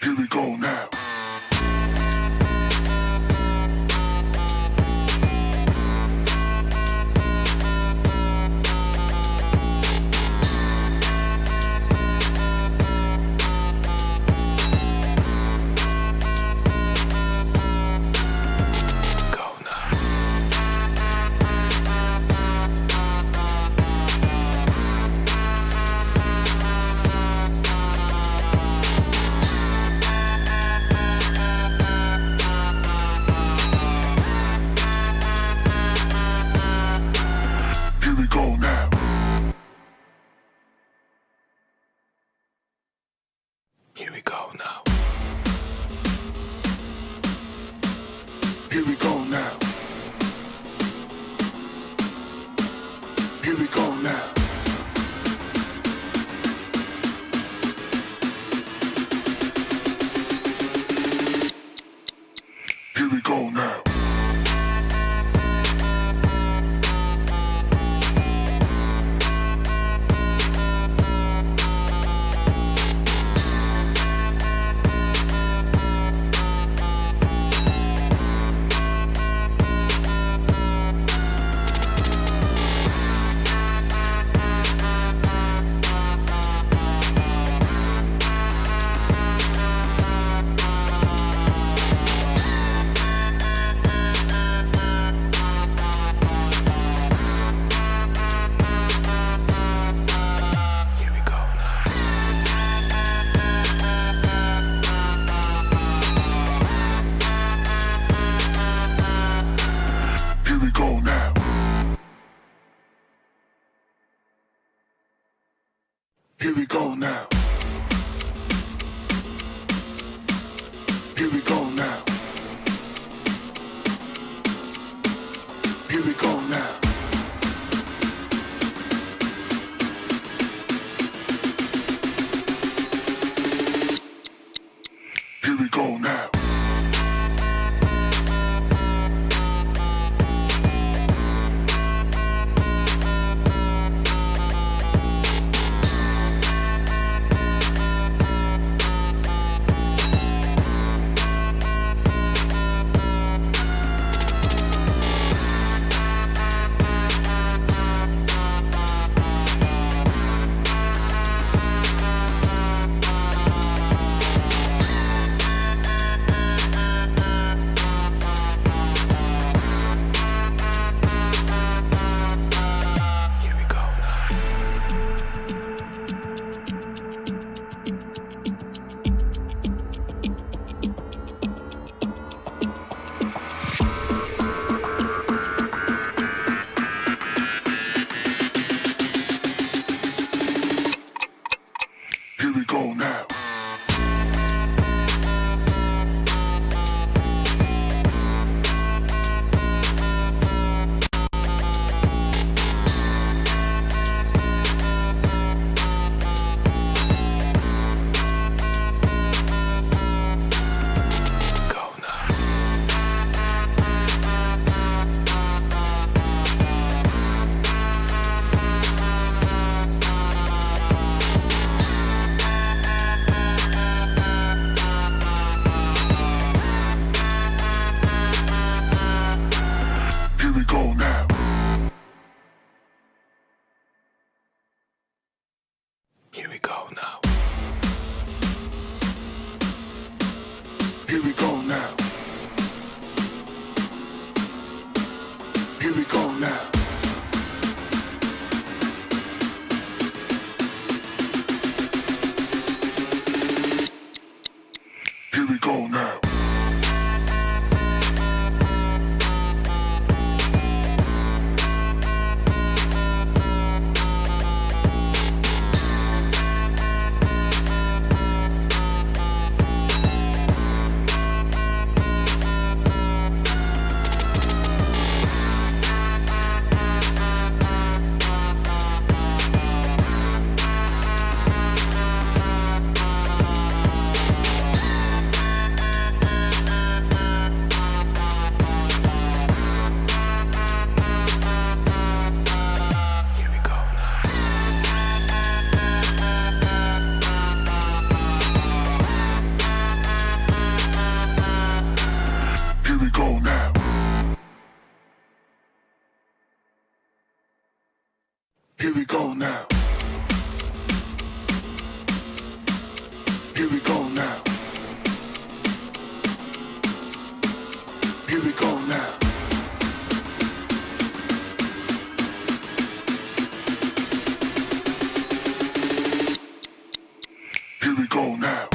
Here we go now. Here we go now. Here we go now. Here we go now. Here we go now. Here we go now. Here we go now. Here we go now. Here we go now. Here we go now. Here we go now. Here we go now. Here we go now.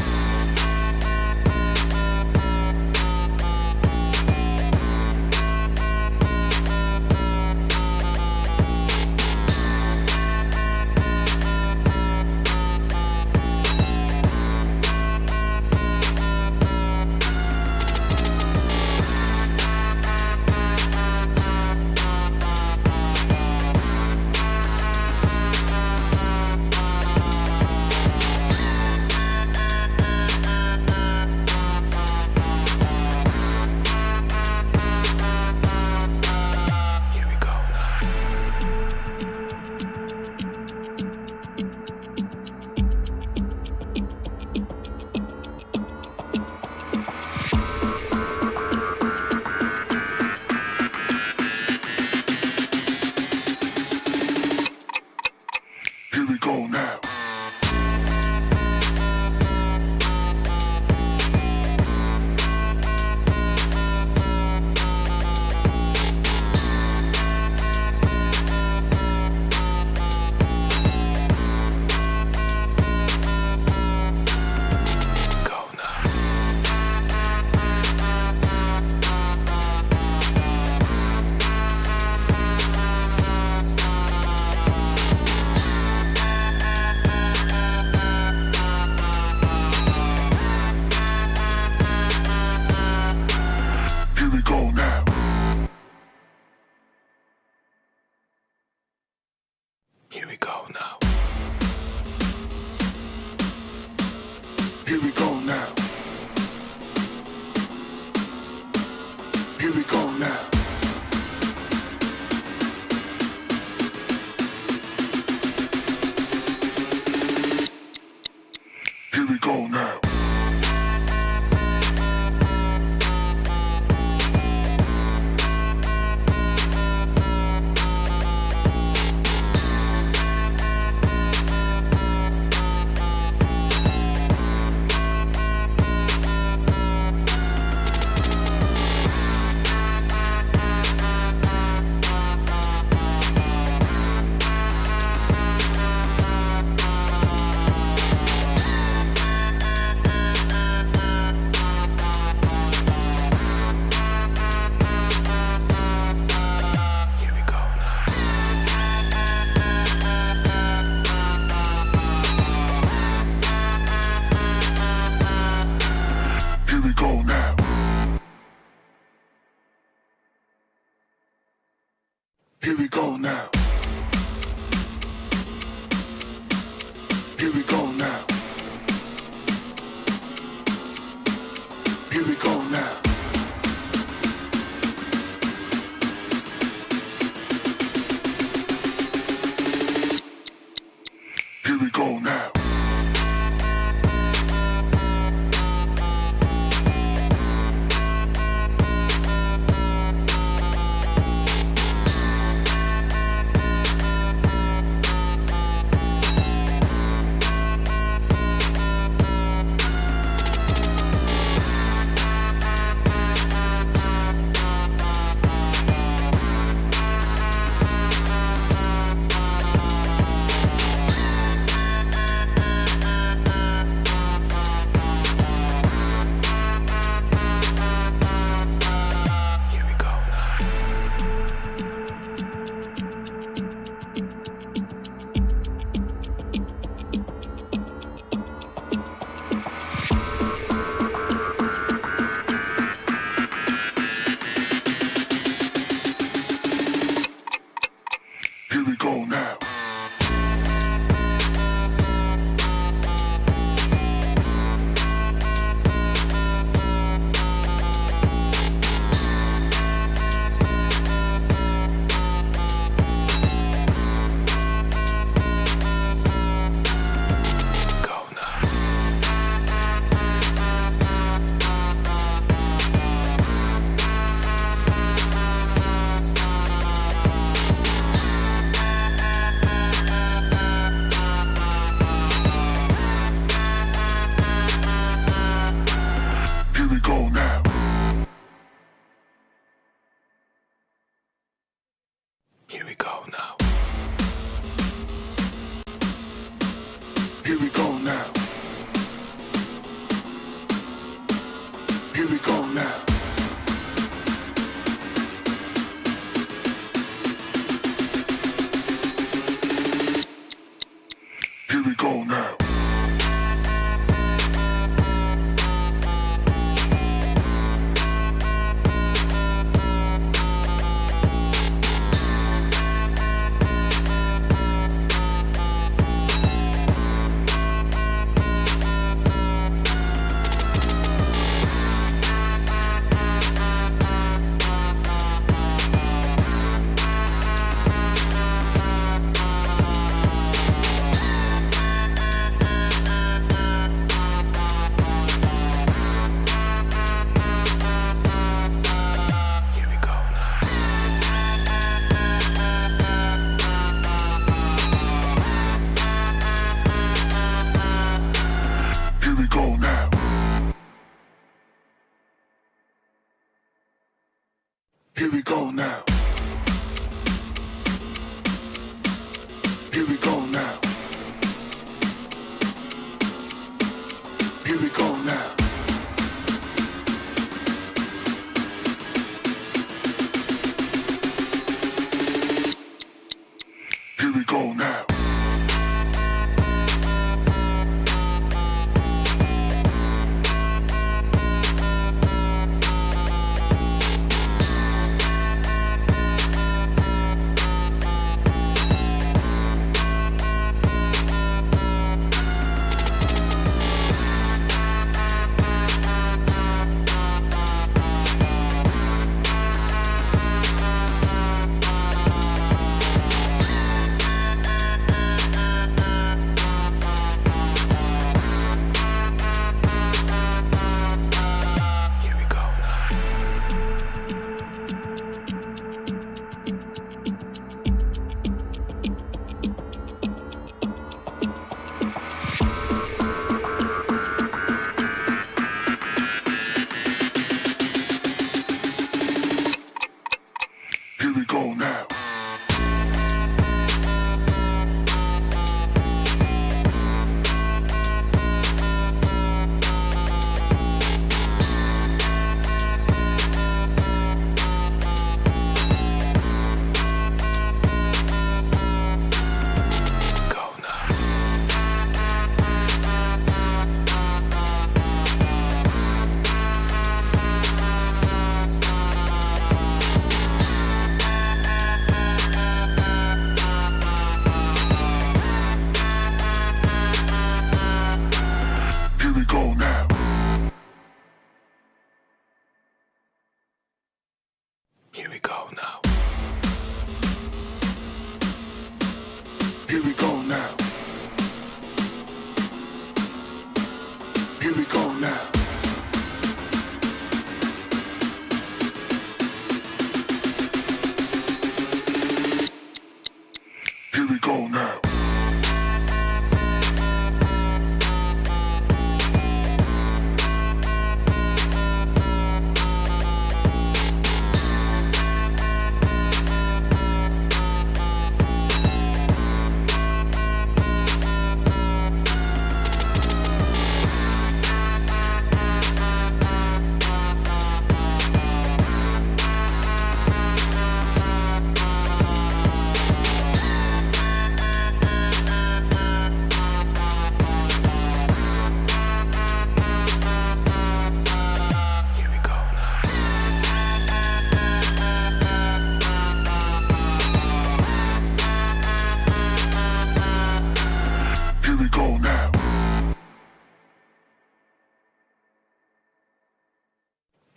now. Here we go now. Here we go now. Here we go now. Here we go now. Here we go now. Here we go now. Here we go now. Here we go now. Here we go now.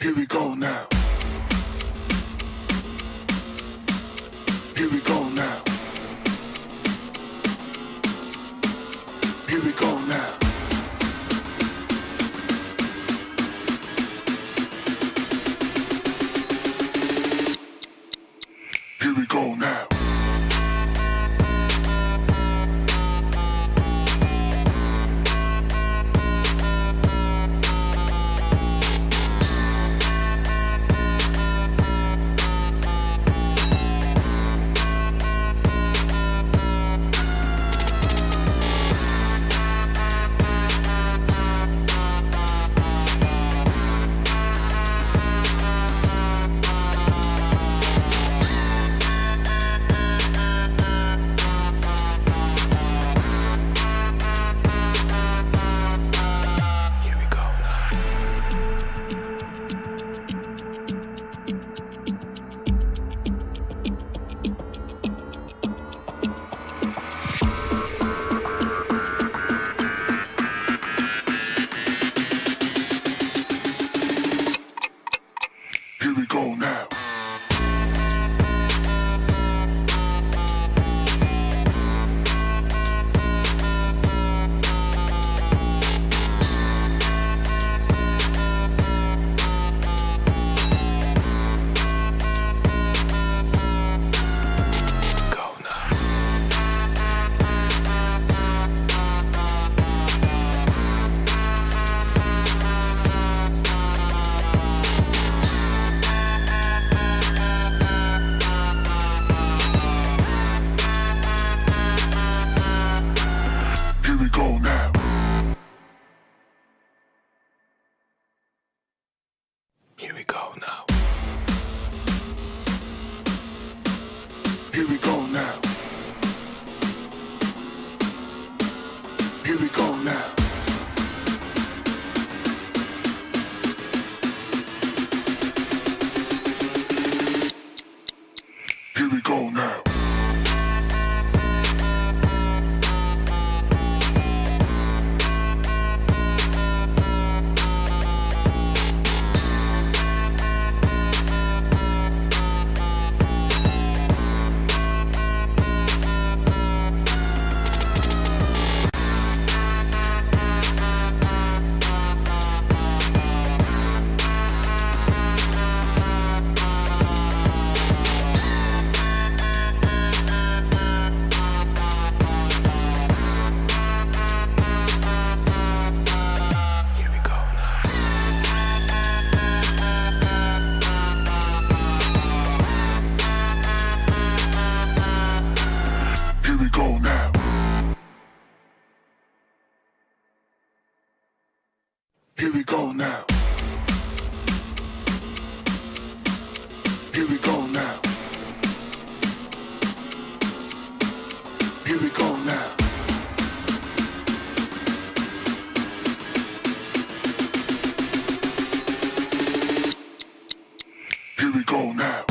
Here we go now. Here we go now. Here we go now. Here we go now. go now. Here we go now. Here we go now. Here we go now. Here we go now. Here we go now. Here we go now. Here we go now. Here we go now.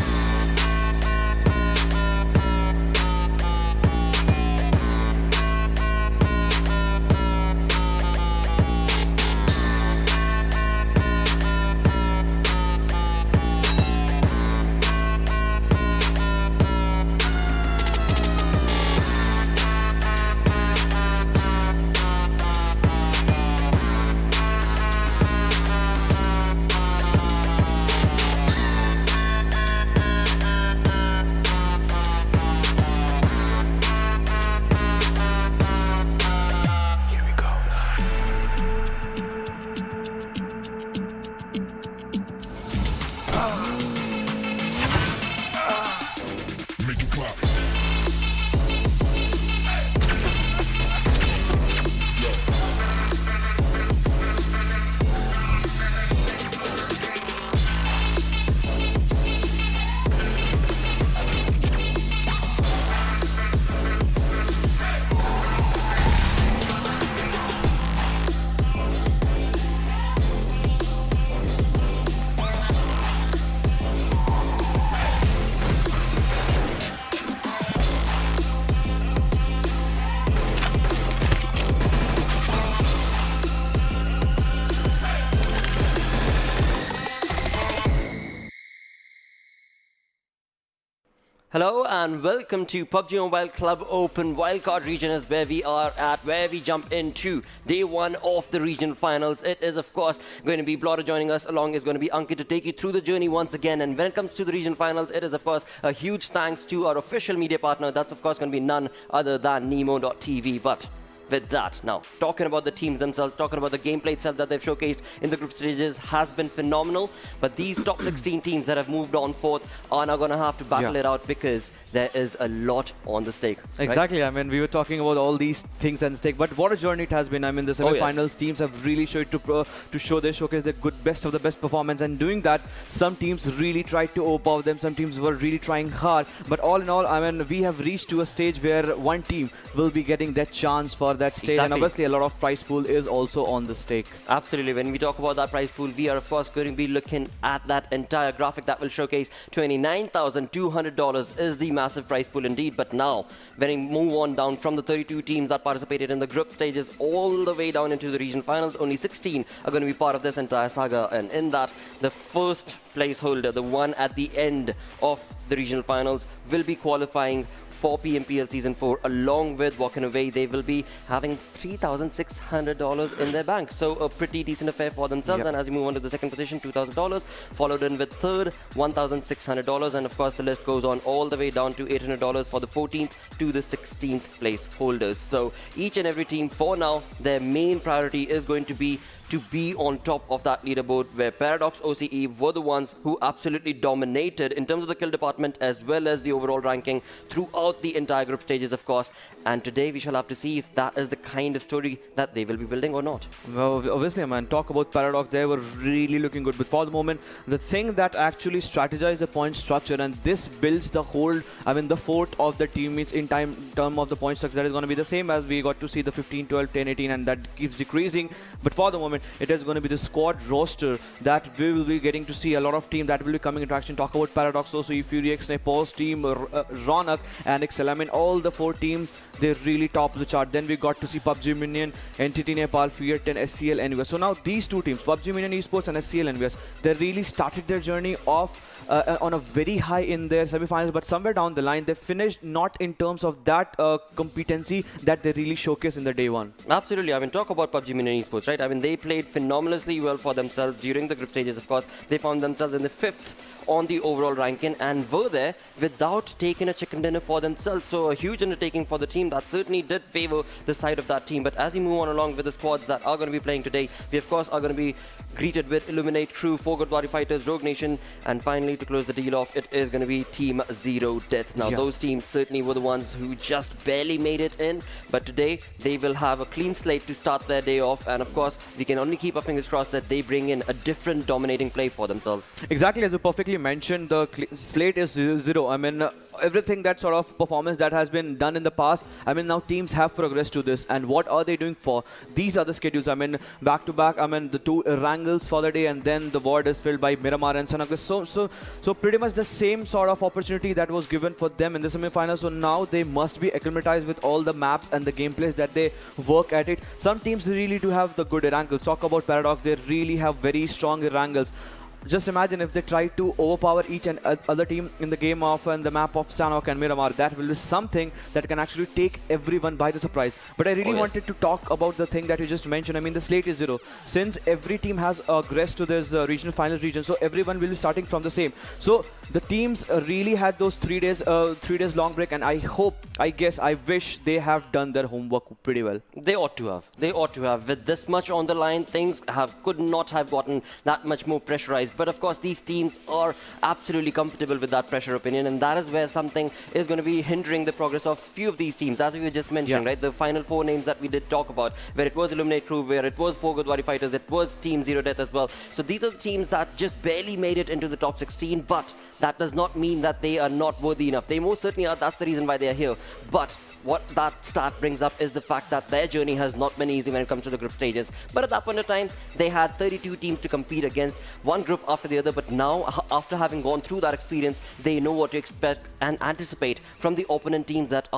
Hello and welcome to PUBG Mobile Club Open Wildcard Region is where we are at, where we jump into day one of the regional finals. It is of course going to be Blotter joining us, along is going to be Ankit to take you through the journey once again. And when it comes to the regional finals, it is of course a huge thanks to our official media partner. That's of course going to be none other than Nemo.tv. But with that, now talking about the teams themselves, talking about the gameplay itself that they've showcased in the group stages has been phenomenal. But these top 16 teams that have moved on forth are now going to have to battle it out because there is a lot on the stake. Exactly. Right? I mean, we were talking about all these things at stake, but what a journey it has been. I mean, the semi-finals teams have really showed to showcase their best of the best performance, and doing that, some teams really tried to overpower them. Some teams were really trying hard, but all in all, I mean, we have reached to a stage where one team will be getting that chance for that stage. And obviously a lot of prize pool is also on the stake. Absolutely. When we talk about that prize pool, we are of course going to be looking at that entire graphic that will showcase $29,200 is the massive prize pool indeed. But now, when we move on down from the 32 teams that participated in the group stages all the way down into the region finals, only 16 are going to be part of this entire saga. And in that, the first placeholder, the one at the end of the regional finals, will be qualifying for PMPL Season 4. Along with walking away, they will be having $3,600 in their bank. So a pretty decent affair for themselves. And as you move on to the second position, $2,000, followed in with third, $1,600. And of course, the list goes on all the way down to $800 for the 14th to the 16th place holders. So each and every team for now, their main priority is going to be on top of that leaderboard, where Paradox OCE were the ones who absolutely dominated in terms of the kill department as well as the overall ranking throughout the entire group stages, of course. And today we shall have to see if that is the kind of story that they will be building or not. Well, obviously, man, talk about Paradox, they were really looking good. But for the moment, the thing that actually strategized the point structure, and this builds the whole, the fort of the teammates in term of the point structure, that is going to be the same as we got to see the 15, 12, 10, 18, and that keeps decreasing. But for the moment, it is going to be the squad roster that we will be getting to see a lot of teams that will be coming into action. Talk about Paradox, also Furyx, Nepoz team, Ronak and Ixcel. All the 4 teams, they're really top of the chart. Then we got to see PUBG Minion, Entity Nepal, Fiat and SCL EnvyUS. So now these 2 teams, PUBG Minion Esports and SCL EnvyUS, they really started their journey off on a very high in their semi-finals, but somewhere down the line they finished not in terms of that competency that they really showcased in the day one. Absolutely. Talk about PUBG Minion Esports, right? They played phenomenally well for themselves during the group stages. Of course, they found themselves in the 5th on the overall ranking and were there without taking a chicken dinner for themselves. So a huge undertaking for the team that certainly did favor the side of that team. But as we move on along with the squads that are going to be playing today, we of course are going to be greeted with Illuminate Crew, 4 Godawari Fighters, Rogue Nation, and finally to close the deal off, it is going to be Team ZeroDeath. Now those teams certainly were the ones who just barely made it in, but today they will have a clean slate to start their day off, and of course we can only keep our fingers crossed that they bring in a different dominating play for themselves. Exactly, as you perfectly mentioned, the slate is 0-0. Everything that sort of performance that has been done in the past, now teams have progressed to this. And what are they doing for? These are the schedules. Back to back, the 2 Erangels for the day, and then the board is filled by Miramar and Sanhok. So pretty much the same sort of opportunity that was given for them in the semi-finals. So now they must be acclimatized with all the maps and the gameplays that they work at it. Some teams really do have the good Erangels. Talk about Paradox, they really have very strong Erangels. Just imagine if they try to overpower each and other team in the game of and the map of Sanhok and Miramar. That will be something that can actually take everyone by the surprise. But I really wanted to talk about the thing that you just mentioned. The slate is 0. Since every team has progressed to this regional final region, so everyone will be starting from the same. So the teams really had those 3 days long break, and I wish they have done their homework pretty well. They ought to have. With this much on the line, things could not have gotten that much more pressurized. But of course, these teams are absolutely comfortable with that pressure opinion, and that is where something is going to be hindering the progress of few of these teams, as we were just mentioning, right? The final 4 names that we did talk about, where it was Illuminate Crew, where it was 4 Godawari Fighters, it was Team ZeroDeath as well. So these are the teams that just barely made it into the top 16, but that does not mean that they are not worthy enough. They most certainly are. That's the reason why they are here. But what that stat brings up is the fact that their journey has not been easy when it comes to the group stages. But at that point of time, they had 32 teams to compete against, one group after the other. But now, after having gone through that experience, they know what to expect and anticipate from the opponent teams that they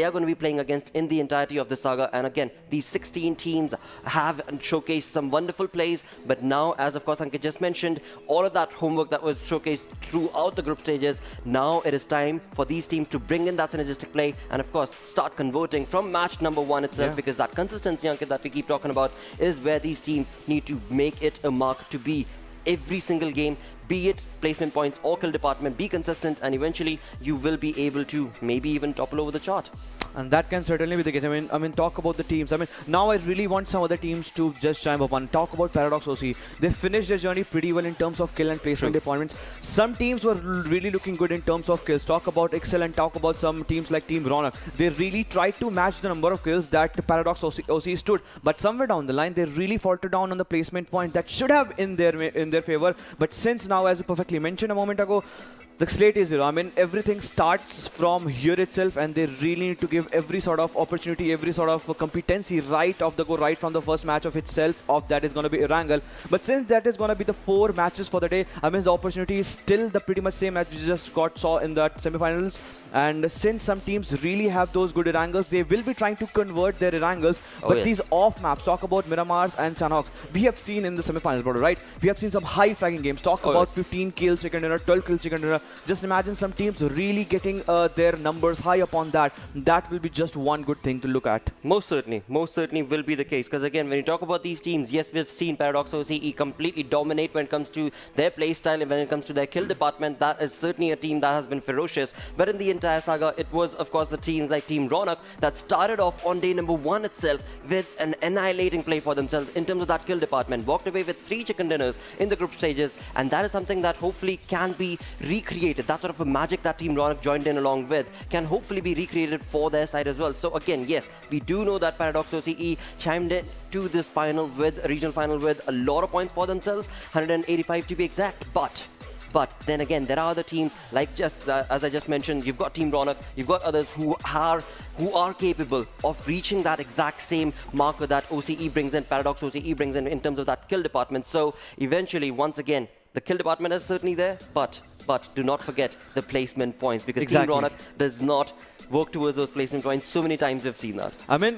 are going to be playing against in the entirety of the saga. And again, these 16 teams have showcased some wonderful plays. But now, as of course Ankit just mentioned, all of that homework that was showcased throughout the group stages, now it is time for these teams to bring in that synergistic play and of course start converting from match number 1 itself, because that consistency, Ankit, that we keep talking about is where these teams need to make it a mark to be every single game, be it placement points or kill department, be consistent, and eventually you will be able to maybe even topple over the chart. And that can certainly be the case. Talk about the teams. Now I really want some other teams to just chime up and talk about Paradox OC. They finished their journey pretty well in terms of kill and placement deployments. Some teams were really looking good in terms of kills. Talk about Ixcel and talk about some teams like Team Ronak. They really tried to match the number of kills that Paradox OC stood. But somewhere down the line, they really faltered down on the placement point that should have in their favor. But since now, as you perfectly mentioned a moment ago, The slate is zero. I mean, everything starts from here itself, and they really need to give every sort of opportunity, every sort of competency right off the go, right from the first match of itself. Of that is going to be Erangel. But since that is going to be the 4 matches for the day, I mean, the opportunity is still the pretty much same as we just saw in the semi-finals. And since some teams really have those good Erangels, they will be trying to convert their Erangels. But these off maps, talk about Miramars and Sanhoks, we have seen in the semi-finals, brother, right? We have seen some high flagging games. Talk about 15 kills chicken dinner, 12 kills chicken dinner. Just imagine some teams really getting their numbers high upon that. That will be just one good thing to look at. Most certainly will be the case. Because again, when you talk about these teams, yes, we've seen Paradox OCE completely dominate when it comes to their play style and when it comes to their kill department. That is certainly a team that has been ferocious. But in the entire saga, it was, of course, the teams like Team Ronak that started off on day number 1 itself with an annihilating play for themselves in terms of that kill department. Walked away with 3 chicken dinners in the group stages, and that is something that hopefully can be recreated. That sort of a magic that Team Ronak joined in along with can hopefully be recreated for their side as well. So again, yes, we do know that Paradox OCE chimed in to this final with a regional final with a lot of points for themselves, 185 to be exact. But then again, there are other teams like just as I just mentioned. You've got Team Ronak, you've got others who are capable of reaching that exact same marker that OCE brings in, Paradox OCE brings in terms of that kill department. So eventually, once again, the kill department is certainly there, but do not forget the placement points, because Team Ronak does not work towards those placement points. So many times we've seen that. I mean,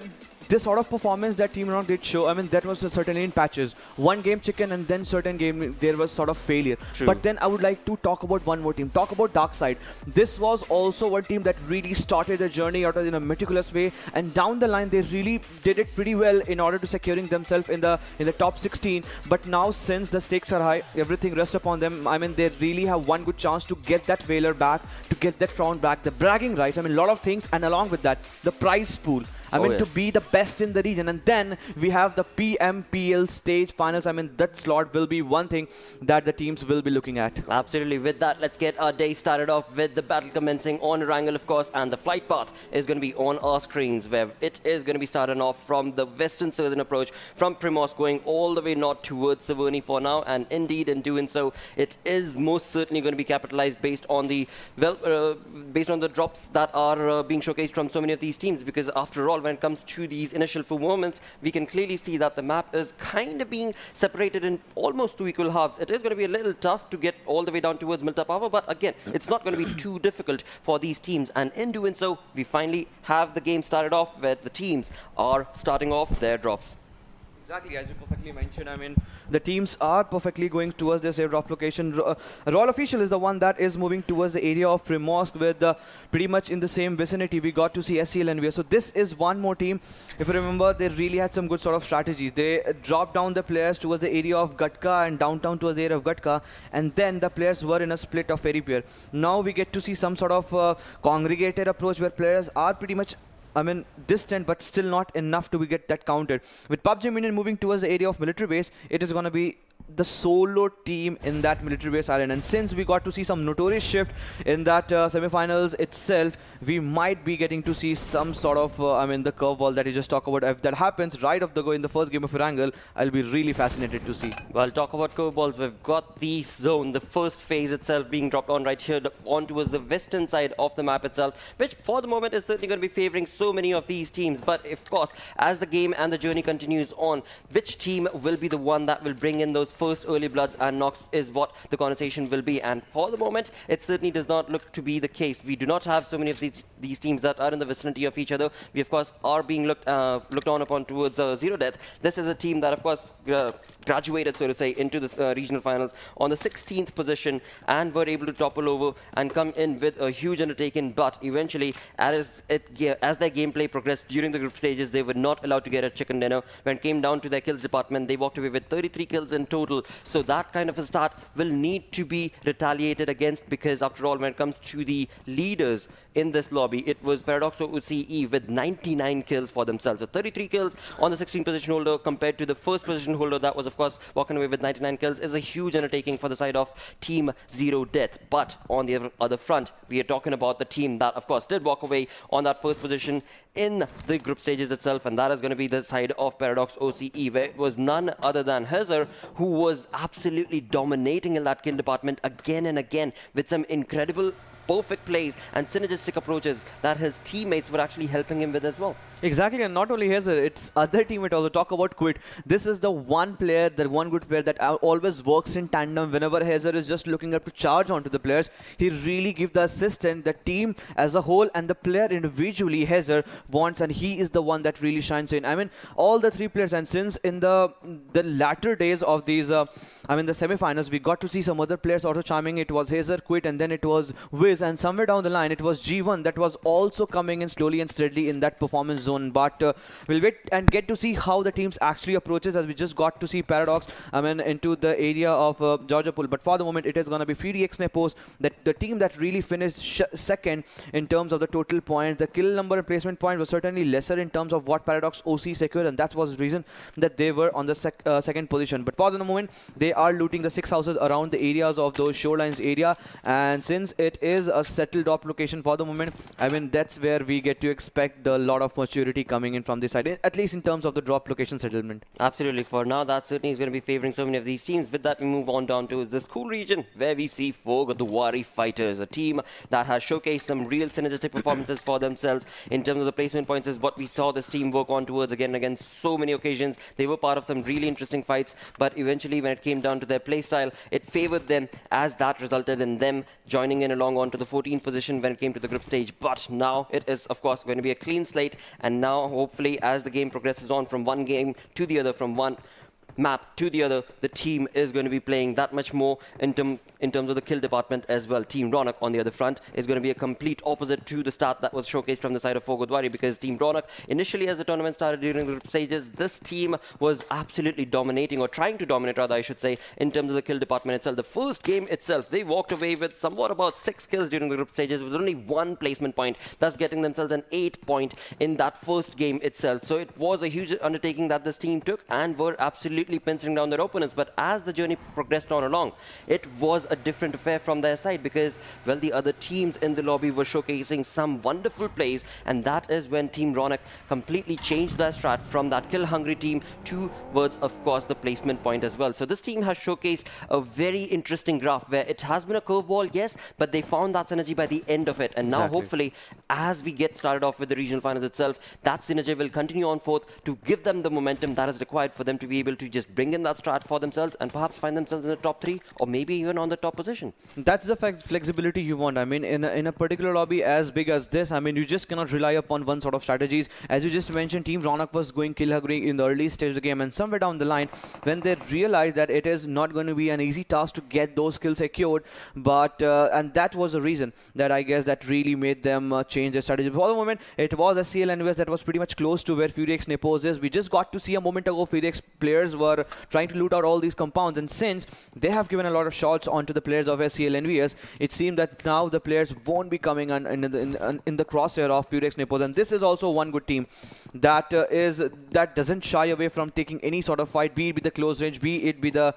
this sort of performance that Team Ronak did show, I mean, that was certainly in patches. One game chicken and then certain game there was sort of failure. True. But then I would like to talk about one more team. Talk about Darksyde. This was also one team that really started the journey out in a meticulous way, and down the line they really did it pretty well in order to securing themselves in the top 16. But now, since the stakes are high, everything rests upon them. I mean, they really have one good chance to get that Valor back, to get that crown back, the bragging rights. I mean, a lot of things, and along with that, the prize pool. I mean, to be the best in the region. And then we have the PMPL stage finals. I mean, that slot will be one thing that the teams will be looking at. Absolutely. With that, let's get our day started off with the battle commencing on Erangel, of course, and the flight path is going to be on our screens, where it is going to be starting off from the western-southern approach, from Primos going all the way north towards Saverny for now. And indeed, in doing so, it is most certainly going to be capitalized based on the drops that are being showcased from so many of these teams, because after all, when it comes to these initial 4 moments, we can clearly see that the map is kind of being separated in almost 2 equal halves. It is going to be a little tough to get all the way down towards Milta Power, but again, it's not going to be too difficult for these teams. And in doing so, we finally have the game started off where the teams are starting off their drops. Exactly, as you perfectly mentioned, I mean, the teams are perfectly going towards their save drop location. Royal Official is the one that is moving towards the area of Primorsk with pretty much in the same vicinity. We got to see SCL EnvyUS. So this is one more team. If you remember, they really had some good sort of strategies. They dropped down the players towards the area of Gatka and downtown towards the area of Gatka, and then the players were in a split of Fairy Pier. Now we get to see some sort of congregated approach where players are pretty much, I mean, distant, but still not enough to get that counted. With PUBG Minion moving towards the area of military base, it is going to be the solo team in that military base island. And since we got to see some notorious shift in that semi-finals itself, we might be getting to see some sort of, I mean, the curveball that you just talked about. If that happens right off the go in the first game of Erangel, I'll be really fascinated to see. Well, talk about curveballs. We've got the zone, the first phase itself being dropped on right here, on towards the western side of the map itself, which for the moment is certainly going to be favoring so many of these teams. But of course, as the game and the journey continues on, which team will be the one that will bring in those first early bloods and knocks is what the conversation will be. And for the moment, it certainly does not look to be the case. We do not have so many of these teams that are in the vicinity of each other. We, of course, are being looked on upon towards ZeroDeath. This is a team that, of course, graduated, so to say, into the regional finals on the 16th position and were able to topple over and come in with a huge undertaking. But eventually, as their gameplay progressed during the group stages, they were not allowed to get a chicken dinner. When it came down to their kills department, they walked away with 33 kills in total. So that kind of a start will need to be retaliated against, because after all, when it comes to the leaders in this lobby, it was Paradoxo UCE with 99 kills for themselves. So 33 kills on the 16th position holder compared to the first position holder that was a of course, walking away with 99 kills is a huge undertaking for the side of Team ZeroDeath. But on the other front, we are talking about the team that, of course, did walk away on that first position in the group stages itself, and that is going to be the side of Paradox OCE, where it was none other than Hazard who was absolutely dominating in that kill department again and again with some incredible perfect plays and synergistic approaches that his teammates were actually helping him with as well. Exactly, and not only Hazard, it's other teammate also. Talk about Quit. This is the one player, the one good player that always works in tandem. Whenever Hazard is just looking up to charge onto the players, he really gives the assistant, the team as a whole, and the player individually, Hazard wants, and he is the one that really shines in. I mean, all the three players, and since in the latter days of these, the semi-finals, we got to see some other players also charming. It was Hazard, Quit, and then it was Wiz, and somewhere down the line, it was G1 that was also coming in slowly and steadily in that performance zone. But we'll wait and get to see how the teams actually approaches, as we just got to see Paradox into the area of Georgia Pool. But for the moment, it is going to be FreeDX Nepoz, that the team that really finished second in terms of the total points. The kill number and placement point was certainly lesser in terms of what Paradox OC secured, and that was the reason that they were on the second position. But for the moment, they are looting the 6 houses around the areas of those shorelines area, and since it is a settled drop location for the moment, I mean, that's where we get to expect the lot of maturity coming in from this side, at least in terms of the drop location settlement. Absolutely. For now, that certainly is going to be favoring so many of these teams. With that, we move on down to this cool region where we see four Godawari fighters, a team that has showcased some real synergistic performances for themselves in terms of the placement points. Is what we saw this team work on towards again and again so many occasions. They were part of some really interesting fights, but eventually when it came down to their playstyle, it favored them, as that resulted in them joining in along onto the 14th position when it came to the group stage. But now it is, of course, going to be a clean slate, and now hopefully as the game progresses on from one game to the other, from one map to the other, the team is going to be playing that much more in terms of the kill department as well. Team Ronak on the other front is going to be a complete opposite to the start that was showcased from the side of Godawari, because Team Ronak, initially as the tournament started during the group stages, this team was absolutely dominating, or trying to dominate rather, I should say, in terms of the kill department itself. The first game itself, they walked away with somewhat about 6 kills during the group stages with only 1 placement point, thus getting themselves an 8 point in that first game itself. So it was a huge undertaking that this team took and were absolutely pincering down their opponents. But as the journey progressed on along, it was a different affair from their side, because, well, the other teams in the lobby were showcasing some wonderful plays, and that is when Team Ronak completely changed their strat from that kill-hungry team towards, of course, the placement point as well. So this team has showcased a very interesting graph where it has been a curveball, yes, but they found that synergy by the end of it. And now, hopefully, as we get started off with the regional finals itself, that synergy will continue on forth to give them the momentum that is required for them to be able to just bring in that strat for themselves and perhaps find themselves in the top 3 or maybe even on the top position. That's the flexibility you want. I mean, in a particular lobby as big as this, I mean, you just cannot rely upon one sort of strategies. As you just mentioned, Team Ronak was going kill hungry in the early stage of the game, and somewhere down the line, when they realized that it is not going to be an easy task to get those kills secured, but and that was the reason that I guess that really made them change their strategy. For the moment, it was SCL EnvyUS that was pretty much close to where FreeDX Nepoz is. We just got to see a moment ago FreeDX players were trying to loot out all these compounds, and since they have given a lot of shots onto the players of SCL EnvyUS, it seems that now the players won't be coming in the crosshair of FreeDX Nepoz. And this is also one good team that doesn't shy away from taking any sort of fight, be it the close range, be it the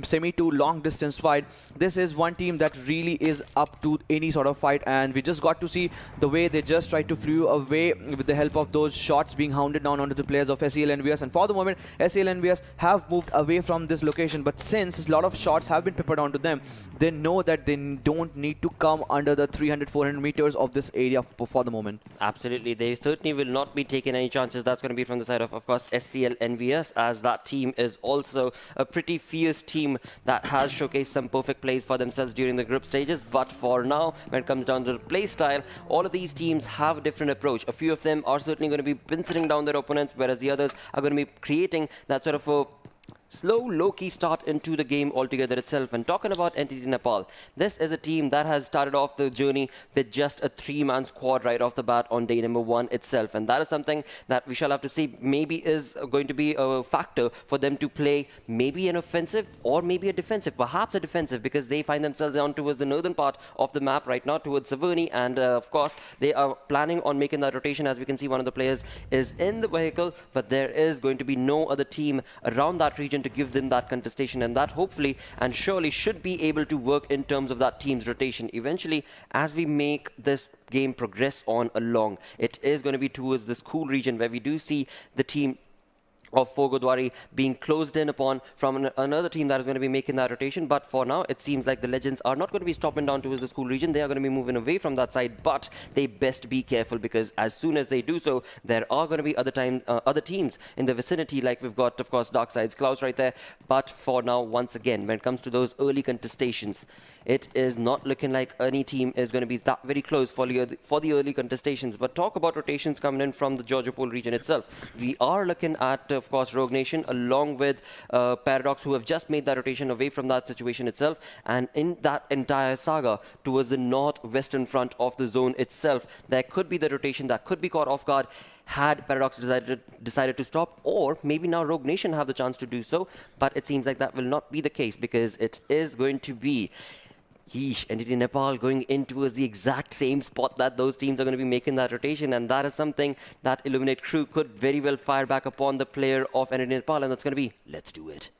semi to long distance fight. This is one team that really is up to any sort of fight, and we just got to see the way they just tried to flew away with the help of those shots being hounded down onto the players of SCL EnvyUS. And for the moment, SCL EnvyUS have moved away from this location, but since a lot of shots have been peppered onto them, they know that they don't need to come under the 300-400 meters of this area for the moment. Absolutely, they certainly will not be taking any chances. That's going to be from the side of course, SCL EnvyUS, as that team is also a pretty fierce team that has showcased some perfect plays for themselves during the group stages. But for now, when it comes down to the play style, all of these teams have a different approach. A few of them are certainly going to be pincering down their opponents, whereas the others are going to be creating that sort of a slow, low-key start into the game altogether itself. And talking about Entity Nepal, this is a team that has started off the journey with just a 3-man squad right off the bat on day number 1 itself. And that is something that we shall have to see maybe is going to be a factor for them to play maybe an offensive or maybe a defensive, perhaps a defensive, because they find themselves down towards the northern part of the map right now towards Saverni. And of course, they are planning on making that rotation. As we can see, one of the players is in the vehicle, but there is going to be no other team around that region to give them that contestation, and that hopefully and surely should be able to work in terms of that team's rotation. Eventually, as we make this game progress on along, it is going to be towards this cool region where we do see the team of Godawari being closed in upon from another team that is going to be making that rotation. But for now, it seems like the Legends are not going to be stopping down towards the school region. They are going to be moving away from that side, but they best be careful, because as soon as they do so, there are going to be other teams in the vicinity, like we've got, of course, Darksyde's Klaus right there. But for now, once again, when it comes to those early contestations, it is not looking like any team is going to be that very close for the early contestations. But talk about rotations coming in from the Georgia Pole region itself. We are looking at, of course, Rogue Nation along with Paradox, who have just made that rotation away from that situation itself. And in that entire saga towards the northwestern front of the zone itself, there could be the rotation that could be caught off guard had Paradox decided to stop, or maybe now Rogue Nation have the chance to do so. But it seems like that will not be the case, because it is going to be Entity Nepal going in towards the exact same spot that those teams are going to be making that rotation, and that is something that Illuminate crew could very well fire back upon the player of Entity Nepal, and that's going to be, let's do it.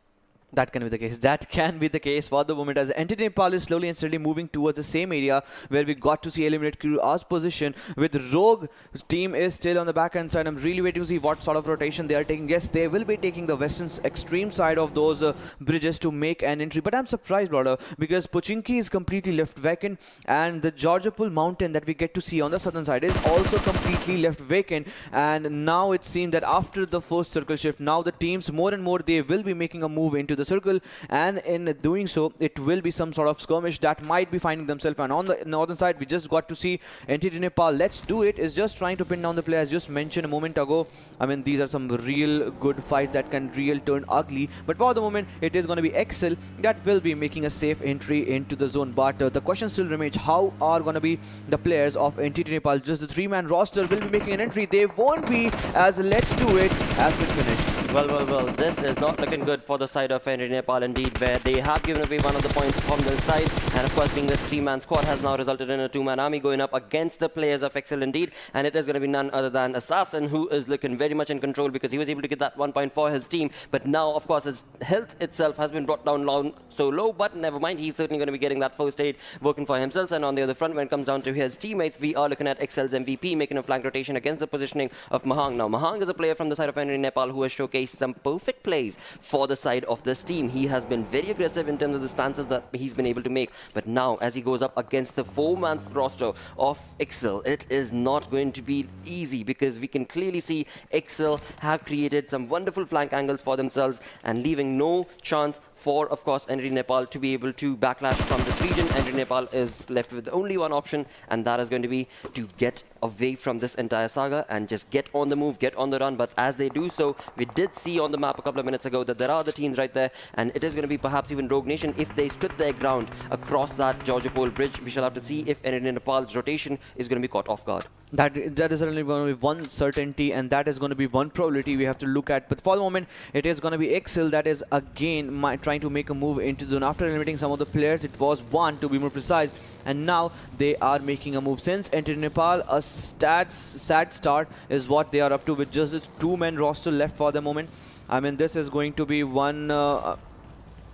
That can be the case. That can be the case for the moment, as Entity Nepal is slowly and steadily moving towards the same area where we got to see Eliminate Crew as position. With Rogue team is still on the back end side. I'm really waiting to see what sort of rotation they are taking. Yes, they will be taking the western extreme side of those bridges to make an entry. But I'm surprised, brother, because Pochinki is completely left vacant, and the Georgia Pool mountain that we get to see on the southern side is also completely left vacant. And now it seems that after the first circle shift, now the teams more and more, they will be making a move into the circle, and in doing so, it will be some sort of skirmish that might be finding themselves. And on the northern side, we just got to see Entity Nepal, let's do it, is just trying to pin down the player, as just mentioned a moment ago. I mean, these are some real good fights that can real turn ugly, but for the moment, it is going to be Ixcel that will be making a safe entry into the zone. But the question still remains, how are going to be the players of Entity Nepal? Just the three-man roster will be making an entry. They won't be, as let's do it as it finished. Well, this is not looking good for the side of Entity Nepal indeed, where they have given away one of the points from their side, and of course being the three-man squad has now resulted in a two-man army going up against the players of Ixcel indeed, and it is going to be none other than Assassin, who is looking very much in control, because he was able to get that 1 point for his team. But now, of course, his health itself has been brought down so low, but never mind, he's certainly going to be getting that first aid working for himself. And on the other front, when it comes down to his teammates, we are looking at Ixcel's MVP making a flank rotation against the positioning of Mahang. Now, Mahang is a player from the side of Entity Nepal who has showcased some perfect plays for the side of this team. He has been very aggressive in terms of the stances that he's been able to make. But now, as he goes up against the 4-man roster of Ixcel, it is not going to be easy, because we can clearly see Ixcel have created some wonderful flank angles for themselves and leaving no chance for, of course, Entity Nepal to be able to backlash from this region. Entity Nepal is left with only one option, and that is going to be to get away from this entire saga and just get on the move, get on the run. But as they do so, we did see on the map a couple of minutes ago that there are other teams right there, and it is going to be perhaps even Rogue Nation if they stood their ground across that Georgia Pole bridge. We shall have to see if Entity Nepal's rotation is going to be caught off guard. That is certainly going to be one certainty, and that is going to be one probability we have to look at. But for the moment, it is going to be Ixcel that is again trying to make a move into the zone. After eliminating some of the players, it was one to be more precise, and now they are making a move. Since Entity Nepal, a sad start is what they are up to, with just a 2-man roster left for the moment. I mean, this is going to be one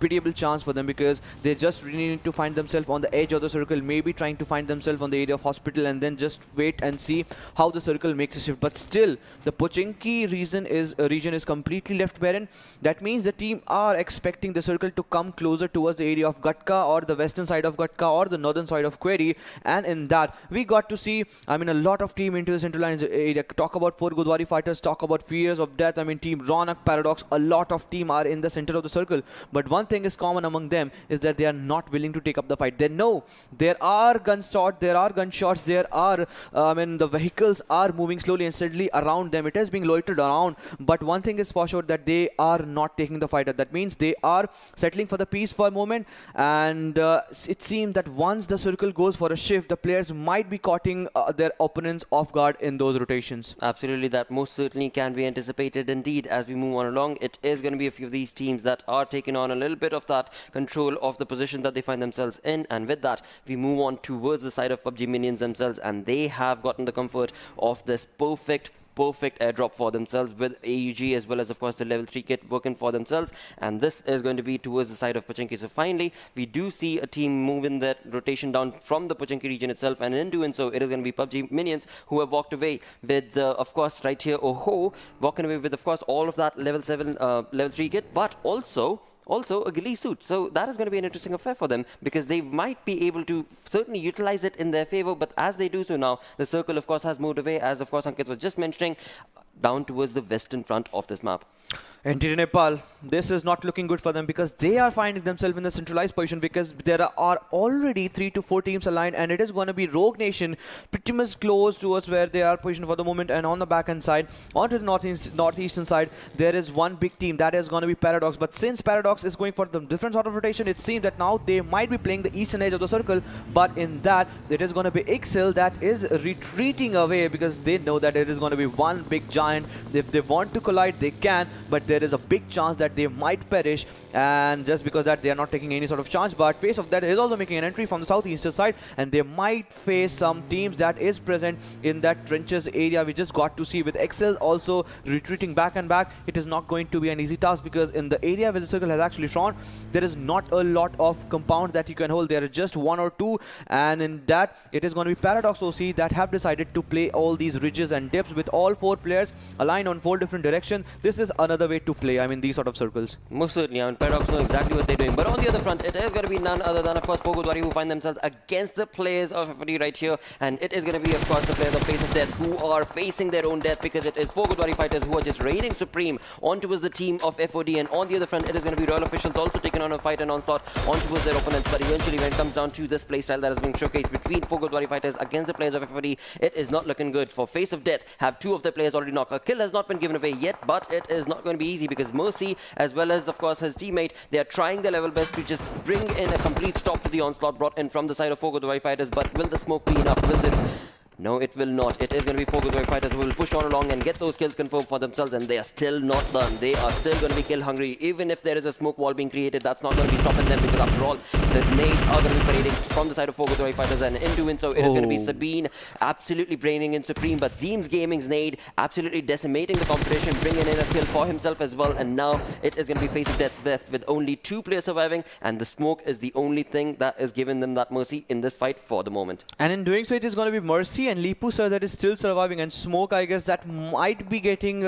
pitiable chance for them, because they just really need to find themselves on the edge of the circle, maybe trying to find themselves on the area of hospital, and then just wait and see how the circle makes a shift. But still, the Pochinki region is completely left barren. That means the team are expecting the circle to come closer towards the area of Gatka, or the western side of Gatka, or the northern side of Query. And in that, we got to see, I mean, a lot of team into the central line area. Talk about 4 Godawari fighters, talk about Fears of Death. I mean, team Ronak, Paradox, a lot of team are in the center of the circle. But one thing is common among them is that they are not willing to take up the fight. They know there are gunshots, there are the vehicles are moving slowly and steadily around them. It is being loitered around, but one thing is for sure, that they are not taking the fight. That means they are settling for the peace for a moment, and it seems that once the circle goes for a shift, the players might be caughting their opponents off guard in those rotations. Absolutely, that most certainly can be anticipated indeed. As we move on along, it is going to be a few of these teams that are taking on a little bit of that control of the position that they find themselves in, and with that, we move on towards the side of PUBG Minions themselves, and they have gotten the comfort of this perfect perfect airdrop for themselves with AUG as well as, of course, the level 3 kit working for themselves. And this is going to be towards the side of Pochinki. So finally, we do see a team moving that rotation down from the Pochinki region itself. And in doing so, it is going to be PUBG Minions who have walked away with, of course, right here, Oho, walking away with, of course, all of that level 7, level 3 kit, but also a ghillie suit. So that is going to be an interesting affair for them because they might be able to certainly utilize it in their favor. But as they do so now, the circle, of course, has moved away, as, of course, Ankit was just mentioning, down towards the western front of this map. Indeed, Nepal, this is not looking good for them because they are finding themselves in a centralized position because there are already 3 to 4 teams aligned, and it is going to be Rogue Nation pretty much close towards where they are positioned for the moment. And on the back end side, onto the northeastern side, there is one big team that is going to be Paradox. But since Paradox is going for the different sort of rotation, it seems that now they might be playing the eastern edge of the circle. But in that, it is going to be Ixcel that is retreating away because they know that it is going to be one big giant. If they want to collide, they can, but there is a big chance that they might perish, and just because that they are not taking any sort of chance. But face of that is also making an entry from the southeastern side, and they might face some teams that is present in that trenches area. We just got to see with Ixcel also retreating back and back. It is not going to be an easy task because in the area where the circle has actually shown, there is not a lot of compounds that you can hold. There are just 1 or 2, and in that it is going to be Paradox OC that have decided to play all these ridges and dips with all 4 players aligned on 4 different directions. This is another way to play, I mean, these sort of circles. Most certainly, I mean, Paradox know exactly what they're doing. But on the other front, it is going to be none other than, of course, Godawari, who find themselves against the players of FOD right here. And it is going to be, of course, the players of Face of Death who are facing their own death because it is 4 Godawari fighters who are just reigning supreme on towards the team of FOD. And on the other front, it is going to be Royal Officials also taking on a fight and onslaught on towards their opponents. But eventually, when it comes down to this playstyle that is being showcased between 4 Godawari fighters against the players of FOD, it is not looking good. For Face of Death, have 2 of their players already knocked. A kill has not been given away yet, but it is not going to be easy because Mercy, as well as, of course, his teammate, they are trying their level best to just bring in a complete stop to the onslaught brought in from the side of 4 Godawari fighters. But will the smoke be enough? Will the... No, it will not. It is going to be 4 Godawari fighters who will push on along and get those kills confirmed for themselves, and they are still not done. They are still going to be kill hungry. Even if there is a smoke wall being created, that's not going to be stopping them because after all, the nades are going to be parading from the side of 4 Godawari fighters, and in doing so, it is going to be Sabine absolutely braining in Supreme, but Zeem's Gaming's nade absolutely decimating the competition, bringing in a kill for himself as well, and now it is going to be Face of Death left with only 2 players surviving, and the smoke is the only thing that is giving them that mercy in this fight for the moment. And in doing so, it is going to be Mercy and Lipu Sir that is still surviving, and Smoke, I guess, that might be getting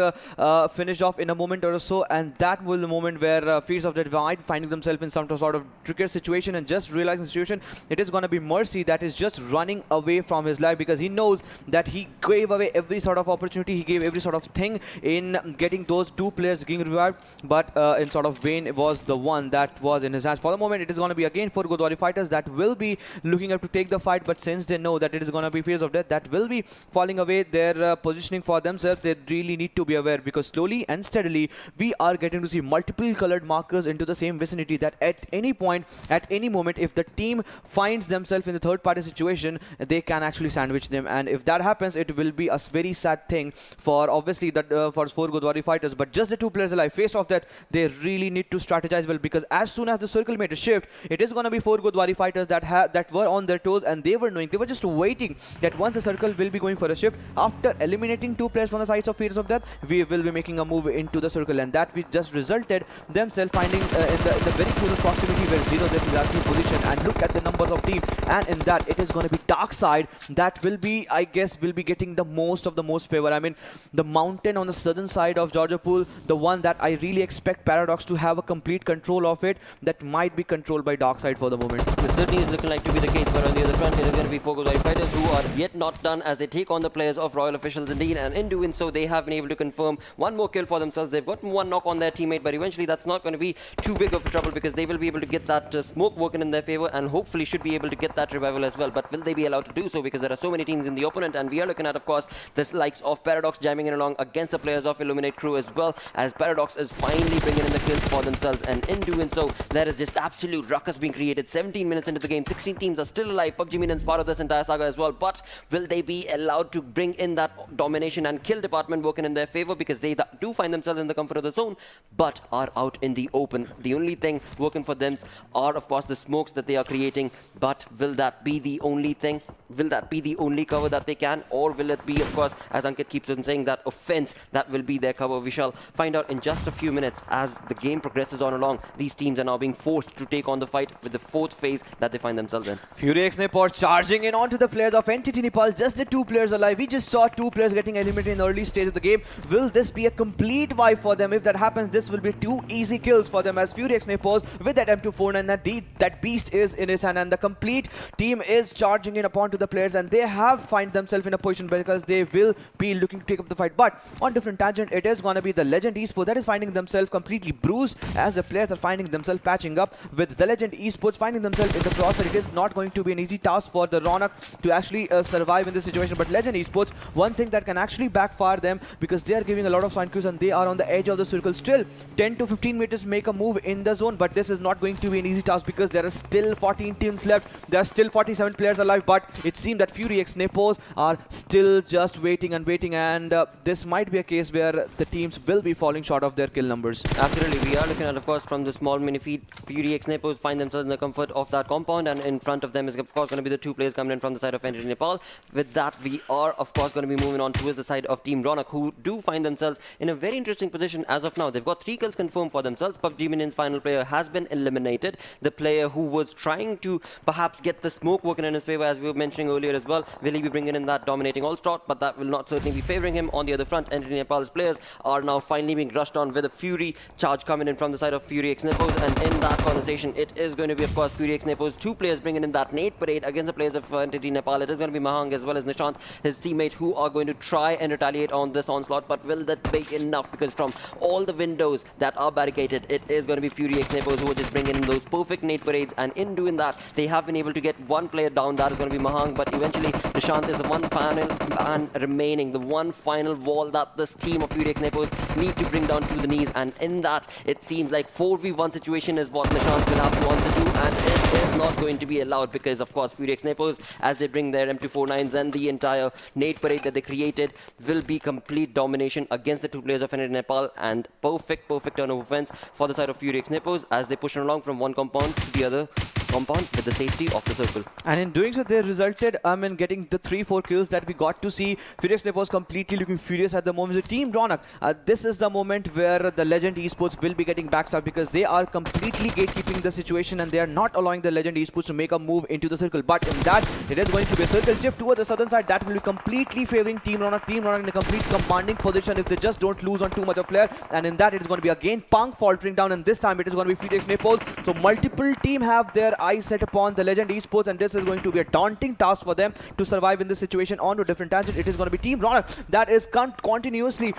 finished off in a moment or so, and that will the moment where Face of Death might finding themselves in some sort of trickier situation and just realizing the situation. It is going to be Mercy that is just running away from his life because he knows that he gave away every sort of opportunity, he gave every sort of thing in getting those 2 players getting revived, but in sort of vain was the one that was in his hands. For the moment, it is going to be again 4 Godawari fighters that will be looking up to take the fight, but since they know that it is going to be Face of Death that will be falling away their positioning for themselves, they really need to be aware because slowly and steadily we are getting to see multiple colored markers into the same vicinity that at any point, at any moment, if the team finds themselves in the third party situation, they can actually sandwich them, and if that happens, it will be a very sad thing for obviously that for 4 Godawari fighters. But just the 2 players alive, Face of That, they really need to strategize well because as soon as the circle made a shift, it is going to be 4 Godawari fighters that were on their toes, and they were knowing, they were just waiting that once the circle will be going for a shift, after eliminating 2 players from the sides of Face of Death, we will be making a move into the circle, and that we just resulted themselves finding in the very close proximity where ZeroDeath is actually positioned. And look at the numbers of team, and in that it is going to be Darksyde that will be, I guess, will be getting the most of the most favor. I mean, the mountain on the southern side of Georgia Pool, the one that I really expect Paradox to have a complete control of it, that might be controlled by Darksyde for the moment. It certainly is looking like to be the case, but on the other front, it is going to be 4 Godawari fighters who are yet not done as they take on the players of Royal Officials indeed, and in doing so, they have been able to confirm 1 more kill for themselves. They've gotten 1 knock on their teammate, but eventually that's not going to be too big of a trouble because they will be able to get that smoke working in their favor and hopefully should be able to get that revival as well. But will they be allowed to do so because there are so many teams in the opponent, and we are looking at, of course, the likes of Paradox jamming in along against the players of Illuminate Crew as well, as Paradox is finally bringing in the kills for themselves, and in doing so, there is just absolute ruckus being created. 17 minutes into the game, 16 teams are still alive. PUBG Minions part of this entire saga as well, but Will they be allowed to bring in that domination and kill department working in their favor, because they do find themselves in the comfort of the zone but are out in the open? The only thing working for them are, of course, the smokes that they are creating, but will that be the only thing? Will that be the only cover that they can, or will it be, of course, as Ankit keeps on saying, that offense that will be their cover? We shall find out in just a few minutes. As the game progresses on along, these teams are now being forced to take on the fight with the fourth phase that they find themselves in. FURY Nepoz charging in onto the players of Entity Nepal. Just the 2 players alive. We just saw 2 players getting eliminated in the early stage of the game. Will this be a complete wipe for them? If that happens, this will be 2 easy kills for them, as FURY Nepoz with that M249, that beast is in his hand, and the complete team is charging in upon to the players, and they have find themselves in a position because they will be looking to take up the fight. But on different tangent, it is going to be the Legend Esports that is finding themselves completely bruised, as the players are finding themselves patching up with the Legend Esports finding themselves in the crosshair. It is not going to be an easy task for the Ronak to actually survive in this situation, but Legend Esports, one thing that can actually backfire them, because they are giving a lot of sign cues and they are on the edge of the circle. Still 10 to 15 meters make a move in the zone, but this is not going to be an easy task because there are still 14 teams left. There are still 47 players alive, but it seems that FURY Nepoz are still just waiting and waiting, and this might be a case where the teams will be falling short of their kill numbers. Absolutely, we are looking at, of course, from the small mini feed, FURY Nepoz find themselves in the comfort of that compound, and in front of them is, of course, going to be the 2 players coming in from the side of Entity Nepal. With that, we are, of course, going to be moving on towards the side of Team Ronak, who do find themselves in a very interesting position as of now. They've got 3 kills confirmed for themselves. PUBG Minion's final player has been eliminated. The player who was trying to perhaps get the smoke working in his favor, as we were mentioning earlier as well, will he be bringing in that dominating all-star? But that will not certainly be favoring him. On the other front, Entity Nepal's players are now finally being rushed on with a Fury charge coming in from the side of FURY Nepoz, and in that conversation, it is going to be, of course, FURY Nepoz 2 players bringing in that nade parade against the players of Entity Nepal. It is going to be Mahang as well as Nishant, his teammate, who are going to try and retaliate on this onslaught, but will that be enough? Because from all the windows that are barricaded, it is going to be FURY Nepoz who are just bringing in those perfect nade parades, and in doing that, they have been able to get 1 player down. That is going to be Mahang, but eventually Nishant is the one final man remaining, the one final wall that this team of FURY Nepoz need to bring down to the knees, and in that, it seems like 4v1 situation is what Nishant will have to answer to, and it is not going to be allowed because, of course, FURY Nepoz, as they bring their M249s and the entire nade parade that they created, will be complete domination against the 2 players of Entity Nepal, and perfect turn of offense for the side of FURY Nepoz as they push along from one compound to the other compound with the safety of the circle. And in doing so, they resulted in getting the 3-4 kills that we got to see. FURY Nepoz completely looking furious at the moment. The Team Ronak, this is the moment where the Legend Esports will be getting backstabbed, because they are completely gatekeeping the situation and they are not allowing the Legend Esports to make a move into the circle. But in that, it is going to be a circle shift towards the southern side that will be completely favoring Team Ronak. Team Ronak in a complete commanding position if they just don't lose on too much of player. And in that, it is going to be again Punk faltering down, and this time it is going to be FURY Nepoz. So multiple team have their eyes set upon the Legend Esports, and this is going to be a daunting task for them to survive in this situation. On to a different tangent, it is going to be Team Ronak that is continuously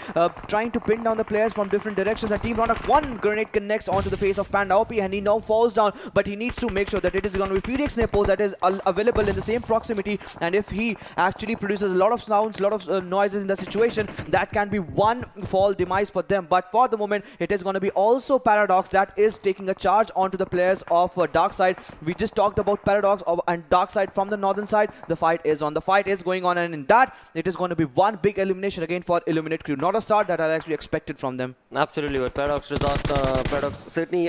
trying to pin down the players from different directions, and Team Ronak, 1 grenade connects onto the face of Panda OP, and he now falls down, but he needs to make sure that it is going to be FURY Nepoz that is available in the same proximity, and if he actually produces a lot of sounds, a lot of noises in the situation, that can be 1 fall demise for them. But for the moment, it is going to be also Paradox that is taking a charge onto the players of Darksyde. We just talked about Paradox and Darksyde from the northern side. The fight is on. The fight is going on, and in that, it is going to be 1 big elimination again for Illuminate Crew. Not a start that I actually expected from them. Absolutely, but Paradox certainly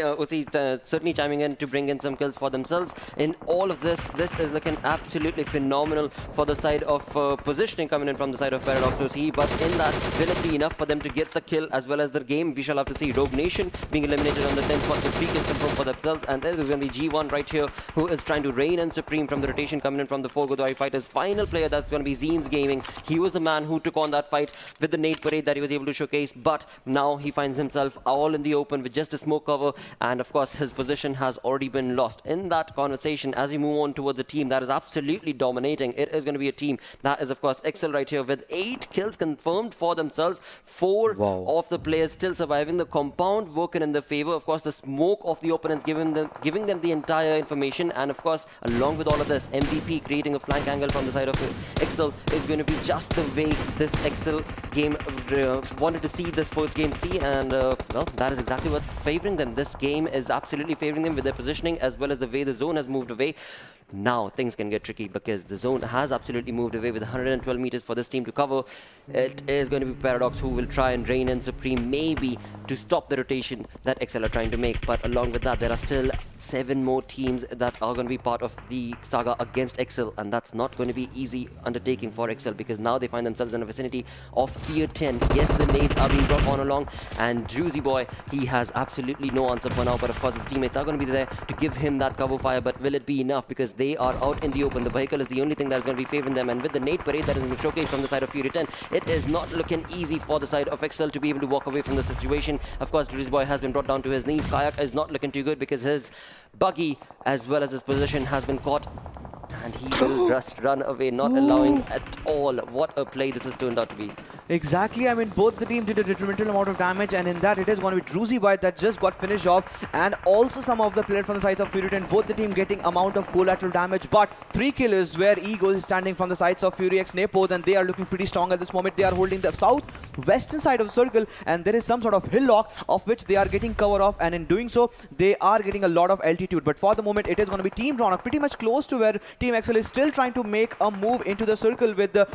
certainly chiming in to bring in some kills for themselves. In all of this, this is looking absolutely phenomenal for the side of positioning coming in from the side of Paradox to see. But in that, will it be enough for them to get the kill as well as the game? We shall have to see. Rogue Nation being eliminated on the 10th spot with 3 kills confirmed for themselves, and there is going to be G1 right here, who is trying to reign and supreme from the rotation coming in from the 4 Godawari fighters. Final player, that's going to be Zeems Gaming. He was the man who took on that fight with the nade parade that he was able to showcase, but now he finds himself all in the open with just a smoke cover, and of course his position has already been lost. In that conversation, as we move on towards a team that is absolutely dominating, it is going to be a team that is, of course, Ixcel right here with 8 kills confirmed for themselves. 4 of the players still surviving. The compound working in their favor. Of course, the smoke of the opponents giving them the entire information, and of course, along with all of this, MVP creating a flank angle from the side of Ixcel is going to be just the way this Ixcel game wanted to see this first game and well, that is exactly what's favoring them. This game is absolutely favoring them with their positioning as well as the way the zone has moved away. now things can get tricky because the zone has absolutely moved away with 112 meters for this team to cover. It is going to be Paradox who will try and rein in Supreme, maybe to stop the rotation that Ixcel are trying to make. But along with that, there are still 7 more teams that are going to be part of the saga against Ixcel, and that's not going to be easy undertaking for Ixcel because now they find themselves in the vicinity of Tier 10. Yes, the nades are being brought on along, and Druzy Boy, he has absolutely no answer for now, but of course his teammates are going to be there to give him that cover fire. But will it be enough? Because they are out in the open. The vehicle is the only thing that is going to be favoring them, and with the nade parade that is being showcased from the side of Fury 10, it is not looking easy for the side of Ixcel to be able to walk away from the situation. Of course, Druzy Boy has been brought down to his knees. Kayak is not looking too good because his buggy as well as his position has been caught, and he will just run away, not allowing at all. What a play this has turned out to be. Exactly, I mean, both the teams did a detrimental amount of damage, and in that it is going to be Druzy Boy that just got finished off, and also some of the players from the sides of Fury 10, both the team getting amount of collateral damage. But 3 kill is where Ego is standing from the sides of Fury X Nepoz, and they are looking pretty strong at this moment. They are holding the south-western side of the circle, and there is some sort of hillock of which they are getting cover of, and in doing so, they are getting a lot of altitude. But for the moment, it is going to be Team Ronak pretty much close to where Team Ixcel is still trying to make a move into the circle with the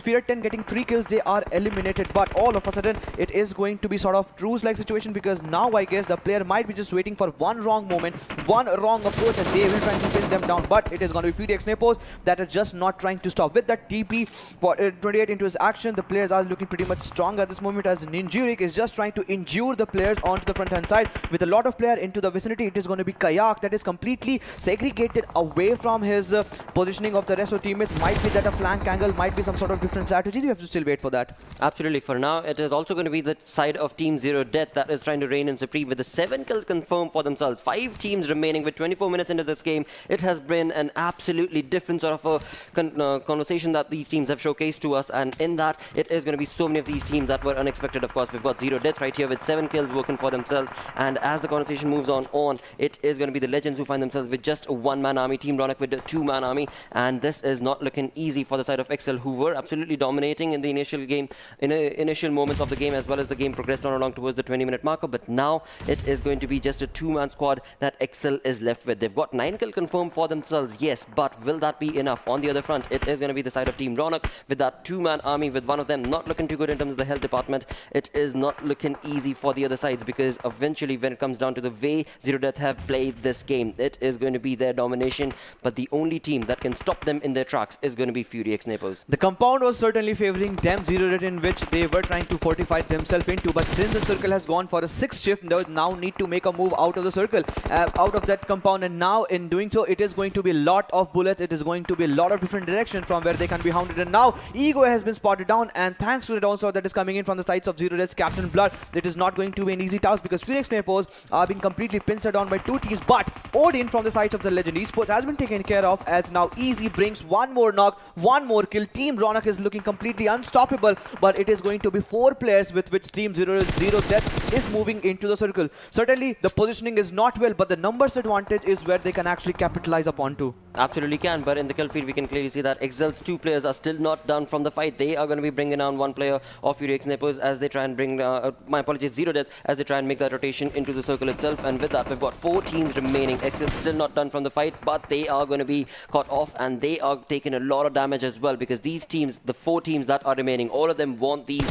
Fear 10 getting 3 kills. They are eliminated, but all of a sudden it is going to be sort of truce-like situation because now I guess the player might be just waiting for one wrong moment, one wrong approach, and they will try to pin them down. But it is going to be Fury X Nepoz that are just not trying to stop. With that TP for 28 into his action, the players are looking pretty much strong at this moment as Ninjuric is just trying to injure the players onto the front-hand side. With a lot of player into the vicinity, it is going to be Kayak that is completely segregated away from his positioning of the rest of the teammates. Might be that a flank angle, might be some sort of different strategies. You have to still wait for that. Absolutely. For now, it is also going to be the side of Team ZeroDeath that is trying to reign in supreme with the 7 kills confirmed for themselves. 5 teams remaining with 24 minutes into this game. It has been an absolutely different sort of a conversation that these teams have showcased to us, and in that, it is going to be so many of these teams that were unexpected. Of course, we've got ZeroDeath right here with 7 kills working for themselves, and as the conversation moves on, it is going to be the Legends who find themselves with just a 1-man army, Team Ronak with a 2-man army, and this is not looking easy for the side of Ixcel, who were absolutely dominating in the initial game, initial moments of the game, as well as the game progressed on along towards the 20-minute marker. But now it is going to be just a 2-man squad that Ixcel is left with. They've got 9 kill confirmed for themselves, yes, but will that be enough? On the other front, it is going to be the side of Team Ronak with that 2-man army, with one of them not looking too good in terms of the health department. It is not looking easy for the other sides because eventually when it comes down to the way ZeroDeath have played this game, it is going to be their domination, but the only team that can stop them in their tracks is going to be Fury X Nepoz. The compound was certainly favoring them, ZeroDeath, in which they were trying to fortify themselves into, but since the circle has gone for a 6th shift, they now need to make a move out of the circle, out of that compound, and now in doing so, it is going to be a lot of bullets, it is going to be a lot of different directions from where they can be hounded, and now Ego has been spotted down, and thanks to the onslaught that is coming in from the sides of ZeroDeath's Captain Blood, it is not going to be an easy task because Fury X Nepoz are being completely pincered down by 2 teams, but Odin from the sides of the Legend Esports has been taken care of as now Easy brings 1 more knock, 1 more kill. Team Ronak is looking completely unstoppable, but it is going to be 4 players with which Team ZeroDeath is moving into the circle. Certainly, the positioning is not well, but the numbers advantage is where they can actually capitalize upon too. Absolutely can, but in the kill feed, we can clearly see that Ixcel's 2 players are still not done from the fight. They are going to be bringing down 1 player of Fury X Nepoz as they try and bring, my apologies, ZeroDeath, as they try and make that rotation into the circle itself. And with that, we've got 4 teams remaining. Ixcel's still not done from the fight, but they are going to be caught off, and they are taking a lot of damage as well because these teams, the 4 teams that are remaining, all of them want these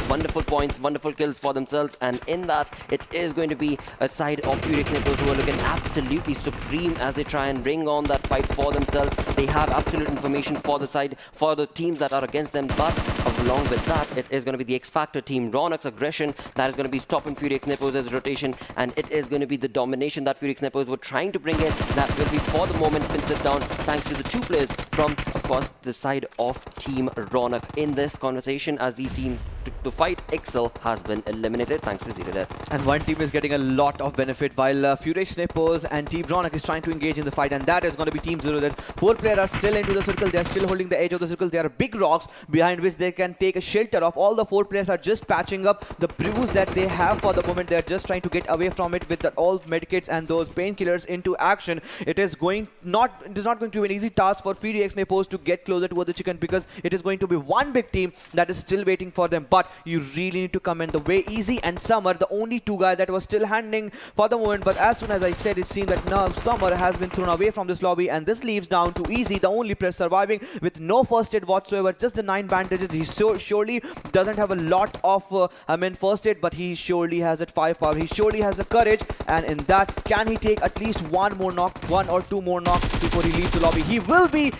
wonderful points, wonderful kills for themselves, and in that, it is going to be a side of Fury X Nepoz who are looking absolutely supreme as they try and bring on that fight for themselves. They have absolute information for the side, for the teams that are against them, but along with that, it is going to be the X-Factor Team Ronak's aggression that is going to be stopping Fury X Nepoz's rotation, and it is going to be the domination that Fury X Nepoz were trying to bring in that will be for the moment pinched down thanks to the 2 players from, of course, the side of Team Ronak. In this conversation, as these teams to fight, Ixcel has been eliminated thanks to ZeroDeath. And one team is getting a lot of benefit while Fury X Nepoz and Team Ronak is trying to engage in the fight, and that is going to be Team ZeroDeath. 4 players are still into the circle, they are still holding the edge of the circle. There are big rocks behind which they can take a shelter of. All the 4 players are just patching up the bruise that they have for the moment. They are just trying to get away from it with all medikits and those painkillers into action. It is not going to be an easy task for Fury X Nepoz to get closer towards the chicken because it is going to be one big team that is still waiting for them. But you really need to comment the way Easy and Summer, the only two guys that was still handing for the moment. But as soon as I said, it seemed that now Summer has been thrown away from this lobby, and this leaves down to Easy, the only player surviving with no first aid whatsoever, just the 9 bandages. He surely doesn't have a lot of first aid, but he surely has that firepower. He surely has the courage, and in that, can he take at least one or two more knocks before he leaves the lobby? He will be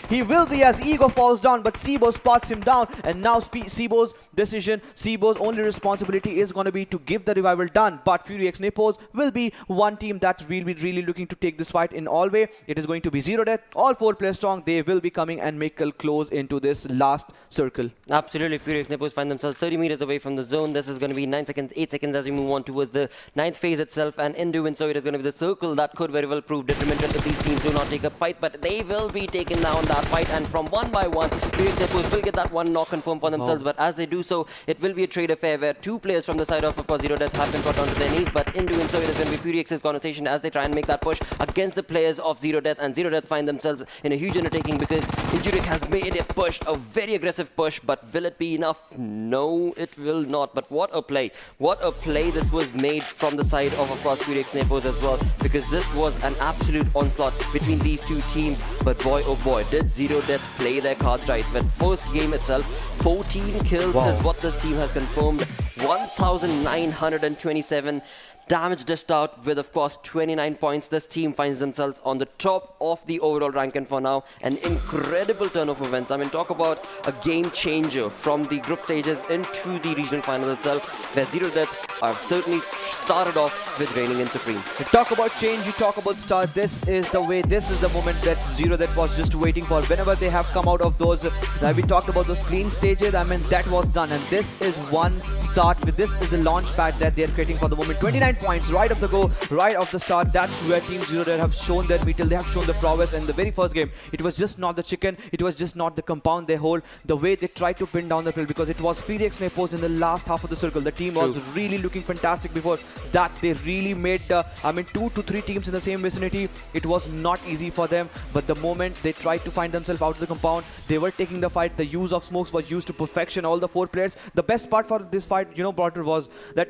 as Ego falls down, but Sibo spots him down, and now Sibo's decision, Sibo's only responsibility is going to be to give the revival done. But FuryX Nepoz will be one team that will be really looking to take this fight in all way. It is going to be ZeroDeath, all 4 players strong. They will be coming and make a close into this last circle. Absolutely, FuryX Nepoz find themselves 30 meters away from the zone. This is going to be 9 seconds, 8 seconds as we move on towards the 9th phase itself, and in doing so, it is going to be the circle that could very well prove detrimental if these teams do not take up fight, but they will be taking down that fight, and from one by one, FuryX Nepoz will get that one knock confirmed for themselves. But as they do so, it will be a trade affair where 2 players from the side of course, ZeroDeath have been brought onto their knees, but in doing so, it is going to be FuryX's conversation as they try and make that push against the players of ZeroDeath, and ZeroDeath find themselves in a huge undertaking because Injurik has made a push, a very aggressive push, but will it be enough? No, it will not. But what a play. What a play this was made from the side of course, FuryX Nepoz as well, because this was an absolute onslaught between these two teams. But boy, oh boy, did ZeroDeath play their cards right. When first game itself, 14 kills is what this team has confirmed. 1,927 damage dished out with, of course, 29 points. This team finds themselves on the top of the overall ranking for now. An incredible turn of events. I mean, talk about a game changer from the group stages into the regional final itself, where ZeroDeath have certainly started off with reigning in supreme. You talk about change, you talk about start. This is the way, this is the moment that ZeroDeath was just waiting for. Whenever they have come out of those, we talked about those clean stages, I mean, that was done. And this is one start. This is the launch pad that they are creating for the moment. 29 points right off the go, right off the start. That's where Team ZeroDeath have shown their mettle. They have shown the prowess. In the very first game, it was just not the chicken, it was just not the compound they hold, the way they tried to pin down the pill, because it was FuryX Nepoz in the last half of the circle. The team was really looking fantastic before that. They really made 2 to 3 teams in the same vicinity. It was not easy for them, but the moment they tried to find themselves out of the compound, they were taking the fight. The use of smokes was used to perfection, all the 4 players. The best part for this fight, Brotter, was that,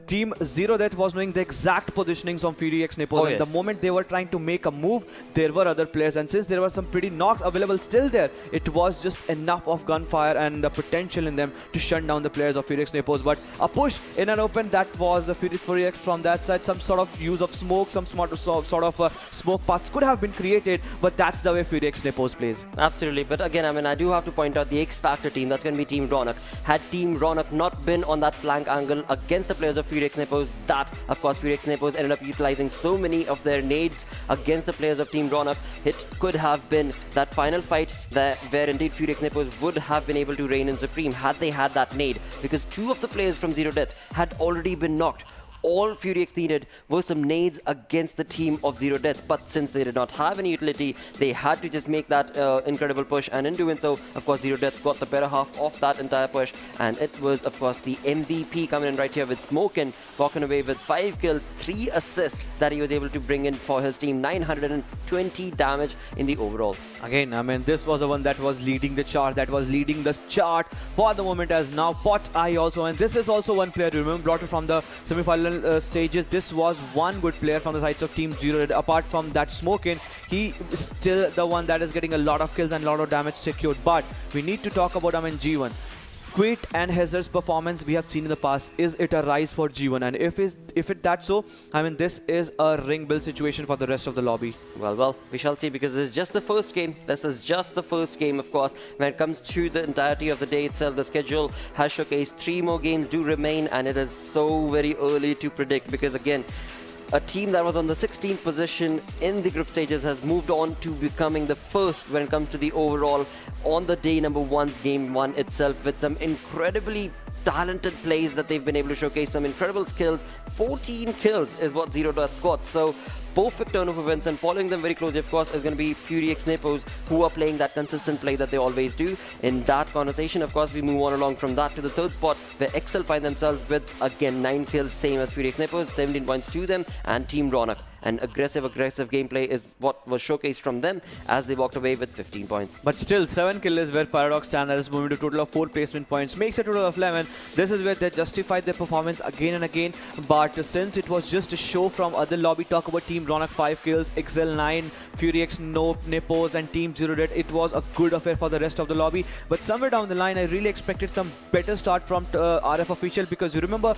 Team ZeroDeath was knowing the exact positionings on FuryX Nepoz, and the moment they were trying to make a move, there were other players, and since there were some pretty knocks available still there, it was just enough of gunfire and the potential in them to shut down the players of FuryX Nepoz. But a push in an open, that was FuryX from that side. Some sort of use of smoke, some sort of smoke paths could have been created, but that's the way FuryX Nepoz plays. Absolutely, but again, I do have to point out the X Factor team. That's going to be Team Ronak. Had Team Ronak not been on that flank angle against the players of FuryX Nepoz, that, of course, FuryX Nepoz ended up utilizing so many of their nades against the players of Team Ronak. It could have been that final fight where indeed FuryX Nepoz would have been able to reign in supreme had they had that nade, because 2 of the players from ZeroDeath had already been knocked. All FuryX needed were some nades against the team of ZeroDeath, but since they did not have any utility, they had to just make that incredible push, and in doing so, of course, ZeroDeath got the better half of that entire push, and it was, of course, the MVP coming in right here with Smokin, walking away with 5 kills, 3 assists that he was able to bring in for his team, 920 damage in the overall. Again, this was the one that was leading the chart, for the moment, as now Pot Eye also, and this is also one player, remember, brought it from the semi-final stages. This was one good player from the sides of Team ZeroDeath. Apart from that Smokin, he is still the one that is getting a lot of kills and a lot of damage secured. But we need to talk about G1. Quit and Hazard's performance we have seen in the past. Is it a rise for G1? And if that's so, this is a ring build situation for the rest of the lobby. Well, we shall see, because this is just the first game. This is just the first game, of course. When it comes to the entirety of the day itself, the schedule has showcased 3 more games do remain, and it is so very early to predict, because again, a team that was on the 16th position in the group stages has moved on to becoming the first when it comes to the overall on the day number 1's game 1 itself, with some incredibly talented plays that they've been able to showcase, some incredible skills. 14 kills is what ZeroDeath got, so perfect turn of events, and following them very closely, of course, is going to be FuryX Nepoz, who are playing that consistent play that they always do. In that conversation, of course, we move on along from that to the 3rd spot, where Ixcel find themselves with, again, 9 kills, same as FuryX Nepoz, 17 points to them, and Team Ronak. and aggressive gameplay is what was showcased from them as they walked away with 15 points. But still, 7 kill is where Paradox stand at this moment, a total of 4 placement points, makes a total of 11. This is where they justified their performance again and again. But since it was just a show from other lobby, talk about Team Ronak 5 kills, Ixcel 9, FuryX, Nepoz and Team ZeroDeath, it was a good affair for the rest of the lobby. But somewhere down the line, I really expected some better start from RF Official, because you remember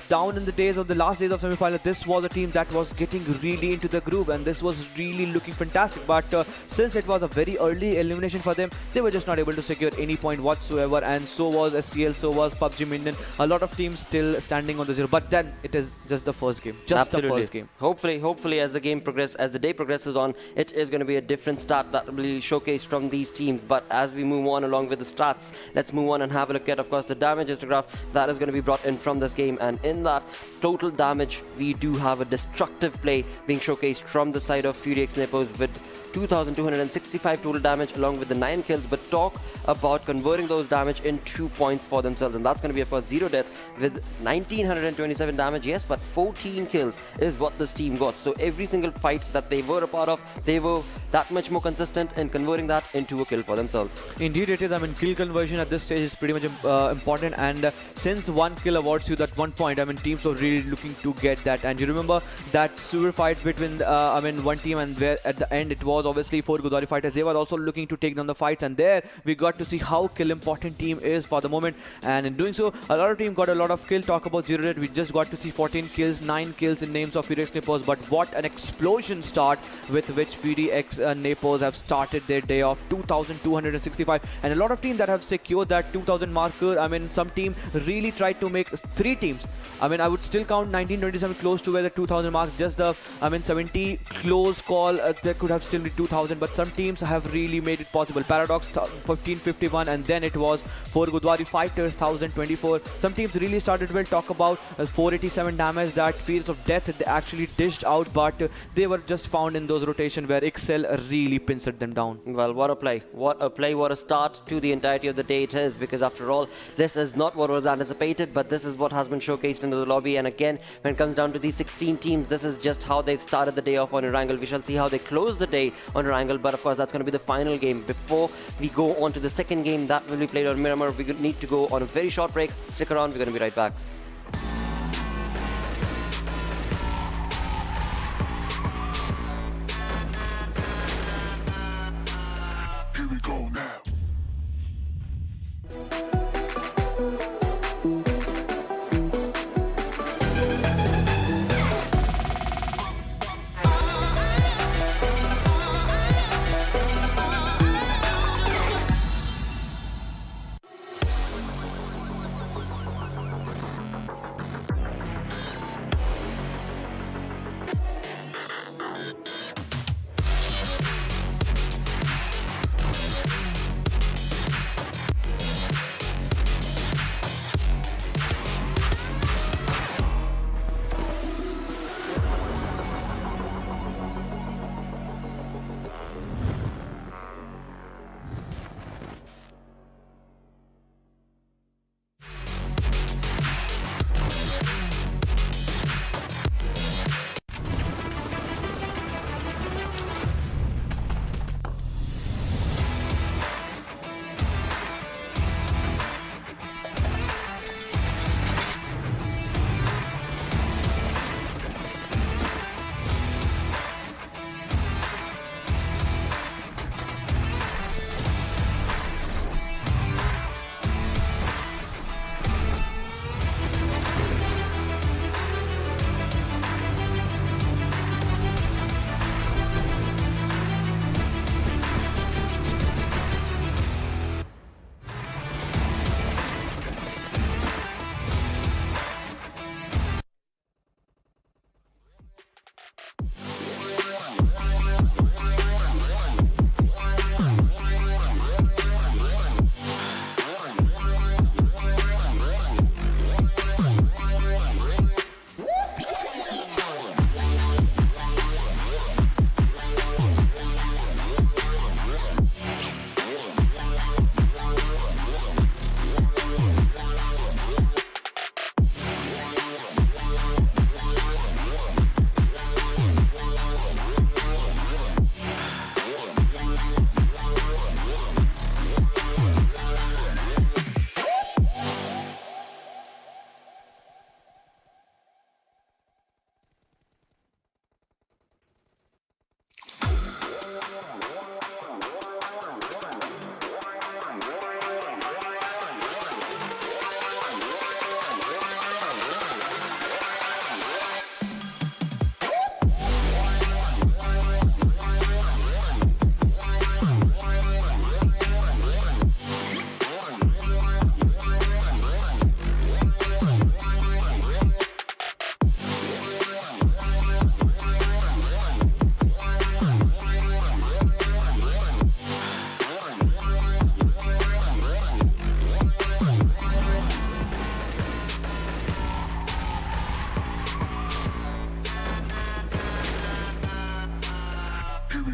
down in the days of the last days of semi-final, this was a team that was getting really into the groove and this was really looking fantastic. But since it was a very early elimination for them, they were just not able to secure any point whatsoever, and so was SCL, so was PUBG Minion. A lot of teams still standing on the zero, but then it is just the first game. Absolutely. The first game. Hopefully as the game progresses, as the day progresses on, it is going to be a different start that will be showcased from these teams. But as we move on along with the stats, let's move on and have a look at, of course, the damage histograph that is going to be brought in from this game. And in that total damage, we do have a destructive play being showcased from the side of FuryX Nepoz with 2,265 total damage along with the 9 kills. But talk about converting those damage into points for themselves, and that's going to be, of course, ZeroDeath with 1,927 damage, yes, but 14 kills is what this team got. So every single fight that they were a part of, they were that much more consistent in converting that into a kill for themselves. Indeed it is. I mean, kill conversion at this stage is pretty much important, and since 1 kill awards you that 1 point, I mean, teams were really looking to get that. And you remember that super fight between one team, and where at the end it was obviously 4 Godawari fighters. They were also looking to take down the fights, and there we got to see how kill important team is for the moment. And in doing so, a lot of team got a lot of kill. Talk about ZeroDeath, we just got to see 14 kills, 9 kills in names of FuryX Nepoz. But what an explosion start with which FuryX Nepoz have started their day off. 2,265, and a lot of teams that have secured that 2,000 marker. I mean, some team really tried to make 3 teams. I mean, I would still count 1927 close to where the 2,000 marks. Just the 70 close call, there could have still been 2,000, but some teams have really made it possible. Paradox 1551, and then it was 4 Godawari fighters 1,024. Some teams really started well. Talk about 487 damage that Fields of Death they actually dished out, but they were just found in those rotation where Ixcel really pincered them down. Well, what a play, what a start to the entirety of the day it is, because after all, this is not what was anticipated, but this is what has been showcased into the lobby. And again, when it comes down to these 16 teams, this is just how they've started the day off on Erangel. We shall see how they close the day on Erangel, but of course that's going to be the final game. Before we go on to the second game that will be played on Miramar, we need to go on a very short break. Stick around, we're going to be right back. Here we go now.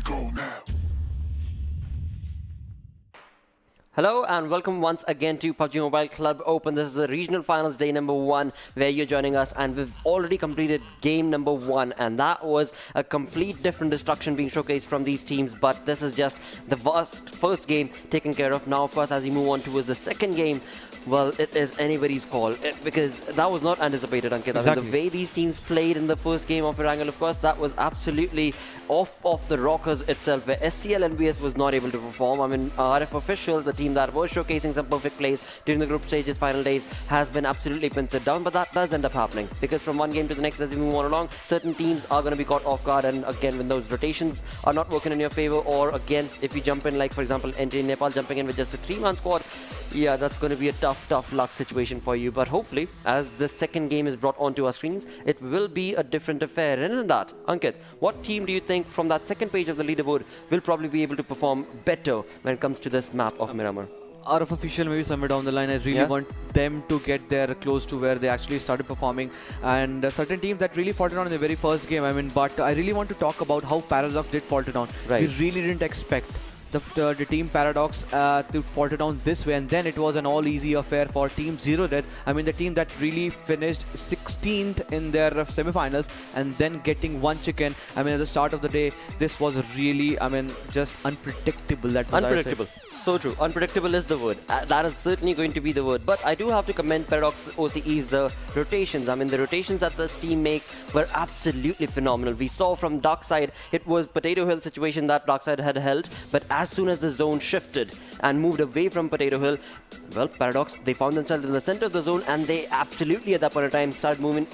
go now. Hello and welcome once again to PUBG Mobile Club Open. This is the regional finals day number 1 where you're joining us, and we've already completed game number 1, and that was a complete different destruction being showcased from these teams. But this is just the first game taken care of. Now of course, as we move on towards the second game, well, it is anybody's call because that was not anticipated, Ankit. Exactly. I mean, the way these teams played in the first game of Erangel, of course, that was absolutely off the rockers itself, where SCL EnvyUS was not able to perform. I mean, RF officials, the team that was showcasing some perfect plays during the group stages, final days, has been absolutely pincered down. But that does end up happening because from one game to the next, as we move on along, certain teams are going to be caught off guard. And again, when those rotations are not working in your favor, or again, if you jump in, like for example, NEPAL jumping in with just a 3-man squad, yeah, that's going to be a tough luck situation for you. But hopefully, as the second game is brought onto our screens, it will be a different affair. And in that, Ankit, what team do you think from that second page of the leaderboard will probably be able to perform better when it comes to this map of Miramar? Out of official, maybe somewhere down the line, I really want them to get there close to where they actually started performing. And certain teams that really faltered down in the very first game, I mean, but I really want to talk about how Paradox did falter down. Right. We really didn't expect the team Paradox to falter down this way, and then it was an all easy affair for team ZeroDeath. I mean, the team that really finished 16th in their semi-finals and then getting one chicken. I mean, at the start of the day, this was really, I mean, just unpredictable. That was unpredictable. So true. Unpredictable is the word. That is certainly going to be the word. But I do have to commend Paradox OCE's rotations. I mean, the rotations that this team make were absolutely phenomenal. We saw from Darksyde, it was Potato Hill situation that Darksyde had held. But as soon as the zone shifted and moved away from Potato Hill, well, Paradox, they found themselves in the center of the zone, and they absolutely at that point in time started moving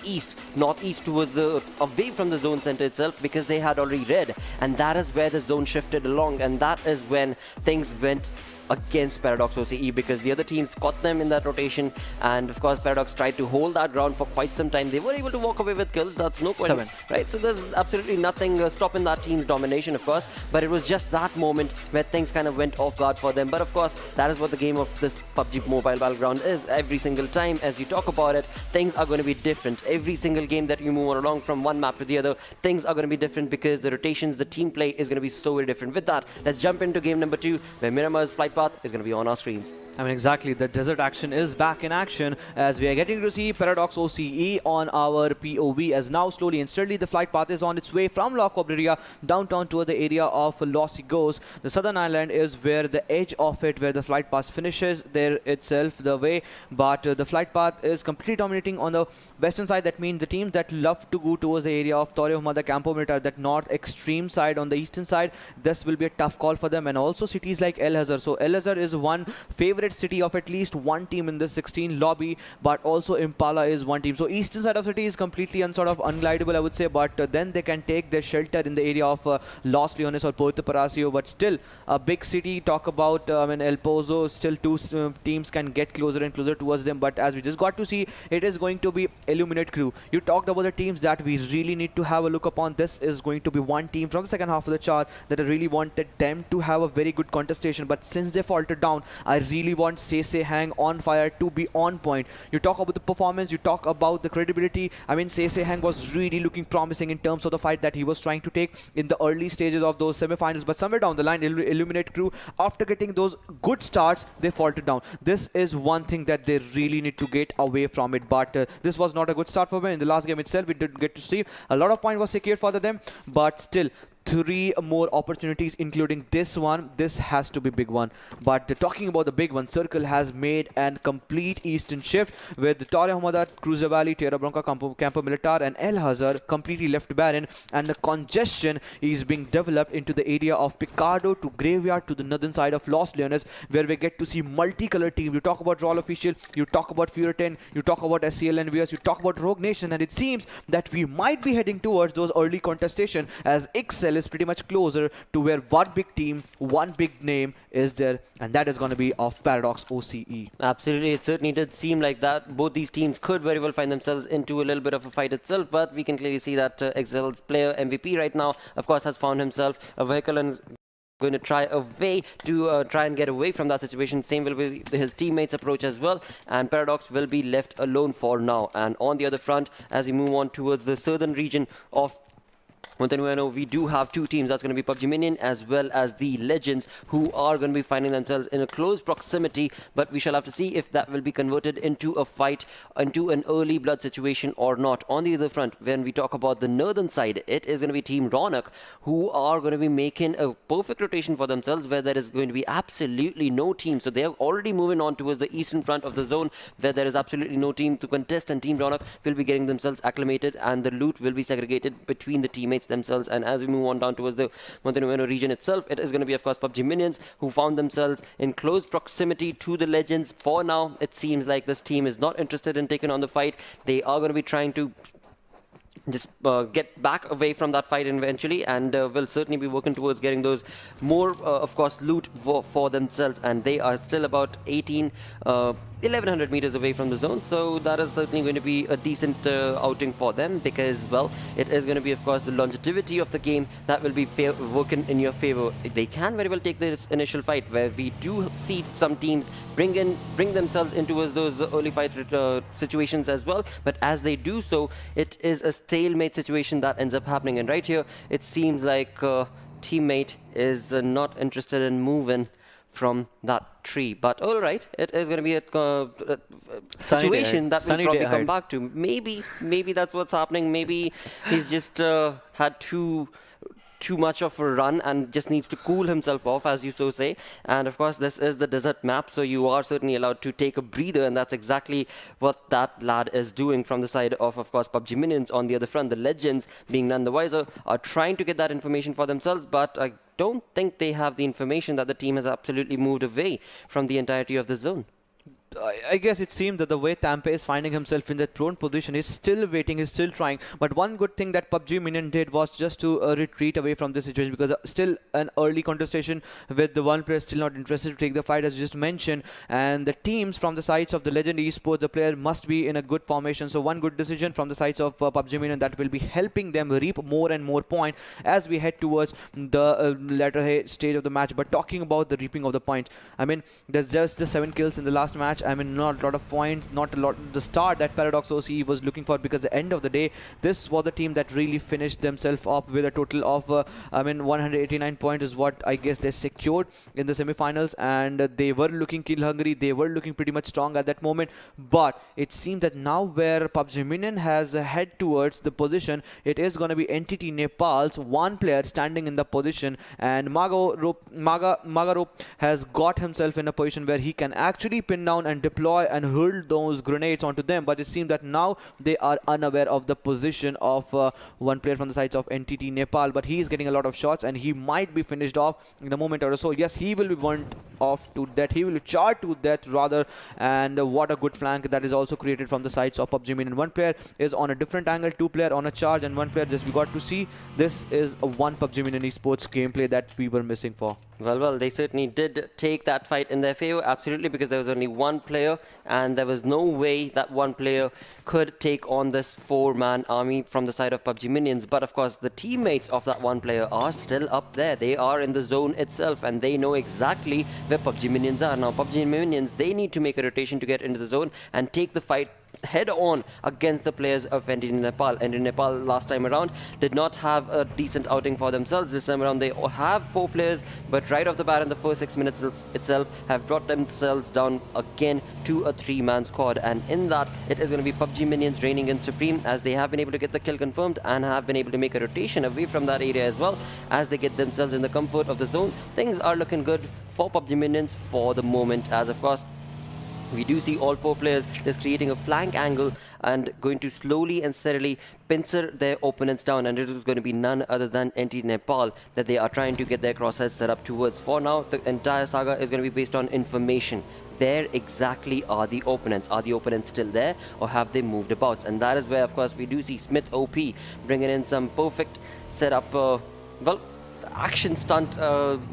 northeast towards away from the zone center itself, because they had already read. And that is where the zone shifted along, and that is when things went against Paradox OCE, because the other teams caught them in that rotation, and of course Paradox tried to hold that ground for quite some time. They were able to walk away with kills, that's no point. 7. Right, so there's absolutely nothing stopping that team's domination, of course, but it was just that moment where things kind of went off guard for them. But of course, that is what the game of this PUBG Mobile Battleground is. Every single time as you talk about it, things are going to be different. Every single game that you move on along from one map to the other, things are going to be different because the rotations, the team play is going to be so very different. With that, let's jump into game number 2, where Miramar's flight path is going to be on our screens. I mean, exactly. The desert action is back in action as we are getting to see Paradox OCE on our POV, as now slowly and steadily the flight path is on its way from La Cobreria downtown toward the area of Los Higos. The southern island is where the edge of it, where the flight path finishes there itself, the way. But the flight path is completely dominating on the western side. That means the teams that love to go towards the area of Torre Humada, Campo Militar, that north extreme side on the eastern side, this will be a tough call for them. And also cities like El Hazar. So El Hazar is one favorite city of at least one team in this 16 lobby, but also Impala is one team. So eastern side of city is completely unglidable, I would say, but then they can take their shelter in the area of Los Leones or Puerto Paracio. But still a big city, talk about I mean El Pozo, still two teams can get closer and closer towards them. But as we just got to see, it is going to be Illuminate Crew. You talked about the teams that we really need to have a look upon. This is going to be one team from the second half of the chart that I really wanted them to have a very good contestation, but since they faltered down, I really want Sese Hang on fire to be on point. You talk about the performance, you talk about the credibility. I mean, Sese Hang was really looking promising in terms of the fight that he was trying to take in the early stages of those semi-finals, but somewhere down the line, Illuminate Crew, after getting those good starts, they faltered down. This is one thing that they really need to get away from it, but this was not a good start for them. In the last game itself, we didn't get to see a lot of points was secured for them, but still 3 more opportunities, including this one. This has to be big one. But talking about the big one, Circle has made a complete eastern shift with Torre Humada, Cruiser Valley, Tierra Blanca, Campo Militar and El Hazar completely left barren, and the congestion is being developed into the area of Picardo to Graveyard to the northern side of Los Leones, where we get to see multicolored teams. You talk about Roll Official, you talk about Furitan, you talk about SCL EnvyUS, you talk about Rogue Nation, and it seems that we might be heading towards those early contestation, as Ixcel is pretty much closer to where one big team, one big name is there, and that is going to be of Paradox OCE. Absolutely, it certainly did seem like that. Both these teams could very well find themselves into a little bit of a fight itself, but we can clearly see that Ixcel's player MVP right now, of course, has found himself a vehicle and is going to try a way to try and get away from that situation. Same will be his teammates' approach as well, and Paradox will be left alone for now. And on the other front, as we move on towards the southern region of We do have two teams. That's going to be PUBG Minion as well as the Legends, who are going to be finding themselves in a close proximity. But we shall have to see if that will be converted into a fight, into an early blood situation or not. On the other front, when we talk about the northern side, it is going to be Team Ronak, who are going to be making a perfect rotation for themselves, where there is going to be absolutely no team. So they are already moving on towards the eastern front of the zone, where there is absolutely no team to contest, and Team Ronak will be getting themselves acclimated, and the loot will be segregated between the teammates themselves. And as we move on down towards the Montenegro region itself, it is going to be, of course, PUBG Minions, who found themselves in close proximity to the Legends. For now, it seems like this team is not interested in taking on the fight. They are going to be trying to just get back away from that fight eventually, and will certainly be working towards getting those more, of course, loot for themselves. And they are still about 1100 meters away from the zone, so that is certainly going to be a decent outing for them, because, well, it is going to be, of course, the longevity of the game that will be working in your favor. They can very well take this initial fight, where we do see some teams bring themselves into those early fight situations as well, but as they do so, it is a stalemate situation that ends up happening. And right here, it seems like teammate is not interested in moving from that tree. But all right, it is going to be a situation that we'll probably come back to. Maybe that's what's happening. Maybe he's just had too much of a run and just needs to cool himself off, as you so say. And of course, this is the desert map, so you are certainly allowed to take a breather, and that's exactly what that lad is doing from the side of course, PUBG Minions. On the other front, the Legends, being none the wiser, are trying to get that information for themselves, but I don't think they have the information that the team has absolutely moved away from the entirety of the zone. I guess it seems that the way Tampa is finding himself in that prone position, he's still waiting, he's still trying. But one good thing that PUBG Minion did was just to retreat away from this situation, because still an early contestation with the one player still not interested to take the fight, as you just mentioned. And the teams from the sides of the Legend Esports, the player must be in a good formation. So one good decision from the sides of PUBG Minion that will be helping them reap more and more points as we head towards the latter stage of the match. But talking about the reaping of the points, I mean, there's just the 7 kills in the last match. I mean, not a lot of points, not a lot the start that Paradox OC was looking for, because at the end of the day, this was a team that really finished themselves up with a total of 189 points is what I guess they secured in the semi-finals. And they were looking kill hungry, they were looking pretty much strong at that moment. But it seems that now where PUBG Minion has head towards the position, it is going to be entity Nepal's one player standing in the position, and Magarop has got himself in a position where he can actually pin down and deploy and hurl those grenades onto them. But it seems that now they are unaware of the position of one player from the sides of NTT Nepal, but he is getting a lot of shots and he might be finished off in a moment or so. Yes, he will be burnt off to death, he will be charred to death rather. And what a good flank that is also created from the sides of PUBG Minion. One player is on a different angle, 2 player on a charge, and 1 player just we got to see. This is a one PUBG Minion Esports gameplay that we were missing for. Well, they certainly did take that fight in their favor, absolutely, because there was only one player, and there was no way that one player could take on this 4-man army from the side of PUBG Minions. But of course, the teammates of that one player are still up there. They are in the zone itself, and they know exactly where PUBG Minions are. Now, PUBG Minions, they need to make a rotation to get into the zone and take the fight head on against the players of NTT Nepal. NTT Nepal last time around did not have a decent outing for themselves. This time around they have 4 players, but right off the bat in the first 6 minutes itself have brought themselves down again to a 3-man squad. And in that, it is going to be PUBG Minions reigning in supreme, as they have been able to get the kill confirmed and have been able to make a rotation away from that area as well, as they get themselves in the comfort of the zone. Things are looking good for PUBG Minions for the moment, as of course we do see all 4 players just creating a flank angle and going to slowly and steadily pincer their opponents down. And it is going to be none other than NTT Nepal that they are trying to get their crosshairs set up towards. For now, the entire saga is going to be based on information. Where exactly are the opponents? Are the opponents still there, or have they moved about? And that is where, of course, we do see Smith OP bringing in some perfect setup, action stunt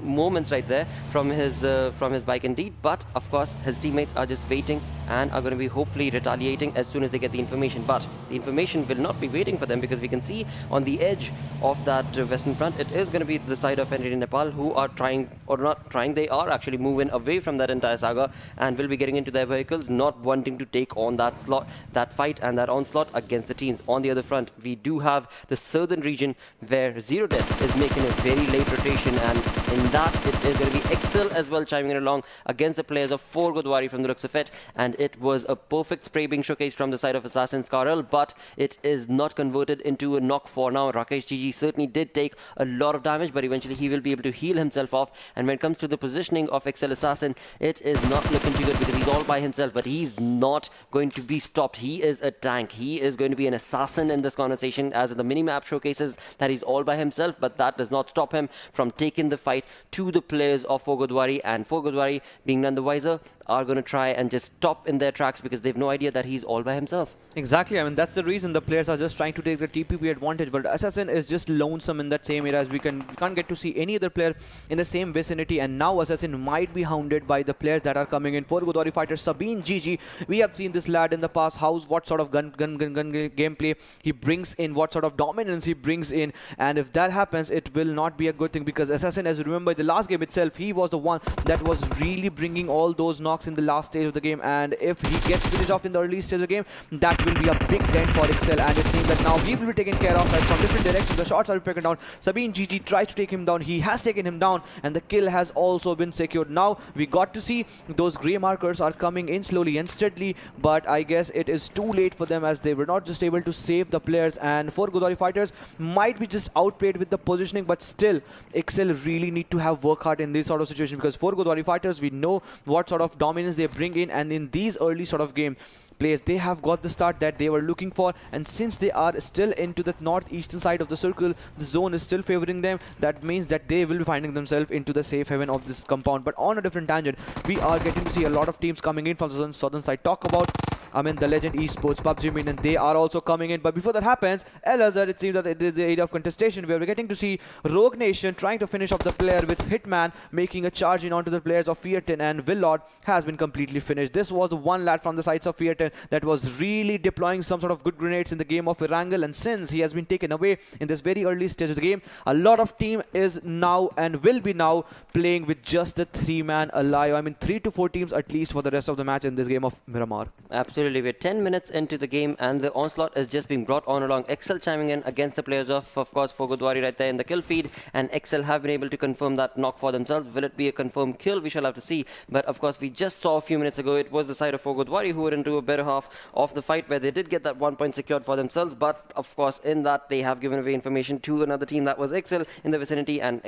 moments right there from his bike indeed. But of course, his teammates are just waiting and are going to be hopefully retaliating as soon as they get the information. But the information will not be waiting for them, because we can see on the edge of that western front, it is going to be the side of Nepal who are trying, or not trying, they are actually moving away from that entire saga and will be getting into their vehicles, not wanting to take on that fight and that onslaught against the teams. On the other front, we do have the southern region where ZeroDeath is making a very late rotation, and in that it is going to be Ixcel as well chiming in along against the players of 4 Godawari from the looks of it, and it was a perfect spray being showcased from the side of Assassin Scarl, but it is not converted into a knock for now. Rakesh GG certainly did take a lot of damage, but eventually he will be able to heal himself off. And when it comes to the positioning of Ixcel Assassin, it is not looking too good, because he's all by himself, but he's not going to be stopped. He is a tank. He is going to be an assassin in this conversation, as the mini-map showcases that he's all by himself, but that does not stop him from taking the fight to the players of 4 Godawari, and 4 Godawari, being none the wiser, are going to try and just stop in their tracks, because they've no idea that he's all by himself. Exactly. I mean, that's the reason the players are just trying to take the TPP advantage, but Assassin is just lonesome in that same area, as we can't get to see any other player in the same vicinity, and now Assassin might be hounded by the players that are coming in. 4 Godawari fighters, Sabine GG, we have seen this lad in the past, what sort of gun gameplay he brings in, what sort of dominance he brings in, and if that happens, it will not be a good thing, because Assassin, as you remember, the last game itself, he was the one that was really bringing all those knocks in the last stage of the game, and if he gets finished off in the early stage of the game, that will be a big dent for Ixcel, and it seems that now he will be taken care of, and from different directions the shots are taken down. Sabine GG tries to take him down, he has taken him down, and the kill has also been secured. Now we got to see those grey markers are coming in slowly and steadily, but I guess it is too late for them, as they were not just able to save the players, and 4 Godawari fighters might be just outplayed with the positioning, but still Ixcel really need to have work hard in this sort of situation, because 4 Godawari fighters, we know what sort of dominance they bring in, and in these early sort of game plays, they have got the start that they were looking for, and since they are still into the northeastern side of the circle, the zone is still favoring them. That means that they will be finding themselves into the safe haven of this compound. But on a different tangent, we are getting to see a lot of teams coming in from the southern side. Talk about the Legend Esports, PUBG Minion, they are also coming in. But before that happens, Elazar, it seems that it is the area of contestation where we're getting to see Rogue Nation trying to finish off the player with Hitman, making a charge in onto the players of Fearton, and Willard has been completely finished. This was the one lad from the sides of Fearton that was really deploying some sort of good grenades in the game of Erangel, and since he has been taken away in this very early stage of the game, a lot of team is now and will be now playing with just the 3-man alive. I mean, 3 to 4 teams at least for the rest of the match in this game of Miramar. Absolutely. We're 10 minutes into the game, and the onslaught is just being brought on along. Ixcel chiming in against the players of course, 4 Godawari right there in the kill feed, and Ixcel have been able to confirm that knock for themselves. Will it be a confirmed kill? We shall have to see. But of course, we just saw a few minutes ago, it was the side of 4 Godawari who were into a better half of the fight, where they did get that 1 point secured for themselves. But of course, in that, they have given away information to another team that was Ixcel in the vicinity, and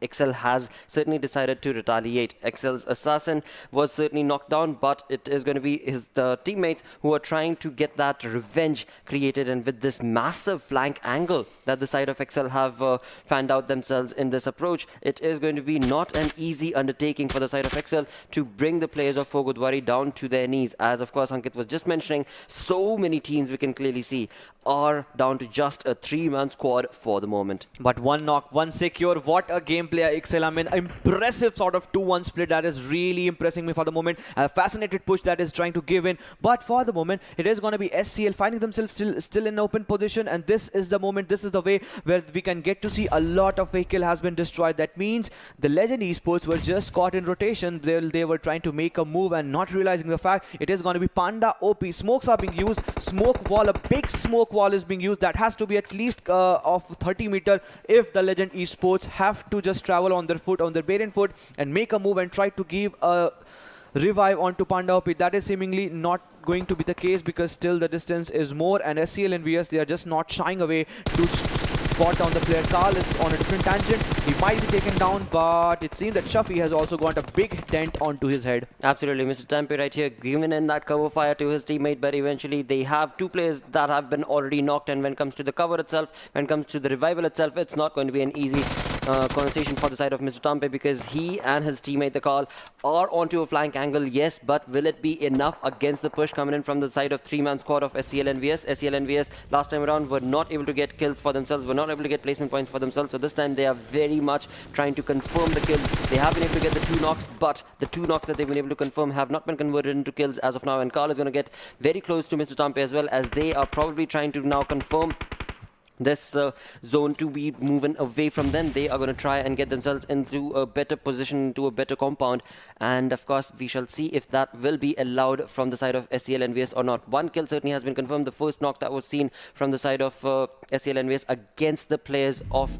Ixcel has certainly decided to retaliate. Ixcel's assassin was certainly knocked down, but it is going to be his teammates who are trying to get that revenge created, and with this massive flank angle that the side of Ixcel have fanned out themselves in this approach, it is going to be not an easy undertaking for the side of Ixcel to bring the players of 4 Godawari down to their knees. As of course Ankit was just mentioning, so many teams we can clearly see are down to just a 3-man squad for the moment. But 1 knock, 1 secure. What a gameplay, Ixcel. I mean, impressive sort of 2-1 split. That is really impressing me for the moment. A fascinated push that is trying to give in. But for the moment, it is going to be SCL finding themselves still in open position. And this is the moment, this is the way where we can get to see a lot of vehicle has been destroyed. That means the Legend Esports were just caught in rotation. They were trying to make a move and not realizing the fact it is going to be Panda OP. Smokes are being used. Smoke wall, a big smoke wall is being used. That has to be at least of 30 meter if the Legend Esports have to just travel on their foot, on their bare foot, and make a move and try to give a revive onto Panda OP. That is seemingly not going to be the case, because still the distance is more, and SCL EnvyUS, they are just not shying away to spot down the player. Carl is on a different tangent. He might be taken down, but it seems that Shafi has also got a big dent onto his head. Absolutely. Mr. Tempe right here giving in that cover fire to his teammate, but eventually they have 2 players that have been already knocked, and when it comes to the cover itself, when it comes to the revival itself, it's not going to be an easy conversation for the side of Mr. Tampe, because he and his teammate, the call, are onto a flank angle, yes, but will it be enough against the push coming in from the side of three-man squad of SCL EnvyUS? SCL EnvyUS last time around were not able to get kills for themselves, were not able to get placement points for themselves, so this time they are very much trying to confirm the kills. They have been able to get the 2 knocks, but the 2 knocks that they've been able to confirm have not been converted into kills as of now, and Carl is going to get very close to Mr. Tampe as well, as they are probably trying to now confirm this zone to be moving away from them. They are going to try and get themselves into a better position, to a better compound, and of course we shall see if that will be allowed from the side of SCL EnvyUS or not. 1 kill certainly has been confirmed, the first knock that was seen from the side of SCL EnvyUS against the players of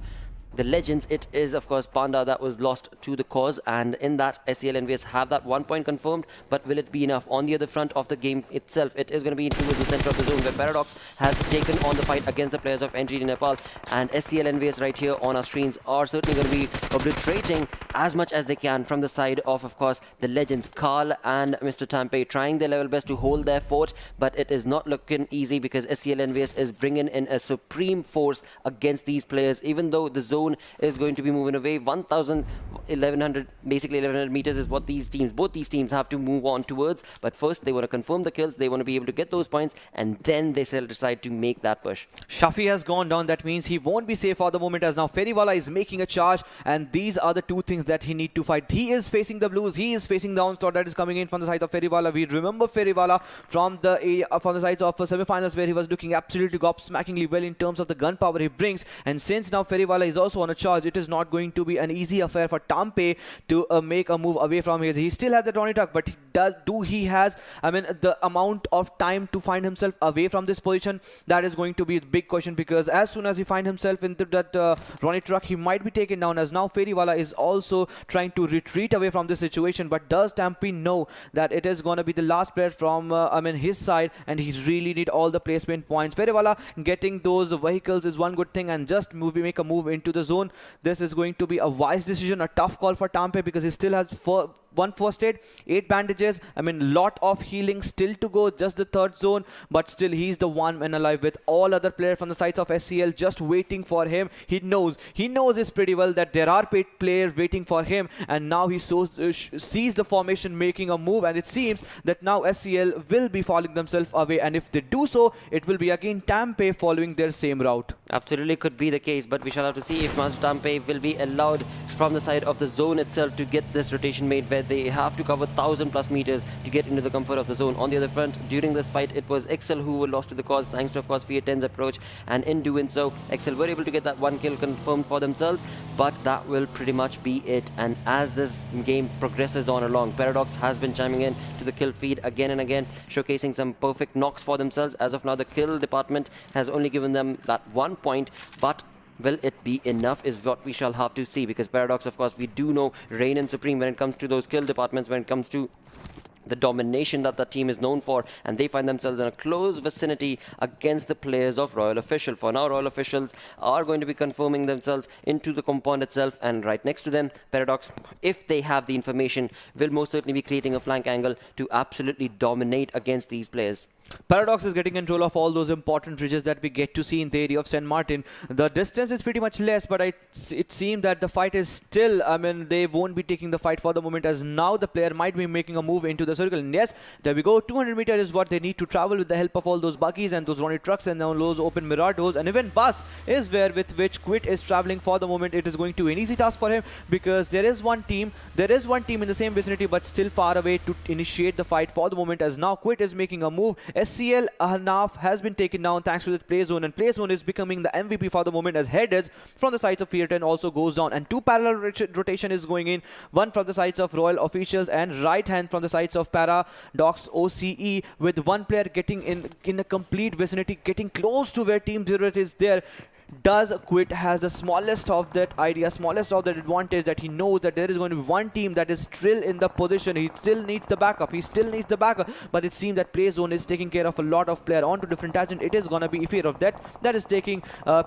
the Legends. It is of course Panda that was lost to the cause, and in that SCL EnvyUS have that 1 point confirmed, but will it be enough? On the other front of the game itself, it is going to be towards the center of the zone, where Paradox has taken on the fight against the players of NG Nepal, and SCL EnvyUS right here on our screens are certainly going to be obliterating as much as they can from the side of course the Legends. Carl and Mr. Tampe trying their level best to hold their fort, but it is not looking easy, because SCL EnvyUS is bringing in a supreme force against these players. Even though the zone is going to be moving away, 1100, basically 1100 meters is what both these teams have to move on towards, but first they want to confirm the kills, they want to be able to get those points, and then they shall decide to make that push. Shafi has gone down, that means he won't be safe for the moment, as now Feriwala is making a charge, and these are the 2 things that he need to fight. He is facing the blues, he is facing the onslaught that is coming in from the side of Feriwala. We remember Feriwala from the sides of semi-finals, where he was looking absolutely gobsmackingly well in terms of the gun power he brings, and since now Feriwala is also on a charge, it is not going to be an easy affair for Tampe to make a move away from his. He still has the Ronnie truck, but he has the amount of time to find himself away from this position? That is going to be the big question, because as soon as he finds himself into that Ronnie truck, he might be taken down, as now Feriwala is also trying to retreat away from this situation. But does Tampe know that it is going to be the last player from his side, and he really need all the placement points? Feriwala getting those vehicles is one good thing, and just make a move into the zone. This is going to be a wise decision, a tough call for Tampe, because he still has 1 first aid, 8 bandages, lot of healing still to go, just the 3rd zone, but still he's the one man alive, with all other players from the sides of SCL just waiting for him. He knows this pretty well, that there are paid players waiting for him, and now he sees the formation making a move, and it seems that now SCL will be falling themselves away, and if they do so, it will be again Tampe following their same route. Absolutely could be the case, but we shall have to see if Master Tampe will be allowed from the side of the zone itself to get this rotation made, where they have to cover 1000+ meters to get into the comfort of the zone. On the other front, during this fight, it was Ixcel who were lost to the cause, thanks to of course Fiat 10's approach, and in doing so, Ixcel were able to get that 1 kill confirmed for themselves, but that will pretty much be it. And as this game progresses on along, Paradox has been chiming in to the kill feed again and again, showcasing some perfect knocks for themselves. As of now, the kill department has only given them that 1 point, but will it be enough is what we shall have to see, because Paradox, of course, we do know reign and supreme when it comes to those kill departments, when it comes to the domination that the team is known for, and they find themselves in a close vicinity against the players of Royal Official. For now, Royal Officials are going to be confirming themselves into the compound itself, and right next to them, Paradox, if they have the information, will most certainly be creating a flank angle to absolutely dominate against these players. Paradox is getting control of all those important ridges that we get to see in the area of St. Martin. The distance is pretty much less, but it seems that the fight is still, they won't be taking the fight for the moment, as now the player might be making a move into the circle. And yes, there we go, 200 meters is what they need to travel with the help of all those buggies and those Ronnie trucks and those open mirror doors, and even bus is where with which Quit is traveling for the moment. It is going to be an easy task for him, because there is one team in the same vicinity, but still far away to initiate the fight for the moment, as now Quit is making a move. SCL Hanaf has been taken down thanks to the play zone, and play zone is becoming the MVP for the moment, as headers from the sides of Fear 10 also goes down, and 2 parallel rotation is going in, one from the sides of Royal Officials and right hand from the sides of Paradox OCE, with one player getting in a complete vicinity, getting close to where Team ZeroDeath is there. Does Quit has the smallest of that idea, smallest of that advantage, that he knows that there is going to be one team that is still in the position. He still needs the backup. But it seems that play zone is taking care of a lot of player onto different tangent. It is going to be fear of that is taking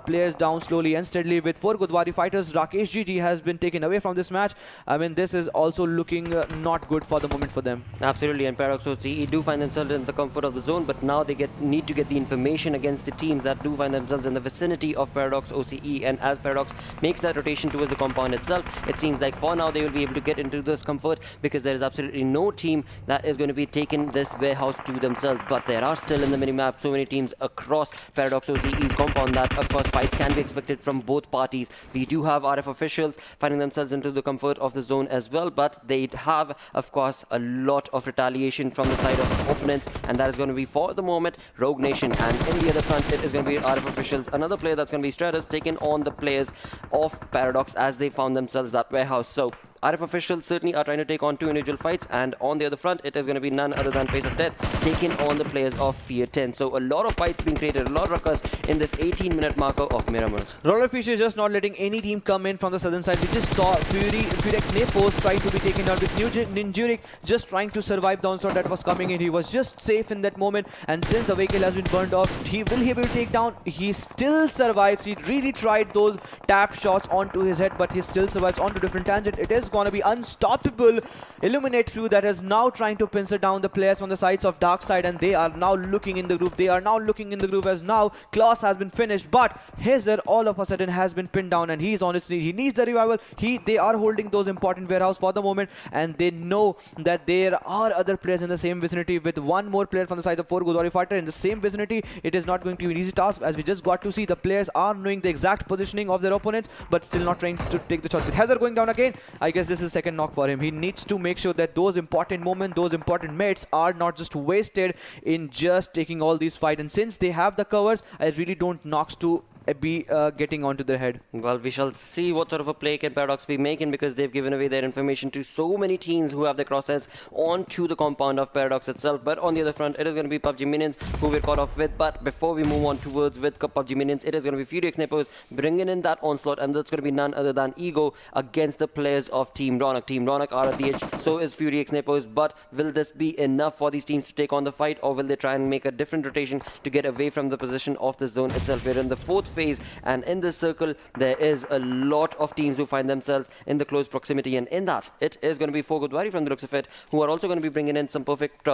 players down slowly and steadily. With 4 Godawari fighters, Rakesh GG has been taken away from this match. This is also looking not good for the moment for them. Absolutely, and Paradox OCE do find themselves in the comfort of the zone, but now they need to get the information against the teams that do find themselves in the vicinity of of Paradox OCE, and as Paradox makes that rotation towards the compound itself, it seems like for now they will be able to get into this comfort because there is absolutely no team that is going to be taking this warehouse to themselves. But there are still in the minimap so many teams across Paradox OCE's compound that of course fights can be expected from both parties. We do have RF officials finding themselves into the comfort of the zone as well, but they have of course a lot of retaliation from the side of opponents, and that is going to be for the moment Rogue Nation. And in the other front it is going to be RF officials, another player that's going to be Stratus, taking on the players of Paradox as they found themselves that warehouse. So RF officials certainly are trying to take on two individual fights, and on the other front it is going to be none other than Face of Death taking on the players of Fear 10. So a lot of fights being created, a lot of ruckus in this 18-minute marker of Miramar. Roller Fisher just not letting any team come in from the southern side. We just saw Furex Nepoz trying to be taken out with Ninjuric just trying to survive the onslaught that was coming in. He was just safe in that moment, and since the vehicle has been burned off, he will be able to take down. He still survives. He really tried those tap shots onto his head, but he still survives onto different tangent. It is going to be unstoppable Illuminate crew that is now trying to pincer down the players on the sides of Darksyde, and they are now looking in the groove. They are now looking in the groove as now Klaus has been finished, but Hazer all of a sudden has been pinned down and he's on its knee. He needs the revival. They are holding those important warehouse for the moment, and they know that there are other players in the same vicinity with one more player from the side of 4 Godawari fighter in the same vicinity. It is not going to be an easy task, as we just got to see the players are knowing the exact positioning of their opponents but still not trying to take the shot. With Hazer going down again, I guess this is second knock for him. He needs to make sure that those important moments, those important mates are not just wasted in just taking all these fights, and since they have the covers, I really don't knocks to be getting onto their head. Well, we shall see what sort of a play can Paradox be making, because they've given away their information to so many teams who have their crosshairs onto the compound of Paradox itself. But on the other front, it is going to be PUBG Minions who we're caught off with. But before we move on towards with PUBG Minions, it is going to be Fury Nepoz bringing in that onslaught, and that's going to be none other than Ego against the players of Team Ronak. Team Ronak are at the edge, so is Fury Nepoz. But will this be enough for these teams to take on the fight, or will they try and make a different rotation to get away from the position of the zone itself? We're in the fourth phase, and in this circle there is a lot of teams who find themselves in the close proximity, and in that it is going to be 4 Godawari from the looks of it, who are also going to be bringing in some perfect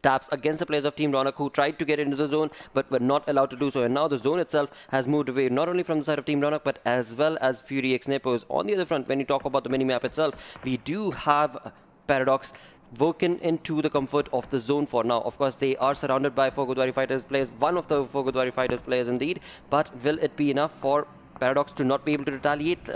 taps against the players of Team Ronak, who tried to get into the zone but were not allowed to do so. And now the zone itself has moved away not only from the side of Team Ronak but as well as Fury X Nepoz. On the other front, when you talk about the mini-map itself, we do have Paradox working into the comfort of the zone for now. Of course, they are surrounded by 4 Godawari fighters players, one of the 4 Godawari fighters players indeed, but will it be enough for Paradox to not be able to retaliate?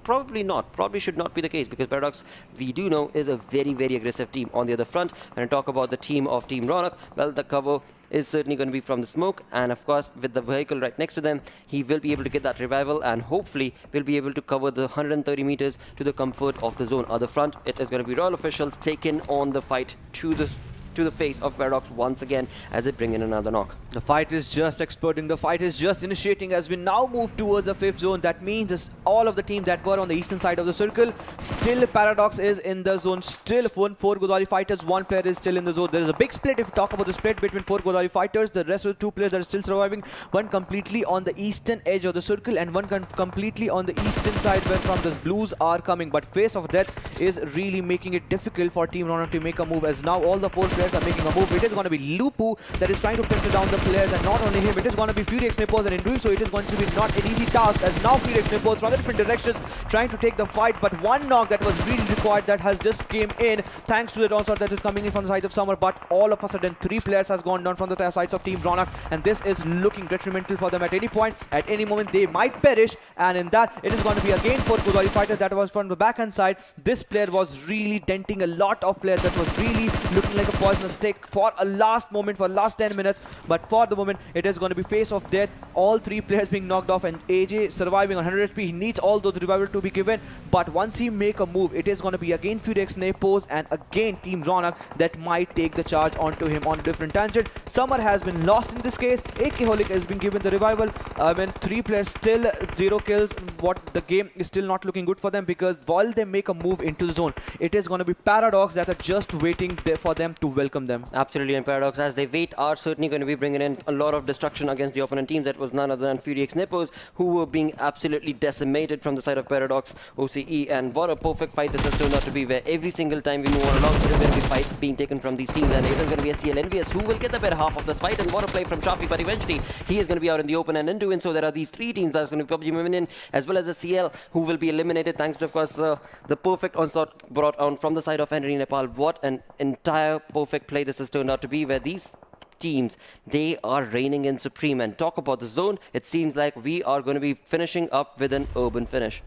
Probably not. Probably should not be the case, because Paradox, we do know, is a very, very aggressive team. On the other front, when I talk about the team of Team Ronak, well, the cover is certainly going to be from the smoke, and of course with the vehicle right next to them, he will be able to get that revival and hopefully will be able to cover the 130 meters to the comfort of the zone. Other front, it is going to be Royal officials taking on the fight to the face of Paradox once again as they bring in another knock. The fight is just exploding. The fight is just initiating as we now move towards the 5th zone. That means all of the teams that were on the eastern side of the circle, still Paradox is in the zone. Still 4 Godawari fighters, one player is still in the zone. There is a big split if you talk about the split between 4 Godawari fighters. The rest of the 2 players that are still surviving, one completely on the eastern edge of the circle and one completely on the eastern side where from the blues are coming. But Face of Death is really making it difficult for Team Ronak to make a move, as now all the 4 players are making a move. It is going to be Lupu that is trying to pincer down the players, and not only him, it is going to be Fury X Nepoz, and in doing so it is going to be not an easy task, as now Fury X Nepoz from the different directions trying to take the fight, but one knock that was really required that has just came in thanks to the onslaught that is coming in from the side of Summer. But all of a sudden 3 players has gone down from the sides of Team Ronak, and this is looking detrimental for them. At any point, at any moment they might perish, and in that it is going to be again 4 Godawari fighters that was from the backhand side. This player was really denting a lot of players, that was really looking like a poisonous stick for a last moment, for last 10 minutes. But for the moment it is going to be Face of Death, all 3 players being knocked off, and AJ surviving on 100 HP. He needs all those revival to be given, but once he make a move, it is going to be again Fury X Nepoz and again Team Ronak that might take the charge onto him on a different tangent. Summer has been lost in this case. AK Holic has been given the revival. When 3 players still 0 kills, what the game is still not looking good for them, because while they make a move into the zone, it is going to be Paradox that are just waiting there for them to welcome them. Absolutely, and Paradox, as they wait, are certainly going to be bringing bringing in a lot of destruction against the opponent teams. That was none other than FuryX Nepoz, who were being absolutely decimated from the side of Paradox OCE. And what a perfect fight this has turned out to be, where every single time we move on along, there is going to be fights being taken from these teams, and it is going to be SCL EnvyUS who will get the better half of this fight. And what a play from Shafi, but eventually he is going to be out in the open, and in doing so there are these three teams. That's going to be PUBG Minion as well as SCL, who will be eliminated thanks to, of course, the perfect onslaught brought on from the side of NEPAL. What an entire perfect play this has turned out to be, where these teams, they are reigning in supreme. And talk about the zone, it seems like we are going to be finishing up with an urban finish.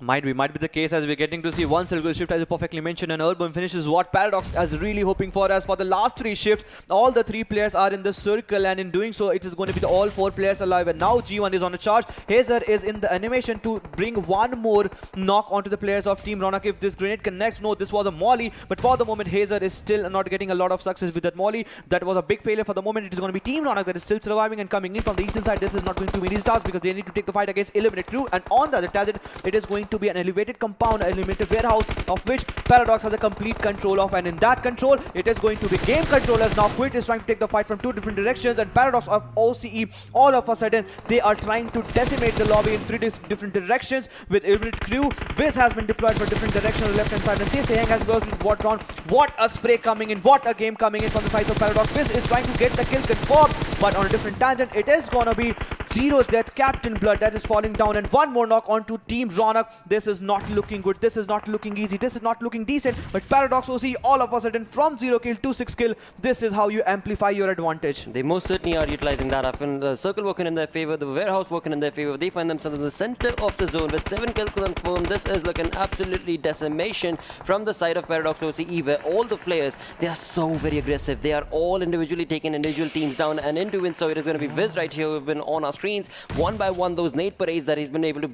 Might be the case, as we're getting to see one circle shift, as you perfectly mentioned, and urban finish is what Paradox is really hoping for. As for the last three shifts, all the three players are in the circle, and in doing so, it is going to be the all four players alive. And now G1 is on a charge. Hazer is in the animation to bring one more knock onto the players of Team Ronak. If this grenade connects, no, this was a molly, but for the moment, Hazer is still not getting a lot of success with that molly. That was a big failure for the moment. It is going to be Team Ronak that is still surviving and coming in from the eastern side. This is not going to be an easy task because they need to take the fight against Eliminate Crew, and on the other tangent, it is going to be an elevated compound, an elevated warehouse, of which Paradox has a complete control of, and in that control, it is going to be game control, as now Quit is trying to take the fight from two different directions, and Paradox of OCE, all of a sudden, they are trying to decimate the lobby in three different directions with Eliminate Crew. Wiz has been deployed for different directions on the left-hand side, and Sanhok has lost with what round. What a spray coming in, what a game coming in from the side of Paradox. Wiz is trying to get the kill confirmed, but on a different tangent, it is gonna be ZeroDeath, Captain Blood, that is falling down, and one more knock onto Team Ronak. This is not looking good, this is not looking easy, this is not looking decent, but Paradox OC all of a sudden from 0 kill to 6 kill, this is how you amplify your advantage. They most certainly are utilizing that. Often the circle working in their favor, the warehouse working in their favor. They find themselves in the center of the zone with 7 kills confirmed. This is looking absolutely decimation from the side of Paradox OCE, where all the players, they are so very aggressive. They are all individually taking individual teams down, and in doing so, it is going to be Viz right here who've been on our screens. One by one, those nade parades that he's been able to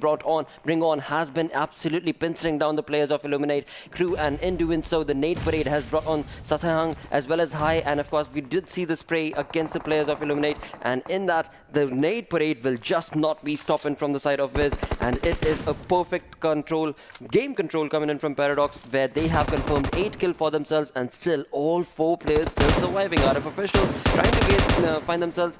bring on has been absolutely pincering down the players of Eliminate Crew, and in doing so, the nade parade has brought on Sasahang as well as High, and of course, we did see the spray against the players of Eliminate, and in that, the nade parade will just not be stopping from the side of Viz, and it is a perfect control, game control coming in from Paradox, where they have confirmed 8 kills for themselves, and still all 4 players still surviving. RF officials trying to find themselves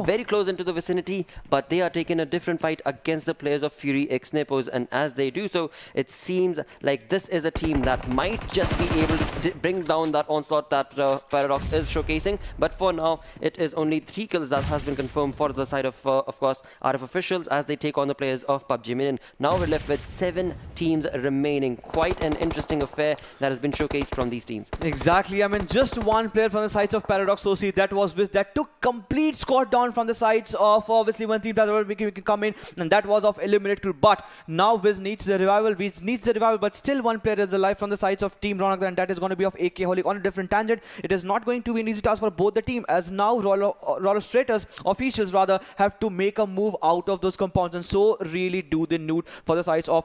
very close into the vicinity, but they are taking a different fight against the players of FuryX Nepoz, and as they do so, it seems like this is a team that might just be able to bring down that onslaught that Paradox is showcasing. But for now, it is only 3 kills that has been confirmed for the side of course, RF officials as they take on the players of PUBG Minion. Now we're left with 7 teams remaining. Quite an interesting affair that has been showcased from these teams. Exactly. I mean, just one player from the sides of Paradox OC, that was Wiz, that took complete score down from the sides of obviously one team that we can come in, and that was of Eliminate Crew. But now Wiz needs the revival. Wiz needs the revival, but still one player is alive from the sides of Team Ronak, and that is going to be of AK Holic on a different tangent. It is not going to be an easy task for both the team, as now Rollustrators, officials rather, have to make a move out of those compounds, and so really do the nude for the sides of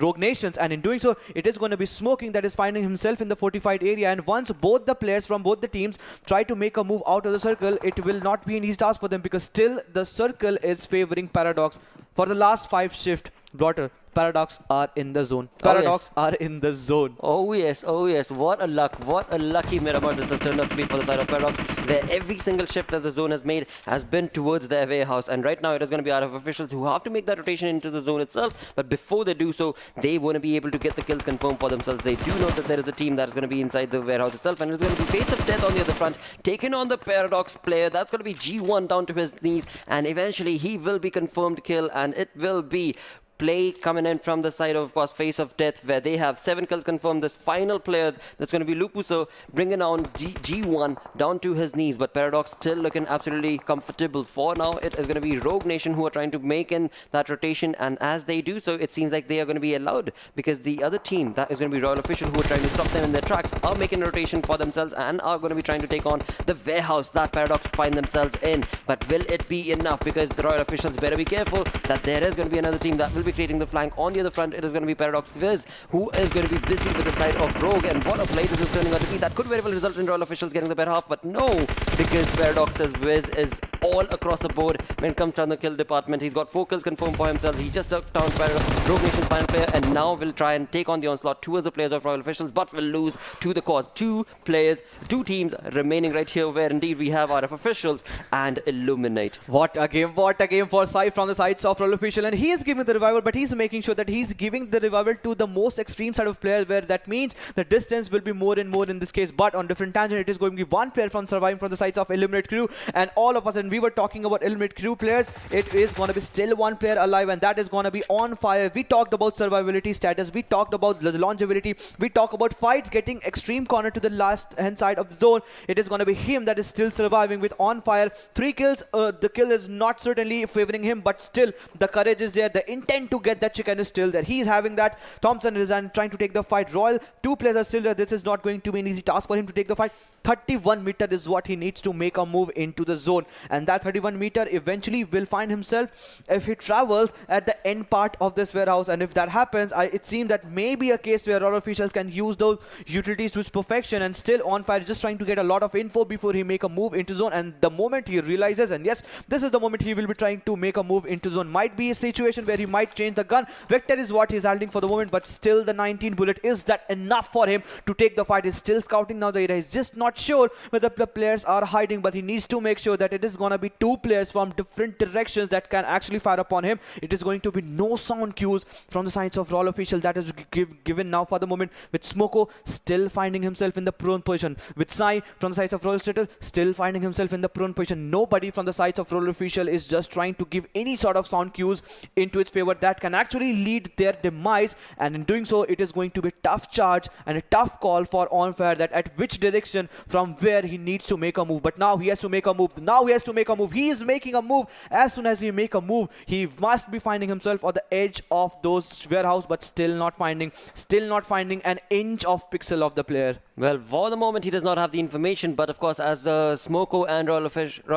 Rogue Nations, and in doing so, it is going to be Smoking that is finding himself in the fortified area, and once both the players from both the teams try to make a move out of the circle, it will not be an easy task for them, because still the circle is favoring Paradox. For the last 5 shift, Blotter, Paradox are in the zone. Paradox are in the zone. Oh yes, oh yes. What a luck. What a lucky Miramar this has turned out to be for the side of Paradox, where every single shift that the zone has made has been towards their warehouse. And right now it is going to be RF officials who have to make that rotation into the zone itself. But before they do so, they want to be able to get the kills confirmed for themselves. They do know that there is a team that is going to be inside the warehouse itself, and it's going to be Face of Death on the other front, taking on the Paradox player. That's going to be G1 down to his knees, and eventually he will be confirmed kill, and it will be play coming in from the side of course Face of Death, where they have 7 kills confirmed. This final player that's going to be Lupuso bringing on G1 down to his knees, but Paradox still looking absolutely comfortable. For now, it is going to be Rogue Nation who are trying to make in that rotation, and as they do so, it seems like they are going to be allowed, because the other team, that is going to be Royal Official, who are trying to stop them in their tracks, are making a rotation for themselves and are going to be trying to take on the warehouse that Paradox find themselves in. But will it be enough? Because the Royal Officials better be careful that there is going to be another team that will be creating the flank. On the other front, it is going to be Paradox Viz, who is going to be busy with the side of Rogue, and what a play this is turning out to be. That could very well result in Royal Officials getting the better half, but no, because Paradox's Viz is all across the board when it comes down the kill department. He's got 4 kills confirmed for himself. He just took down Rogue Nation's final player and now will try and take on the onslaught towards the players of Royal Officials, but will lose to the cause. 2 teams remaining right here, where indeed we have RF Officials and Illuminate. What a game for Sai from the sides of Royal Official, and he is giving the revival, but he's making sure that he's giving the revival to the most extreme side of players, where that means the distance will be more and more in this case. But on different tangent, it is going to be one player from surviving from the sides of Illuminate crew, and all of us, and we were talking about Illuminate crew players, it is going to be still one player alive, and that is going to be On Fire. We talked about survivability status, we talked about the longevity, we talked about fights getting extreme corner to the last hand side of the zone. It is going to be him that is still surviving with On Fire. 3 kills, the kill is not certainly favoring him, but still the courage is there, the intent to get that chicken is still there. He is having that. Thompson is trying to take the fight. Royal, 2 players are still there. This is not going to be an easy task for him to take the fight. 31 meter is what he needs to make a move into the zone, and that 31 meter eventually will find himself if he travels at the end part of this warehouse. And if that happens, it seems that may be a case where Royal Officials can use those utilities to its perfection, and still On Fire just trying to get a lot of info before he make a move into zone. And the moment he realizes, and yes, this is the moment he will be trying to make a move into zone, might be a situation where he might change the gun. Vector is what he's holding for the moment, but still the 19 bullet, is that enough for him to take the fight? He's still scouting now the area. He's just not sure whether the players are hiding, but he needs to make sure that it is going to be 2 players from different directions that can actually fire upon him. It is going to be no sound cues from the sides of Royal Official. That is given now for the moment, with Smoko still finding himself in the prone position, with Sai from the sides of Royal Status still finding himself in the prone position. Nobody from the sides of Royal Official is just trying to give any sort of sound cues into its favor that can actually lead their demise, and in doing so, it is going to be a tough charge and a tough call for On Fire, that at which direction from where he needs to make a move. But now he has to make a move. He is making a move. As soon as he make a move, he must be finding himself on the edge of those warehouse, but still not finding an inch of pixel of the player. Well, for the moment, he does not have the information, but of course, as Smoko and Royal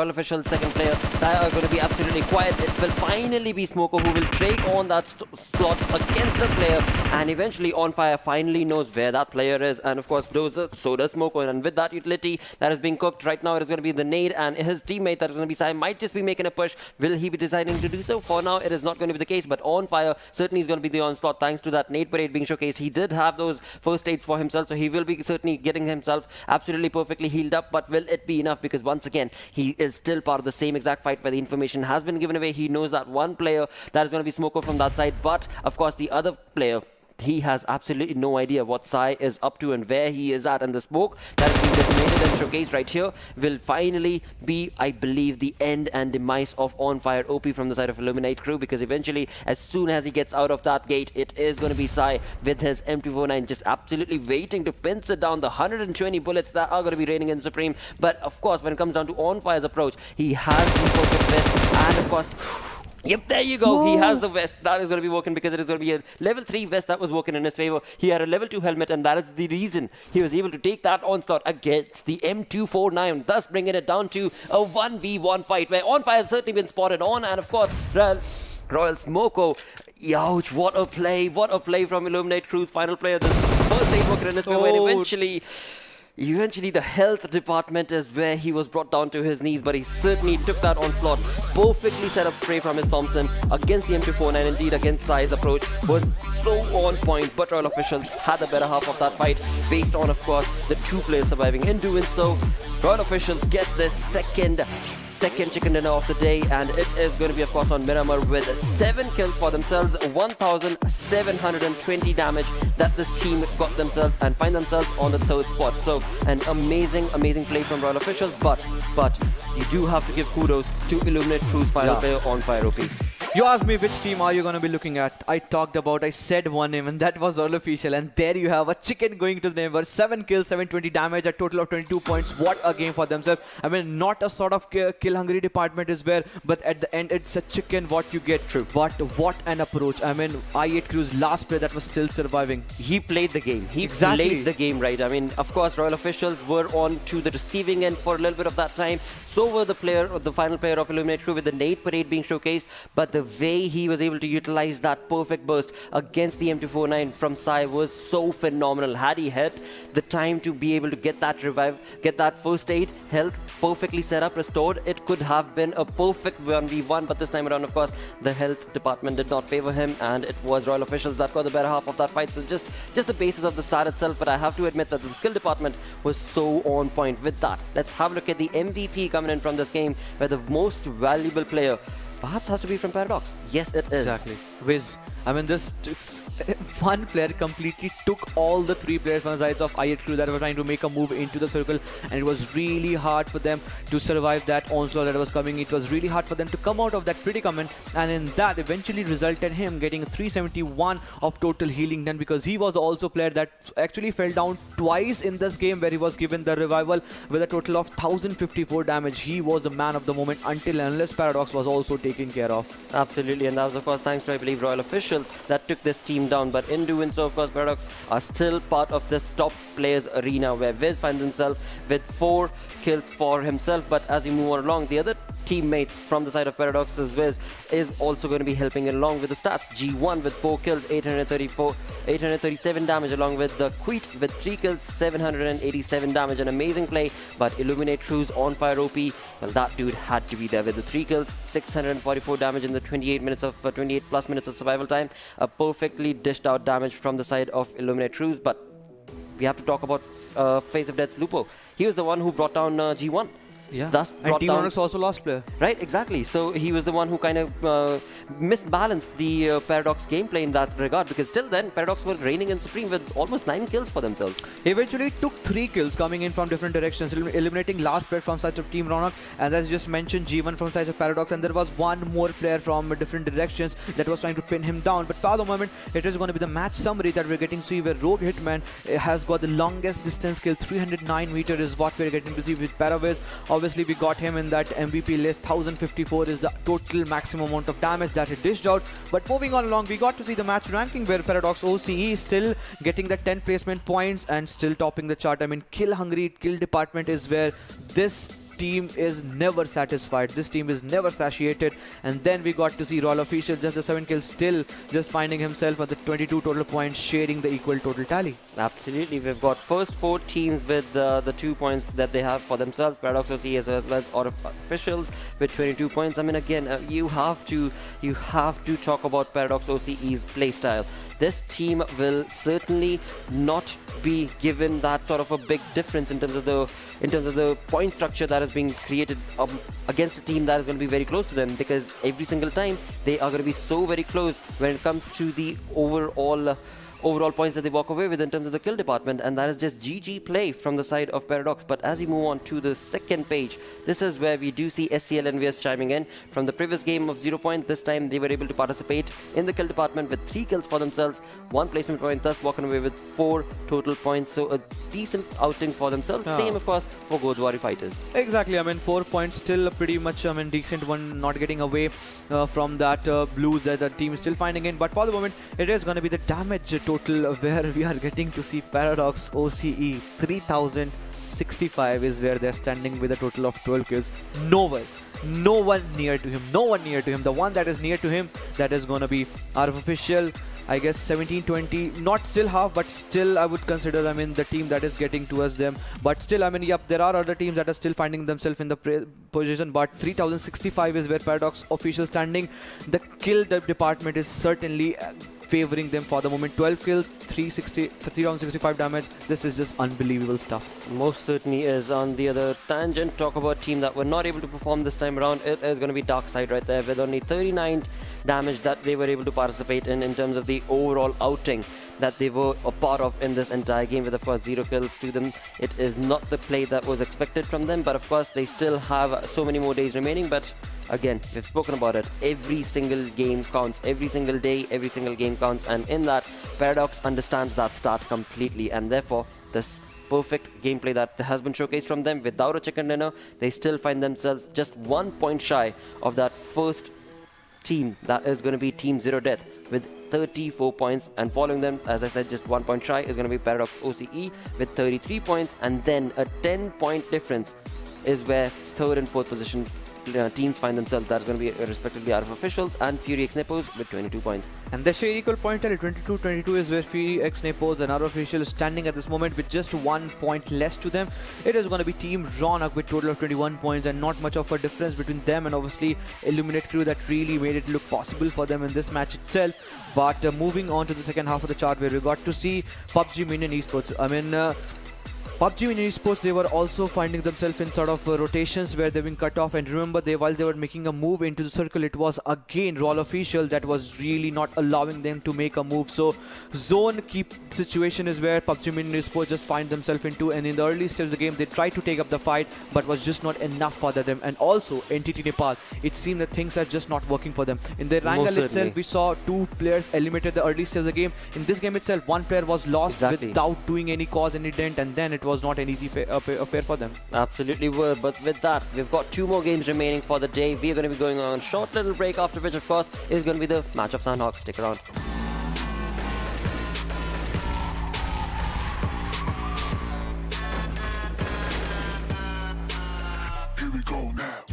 Official's second player, Sai are going to be absolutely quiet. It will finally be Smoko who will take on that slot against the player, and eventually On Fire finally knows where that player is, and of course, so does Smoko. And with that utility that is being cooked right now, it is going to be the nade, and his teammate that is going to be Sai might just be making a push. Will he be deciding to do so? For now, it is not going to be the case, but On Fire certainly is going to be the onslaught thanks to that nade parade being showcased. He did have those first aids for himself, so he will be certainly getting himself absolutely perfectly healed up. But will it be enough? Because once again, he is still part of the same exact fight where the information has been given away. He knows that one player that is going to be Smoko from that side, but of course the other player, he has absolutely no idea what Sai is up to and where he is at. And the smoke that is being decimated and showcased right here will finally be, I believe, the end and demise of On Fire OP from the side of Illuminate crew, because eventually, as soon as he gets out of that gate, it is going to be Sai with his M249 just absolutely waiting to pinch it down. The 120 bullets that are going to be raining in Supreme. But of course, when it comes down to On Fire's approach, he has the focus vest, and of course, yep, there you go. Whoa. He has the vest. That is going to be working, because it is going to be a level 3 vest that was working in his favor. He had a level 2 helmet, and that is the reason he was able to take that onslaught against the M249, thus bringing it down to a 1v1 fight where On Fire has certainly been spotted on. And of course, Royal Smoko, ouch, what a play from Illuminate Crew's final player. The first aid working in his favor, and eventually the health department is where he was brought down to his knees, but he certainly took that onslaught. Perfectly set up spray from his Thompson against the M249. Indeed, against Sai's approach was so on point, but Royal Officials had the better half of that fight based on, of course, the 2 players surviving. In doing so, Royal Officials get this second chicken dinner of the day, and it is going to be, of course, on Miramar with 7 kills for themselves, 1,720 damage that this team got themselves, and find themselves on the 3rd spot. So an amazing play from Royal Officials, but you do have to give kudos to Illuminate Crew's final player, On Fire OP. You asked me which team are you going to be looking at. I said one name, and that was Royal Official. And there you have a chicken going to the neighbor. 7 kills, 720 damage, a total of 22 points. What a game for themselves. I mean, not a sort of kill-hungry department is where, but at the end, it's a chicken what you get. True. But what an approach. I mean, I8 Crew's last player that was still surviving. He played the game. He played the game right. I mean, of course, Royal Officials were on to the receiving end for a little bit of that time. So were the final player of Illuminate Crew, with the nade parade being showcased. But the way he was able to utilize that perfect burst against the M249 from Sai was so phenomenal. Had he had the time to be able to get that revive, get that first aid, health perfectly set up, restored, it could have been a perfect 1v1, but this time around, of course, the health department did not favor him, and it was Royal Officials that got the better half of that fight. So just the basis of the start itself, but I have to admit that the skill department was so on point with that. Let's have a look at the MVP coming in from this game, where the most valuable player perhaps has to be from Paradox. Yes, it is. Exactly. Wiz. I mean, this one player completely took all the 3 players from the sides of I8 crew that were trying to make a move into the circle, and it was really hard for them to survive that onslaught that was coming. It was really hard for them to come out of that predicament, and in that eventually resulted him getting 371 of total healing then, because he was the also player that actually fell down twice in this game, where he was given the revival with a total of 1054 damage. He was the man of the moment until and unless Paradox was also taken care of. Absolutely, and that was of course thanks to, I believe, Royal Officials that took this team down. But in doing so, of course, Paradox are still part of this top players arena, where Wiz finds himself with 4 kills for himself. But as we move on along, the other teammates from the side of Paradox's Wiz is also going to be helping along with the stats. G1 with 4 kills, 837 damage, along with the Queet with 3 kills, 787 damage. An amazing play, but Illuminate Crew's on fire OP, well, that dude had to be there with the 3 kills, 644 damage in the 28 plus minutes of survival time. A perfectly dished out damage from the side of Illuminate Crews. But we have to talk about Face of Death's Lupo. He was the one who brought down G1. Yeah, thus and Team Ronak's also lost player. Right, exactly. So he was the one who kind of misbalanced the Paradox gameplay in that regard, because till then Paradox were reigning in supreme with almost 9 kills for themselves. Eventually took 3 kills coming in from different directions, eliminating last player from side of Team Ronak, and as you just mentioned, G1 from side of Paradox, and there was one more player from different directions that was trying to pin him down. But for the moment, it is going to be the match summary that we're getting to see, where Rogue Hitman has got the longest distance kill, 309 meters is what we're getting to see with Paraviz. Obviously, we got him in that MVP list. 1054 is the total maximum amount of damage that he dished out. But moving on along, we got to see the match ranking, where Paradox OCE is still getting the 10 placement points and still topping the chart. I mean, kill hungry kill department is where this team is never satisfied. This team is never satiated. And then we got to see Royal Official, just the 7 kills, still just finding himself at the 22 total points, sharing the equal total tally. Absolutely, we've got first 4 teams with the 2 points that they have for themselves. Paradox OC as well as Royal Officials with 22 points. I mean, again, you have to talk about Paradox OCE's playstyle. This team will certainly not be given that sort of a big difference in terms of the point structure that is being created against a team that is going to be very close to them, because every single time they are going to be so very close when it comes to the overall points that they walk away with in terms of the kill department, and that is just GG play from the side of Paradox. But as we move on to the second page, this is where we do see SCL EnvyUS chiming in. From the previous game of 0 point, this time they were able to participate in the kill department with 3 kills for themselves, 1 placement point, thus walking away with 4 total points. So a decent outing for themselves. Same, of course, for Godawari fighters. Exactly. I mean, 4 points still pretty much, I mean, decent one, not getting away from that blues that the team is still finding in. But for the moment, it is going to be the damage total, where we are getting to see Paradox OCE 3065 is where they're standing with a total of 12 kills. No one near to him. The one that is near to him, that is going to be our official, I guess 17-20, not still half, but still I would consider, I mean, the team that is getting towards them. But still, I mean, yep, there are other teams that are still finding themselves in the position, but 3065 is where Paradox official standing. The kill department is certainly favoring them for the moment. 12 kills, 365 damage. This is just unbelievable stuff. Most certainly is. On the other tangent, talk about a team that were not able to perform this time around. It is going to be Darksyde right there, with only 39 damage that they were able to participate in terms of the overall outing that they were a part of in this entire game, with of course 0 kills to them. It is not the play that was expected from them, but of course they still have so many more days remaining. But again, we've spoken about it, every single game counts, every single day, every single game counts, and in that, Paradox understands that start completely, and therefore this perfect gameplay that has been showcased from them without a chicken dinner, they still find themselves just 1 point shy of that first team, that is going to be Team ZeroDeath with 34 points, and following them, as I said, just 1 point shy is going to be Paradox OCE with 33 points, and then a 10 point difference is where third and fourth position teams find themselves. That's going to be respectively RF Officials and Fury X Nepoz with 22 points. And they share equal point tally. 22-22 is where Fury X Nepoz and RF Official is standing at this moment with just 1 point less to them. It is going to be Team Ronak with total of 21 points, and not much of a difference between them and obviously Illuminate Crew that really made it look possible for them in this match itself. But moving on to the second half of the chart, where we got to see PUBG Minion Esports. PUBG Minion Esports, they were also finding themselves in sort of rotations where they've been cut off, and remember, while they were making a move into the circle, it was again Roll Official that was really not allowing them to make a move. So zone keep situation is where PUBG Minion Esports just find themselves into, and in the early stage of the game they tried to take up the fight but was just not enough for them. And also Entity Nepal, it seemed that things are just not working for them. In the Erangel itself, we saw 2 players eliminated the early stage of the game. In this game itself, 1 player was lost without doing any cause, any dent, and then it was not an easy affair for them. Absolutely were, but with that, we've got 2 more games remaining for the day. We are going to be going on a short little break, after which, of course, is going to be the match of Sanhok. Stick around. Here we go now.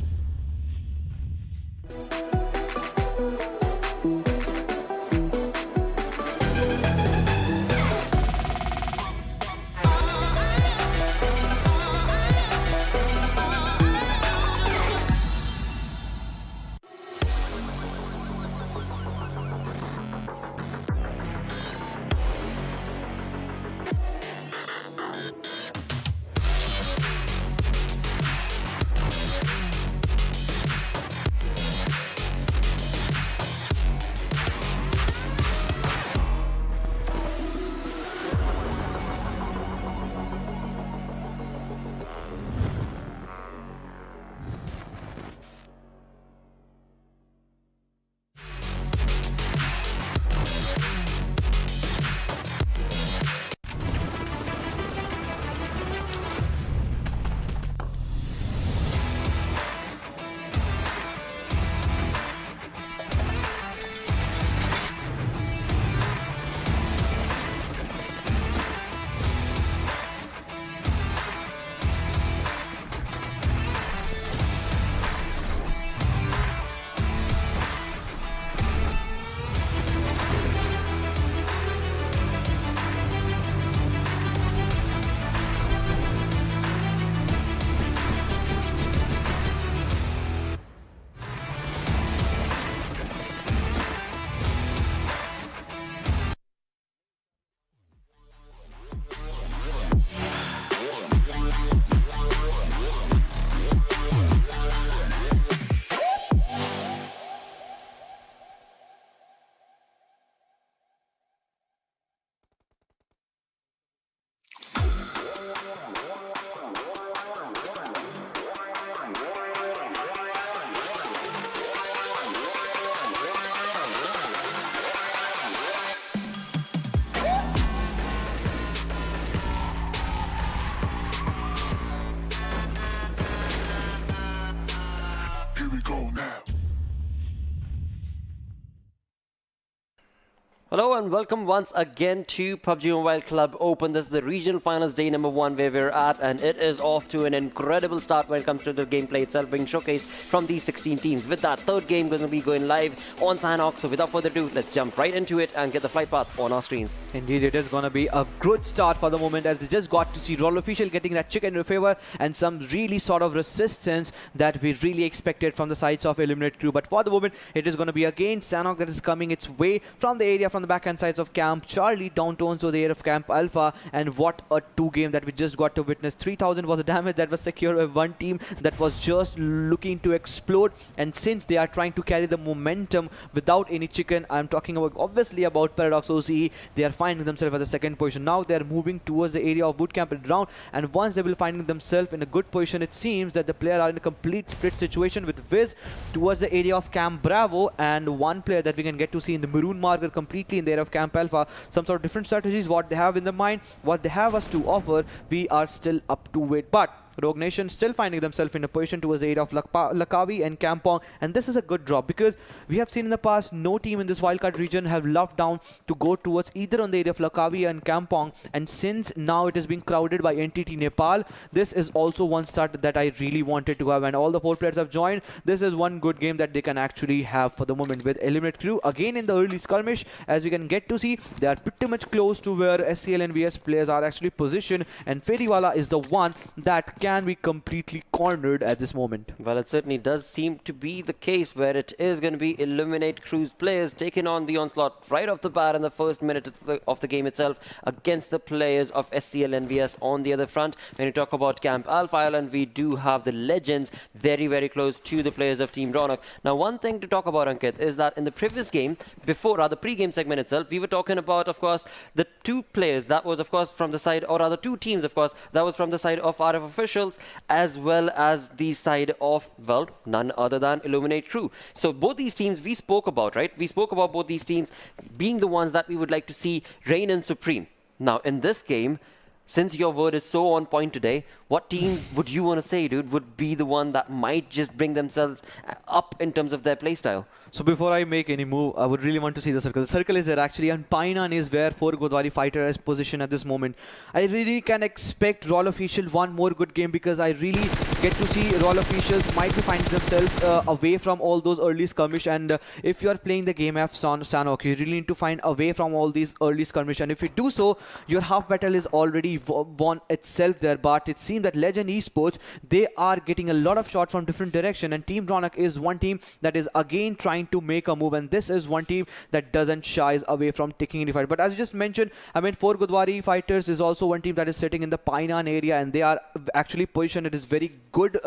Hello and welcome once again to PUBG Mobile Club Open. This is the regional finals day number 1 where we're at, and it is off to an incredible start when it comes to the gameplay itself being showcased from these 16 teams. With that third game going to be going live on Sanhok. So without further ado, let's jump right into it and get the flight path on our screens. Indeed, it is going to be a good start for the moment, as we just got to see Roll Official getting that chicken in favor and some really sort of resistance that we really expected from the sides of Illuminate Crew. But for the moment, it is going to be again Sanhok that is coming its way from the area, from the backhand sides of Camp Charlie down towards the area of Camp Alpha. And what a 2 game that we just got to witness. 3000 was the damage that was secured by one team that was just looking to explode. And since they are trying to carry the momentum without any chicken, I'm talking about obviously about Paradox OCE, they are finding themselves at the second position. Now they are moving towards the area of bootcamp and round, and once they will finding themselves in a good position, it seems that the player are in a complete split situation with Viz towards the area of Camp Bravo, and one player that we can get to see in the maroon marker completely in the area of Camp Alpha. Some sort of different strategies, what they have in the mind, what they have us to offer, we are still up to it. But Rogue Nation still finding themselves in a position towards the aid of Lakavi and Kampong, and this is a good drop because we have seen in the past no team in this wildcard region have loved down to go towards either on the area of Lakavi and Kampong, and since now it is being crowded by NTT Nepal, this is also one start that I really wanted to have, and all the 4 players have joined. This is one good game that they can actually have for the moment with Eliminate Crew. Again in the early skirmish, as we can get to see, they are pretty much close to where SCL EnvyUS players are actually positioned, and Feriwala is the one that can be completely cornered at this moment. Well, it certainly does seem to be the case where it is going to be Eliminate Crew's players taking on the onslaught right off the bat in the first minute of the game itself against the players of SCL EnvyUS on the other front. When you talk about Camp Alpha Island, we do have the Legends very, very close to the players of Team Ronak. Now, one thing to talk about, Ankit, is that in the previous game, before the pre-game segment itself, we were talking about, of course, the 2 players that was, of course, from the side, or rather 2 teams, of course, that was from the side of RF officials, as well as the side of, well, none other than Eliminate Crew. So both these teams we spoke about, right? We spoke about both these teams being the ones that we would like to see reign in supreme. Now, in this game, since your word is so on point today, what team would you want to say, dude, would be the one that might just bring themselves up in terms of their playstyle? So before I make any move, I would really want to see the circle. The circle is there actually, and Painan is where 4 Godawari fighter is positioned at this moment. I really can expect Royal Official one more good game because I really get to see Royal Officials might be finding themselves away from all those early skirmish, and if you are playing the game of Sanhok, you really need to find away from all these early skirmish, and if you do so, your half battle is already won itself there. But it seems that Legend Esports, they are getting a lot of shots from different direction, and Team Ronak is one team that is again trying to make a move, and this is one team that doesn't shies away from taking any fight. But as you just mentioned, I mean, 4 Godawari fighters is also one team that is sitting in the Painan area, and they are actually positioned. It is very good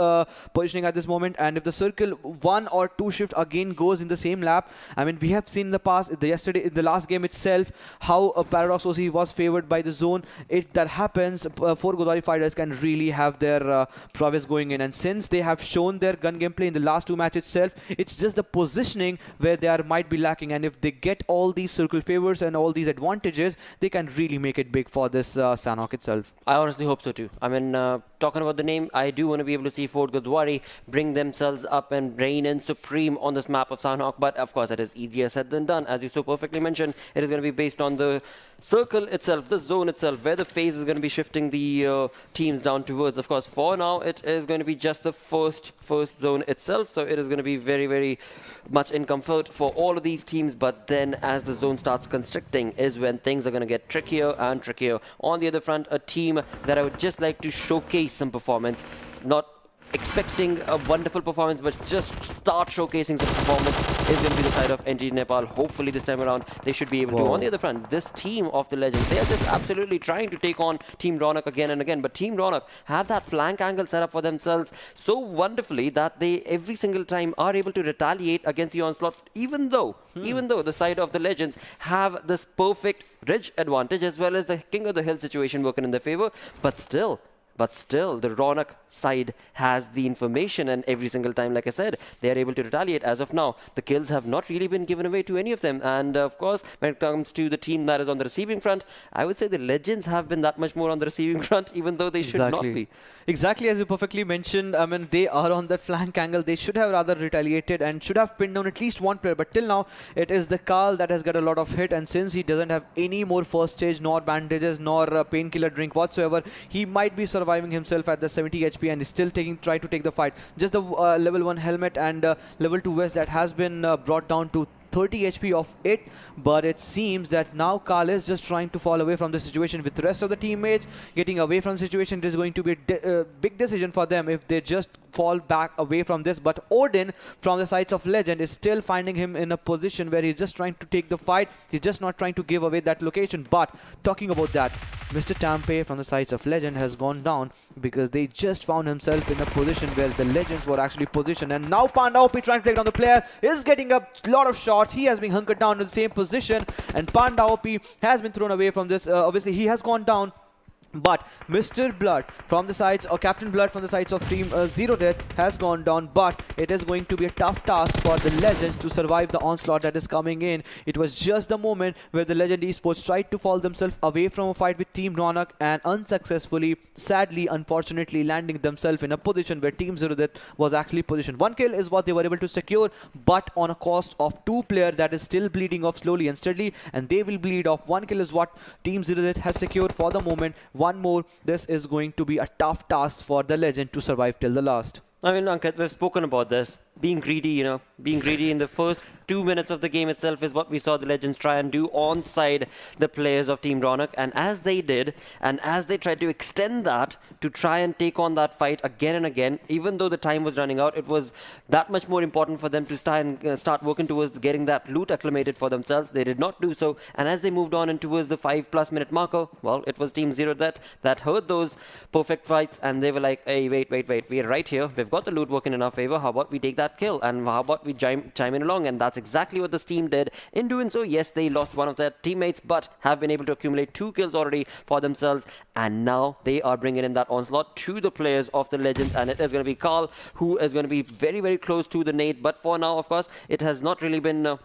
positioning at this moment, and if the circle 1 or 2 shift again goes in the same lap, I mean, we have seen in the past, in the last game itself, how Paradox OC was favored by the zone. If that happens, 4 Godawari fighters can really have their prowess going in, and since they have shown their gun gameplay in the last 2 matches itself, it's just the positioning where they might be lacking, and if they get all these circle favors and all these advantages, they can really make it big for this Sanhok itself. I honestly hope so too. I mean, talking about the name, I do want to be able to see 4 Godawari bring themselves up and reign in supreme on this map of Sanhok, but of course it is easier said than done. As you so perfectly mentioned, it is going to be based on the circle itself, the zone itself, where the phase is going to be shifting the teams down towards. Of course, for now, it is going to be just the first zone itself, so it is going to be very, very much in comfort for all of these teams, but then as the zone starts constricting is when things are going to get trickier and trickier. On the other front, a team that I would just like to showcase some performance, not expecting a wonderful performance, but just start showcasing some performance, is going to be the side of NTT Nepal. Hopefully this time around they should be able to. On the other front, this team of the Legends, they are just absolutely trying to take on Team Ronak again and again, but Team Ronak have that flank angle set up for themselves so wonderfully that they every single time are able to retaliate against the onslaught, even though the side of the Legends have this perfect ridge advantage as well as the King of the Hill situation working in their favor, but still, the Ronak side has the information, and every single time, like I said, they are able to retaliate. As of now, the kills have not really been given away to any of them. And of course, when it comes to the team that is on the receiving front, I would say the Legends have been that much more on the receiving front, even though they should not be. Exactly, as you perfectly mentioned, I mean, they are on that flank angle. They should have rather retaliated and should have pinned down at least one player. But till now, it is the Carl that has got a lot of hit. And since he doesn't have any more first stage, nor bandages, nor painkiller drink whatsoever, he might be surviving himself at the 70 HP and is still trying to take the fight. Just the level 1 helmet and level 2 vest that has been brought down to 30 HP of it, but it seems that now Carl is just trying to fall away from the situation with the rest of the teammates. Getting away from the situation, it is going to be a big decision for them if they just fall back away from this. But Odin from the sides of Legend is still finding him in a position where he's just trying to take the fight. He's just not trying to give away that location. But talking about that, Mr. Tampe from the sides of Legend has gone down because they just found himself in a position where the Legends were actually positioned. And now Pandaopi trying to take down the player is getting a lot of shots. He has been hunkered down in the same position, and Pandaopi has been thrown away from this. Obviously, he has gone down. But Mr. Blood from the sides, or Captain Blood from the sides of Team ZeroDeath has gone down, but it is going to be a tough task for the Legends to survive the onslaught that is coming in. It was just the moment where the Legend Esports tried to fall themselves away from a fight with Team Ronak and unsuccessfully, sadly, unfortunately, landing themselves in a position where Team ZeroDeath was actually positioned. 1 kill is what they were able to secure, but on a cost of 2 players that is still bleeding off slowly and steadily, and they will bleed off. 1 kill is what Team ZeroDeath has secured for the moment. One more, this is going to be a tough task for the Legend to survive till the last. I mean, Ankit, we've spoken about this. Being greedy, being greedy in the first 2 minutes of the game itself is what we saw the Legends try and do onside the players of Team Ronak. And as they did, and as they tried to extend that to try and take on that fight again and again, even though the time was running out, it was that much more important for them to start working towards getting that loot acclimated for themselves. They did not do so. And as they moved on and towards the 5+ minute marker, well, it was Team ZeroDeath that heard those perfect fights, and they were like, hey, wait, we're right here. We've got the loot working in our favor. How about we take that kill? And how about we chime in along? And that's exactly what this team did. In doing so, yes, they lost one of their teammates, but have been able to accumulate 2 kills already for themselves. And now they are bringing in that onslaught to the players of the Legends. And it is going to be Carl, who is going to be very, very close to the nade. But for now, of course, it has not really been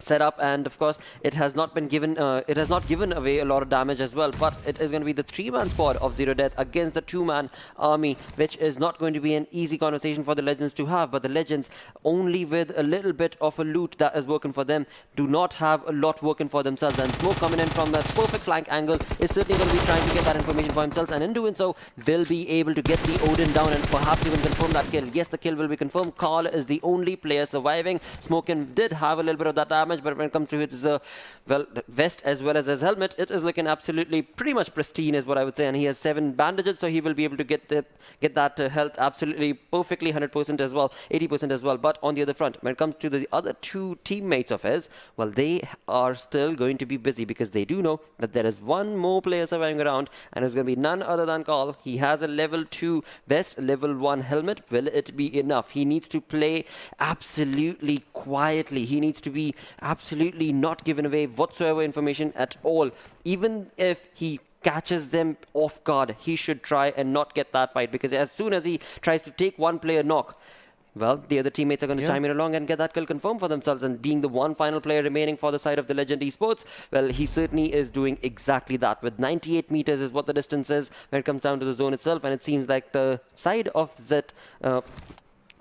set up, and of course it has not been given away a lot of damage as well. But it is going to be the 3-man squad of ZeroDeath against the 2-man army, which is not going to be an easy conversation for the Legends to have. But the Legends, only with a little bit of a loot that is working for them, do not have a lot working for themselves. And Smoke coming in from that perfect flank angle is certainly going to be trying to get that information for himself, and in doing so will be able to get the Odin down and perhaps even confirm that kill. Yes, the kill will be confirmed. Carl is the only player surviving. Smokin did have a little bit of that damage, but when it comes to his vest as well as his helmet, it is looking absolutely pretty much pristine is what I would say. And he has 7 bandages, so he will be able to get that health absolutely perfectly, 100% as well, 80% as well. But on the other front, when it comes to the other 2 teammates of his, well, they are still going to be busy, because they do know that there is one more player surviving around, and it's going to be none other than Carl. He has a level 2 vest, level 1 helmet. Will it be enough? He needs to play absolutely quietly. He needs to be absolutely not giving away whatsoever information at all. Even if he catches them off guard, he should try and not get that fight, because as soon as he tries to take one player knock, well, the other teammates are going to chime in along and get that kill confirmed for themselves. And being the one final player remaining for the side of the Legend Esports, well, he certainly is doing exactly that. With 98 meters is what the distance is when it comes down to the zone itself. And it seems like the side of that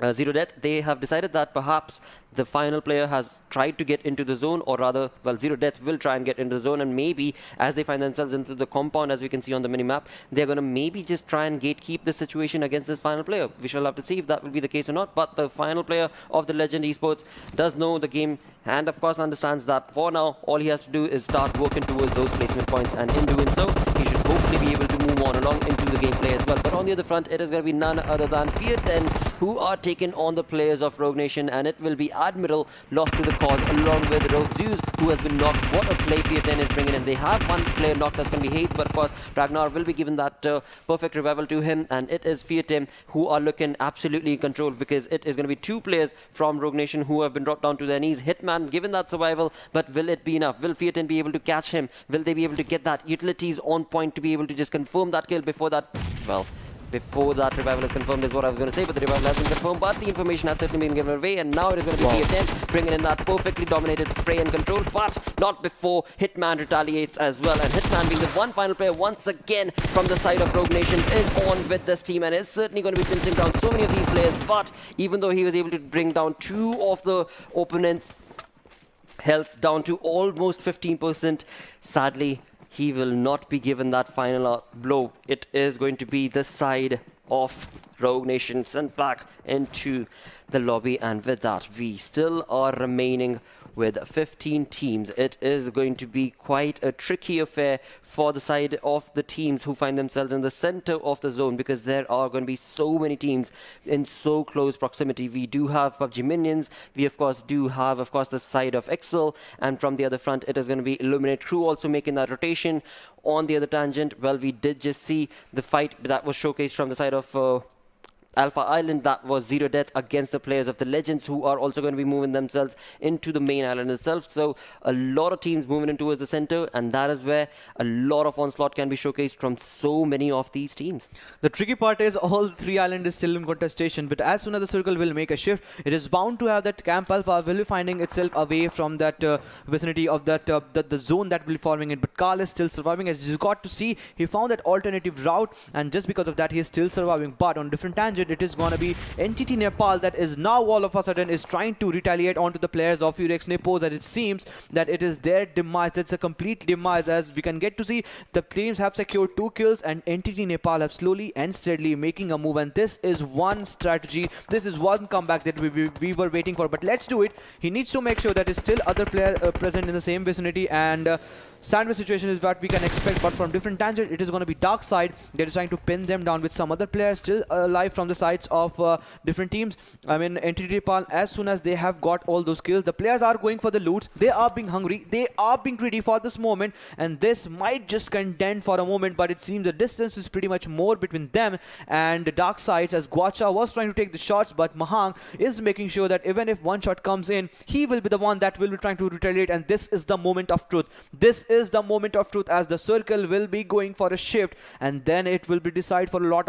ZeroDeath, they have decided that perhaps the final player has tried to get into the zone, or rather, well, ZeroDeath will try and get into the zone, and maybe as they find themselves into the compound, as we can see on the minimap, they're going to maybe just try and gatekeep the situation against this final player. We shall have to see if that will be the case or not. But the final player of the Legend Esports does know the game, and of course understands that for now, all he has to do is start working towards those placement points, and in doing so, he should hopefully be able to move on along into the gameplay as well. But on the other front, it is going to be none other than Fear 10 who are taking on the players of Rogue Nation, and it will be Admiral lost to the cause along with Rogue Zeus, who has been knocked. What a play Fear 10 is bringing in. They have one player knocked, that's going to be Hayes, but of course Ragnar will be given that perfect revival to him, and it is Fear 10 who are looking absolutely in control, because it is going to be 2 players from Rogue Nation who have been dropped down to their knees. Hitman given that survival, but will it be enough? Will Fear 10 be able to catch him? Will they be able to get that utilities on point to be able to just confirm that kill before that, well, before that revival is confirmed is what I was going to say, but the revival has been confirmed, but the information has certainly been given away, and now it is going to be Fear 10 bringing in that perfectly dominated spray and control, but not before Hitman retaliates as well. And Hitman, being the one final player once again from the side of Rogue Nation, is on with this team and is certainly going to be pincing down so many of these players. But even though he was able to bring down 2 of the opponents' health down to almost 15%, sadly he will not be given that final blow. It is going to be the side of Rogue Nation sent back into the lobby, and with that we still are remaining with 15 teams. It is going to be quite a tricky affair for the side of the teams who find themselves in the center of the zone, because there are going to be so many teams in so close proximity. We do have PUBG Minions, we of course do have the side of Ixcel, and from the other front it is going to be Illuminate Crew also making that rotation. On the other tangent, well, we did just see the fight that was showcased from the side of Alpha Island, that was ZeroDeath against the players of the Legends, who are also going to be moving themselves into the main island itself. So a lot of teams moving in towards the center, and that is where a lot of onslaught can be showcased from so many of these teams. The tricky part is all 3 islands is still in contestation, but as soon as the circle will make a shift, it is bound to have that Camp Alpha will be finding itself away from that vicinity of that the zone that will be forming it. But Carl is still surviving. As you got to see, he found that alternative route, and just because of that, he is still surviving. But on different tangent, it is going to be entity Nepal that is now all of a sudden is trying to retaliate onto the players of Urex Nepoz, and it seems that it is their demise. That's a complete demise, as we can get to see the teams have secured 2 kills and entity Nepal have slowly and steadily making a move, and this is one strategy, this is one comeback that we were waiting for. But let's do it. He needs to make sure that is still other player present in the same vicinity, and sandwich situation is what we can expect. But from different tangent, it is going to be Darksyde that is trying to pin them down with some other players still alive from the sides of different teams. I mean, entity Nepal, as soon as they have got all those kills, the players are going for the loots. They are being hungry, they are being greedy for this moment, and this might just contend for a moment, but it seems the distance is pretty much more between them and the Darksyde, as Guacha was trying to take the shots, but Mahang is making sure that even if one shot comes in, he will be the one that will be trying to retaliate, and this is the moment of truth. This is the moment of truth, as the circle will be going for a shift, and then it will be decide for a lot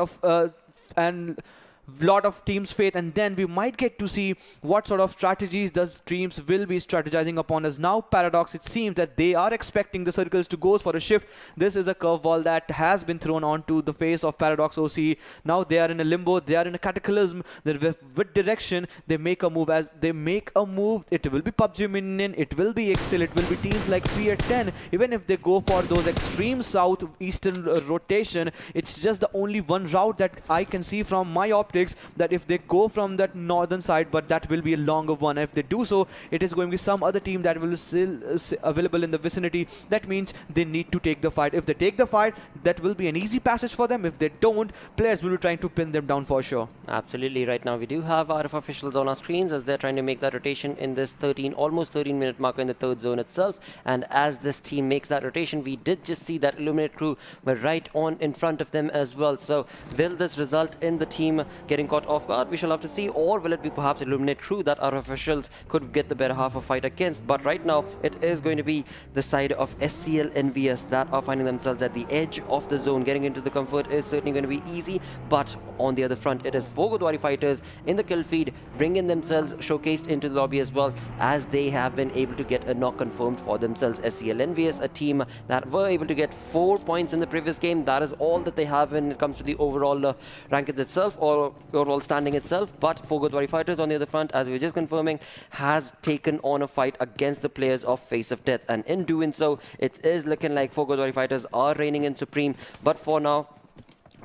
of teams' faith, and then we might get to see what sort of strategies the teams will be strategizing upon. As now Paradox, it seems that they are expecting the circles to go for a shift. This is a curveball that has been thrown onto the face of Paradox OC. Now they are in a limbo, they are in a cataclysm, that with direction they make a move. As they make a move, it will be PUBG Minion, it will be Ixcel, it will be teams like Fear 10. Even if they go for those extreme southeastern rotation, it's just the only one route that I can see from my optics, that if they go from that northern side, but that will be a longer one. If they do so, it is going to be some other team that will be still available in the vicinity. That means they need to take the fight. If they take the fight, that will be an easy passage for them. If they don't, players will be trying to pin them down for sure. Absolutely. Right now we do have RF officials on our screens as they're trying to make that rotation in this almost 13-minute marker in the third zone itself. And as this team makes that rotation, we did just see that Illuminate crew were right on in front of them as well. So will this result in the team getting caught off guard? We shall have to see. Or will it be perhaps Illuminate crew that our officials could get the better half of fight against? But right now it is going to be the side of SCL EnvyUS that are finding themselves at the edge of the zone. Getting into the comfort is certainly going to be easy, but on the other front, it is 4 Godawari fighters in the kill feed, bringing themselves showcased into the lobby as well, as they have been able to get a knock confirmed for themselves. SCL EnvyUS, a team that were able to get 4 points in the previous game. That is all that they have when it comes to the overall rankings itself, or overall standing itself. But 4 Godawari fighters on the other front, as we were just confirming, has taken on a fight against the players of Face of Death, and in doing so, it is looking like 4 Godawari fighters are reigning in supreme. But for now,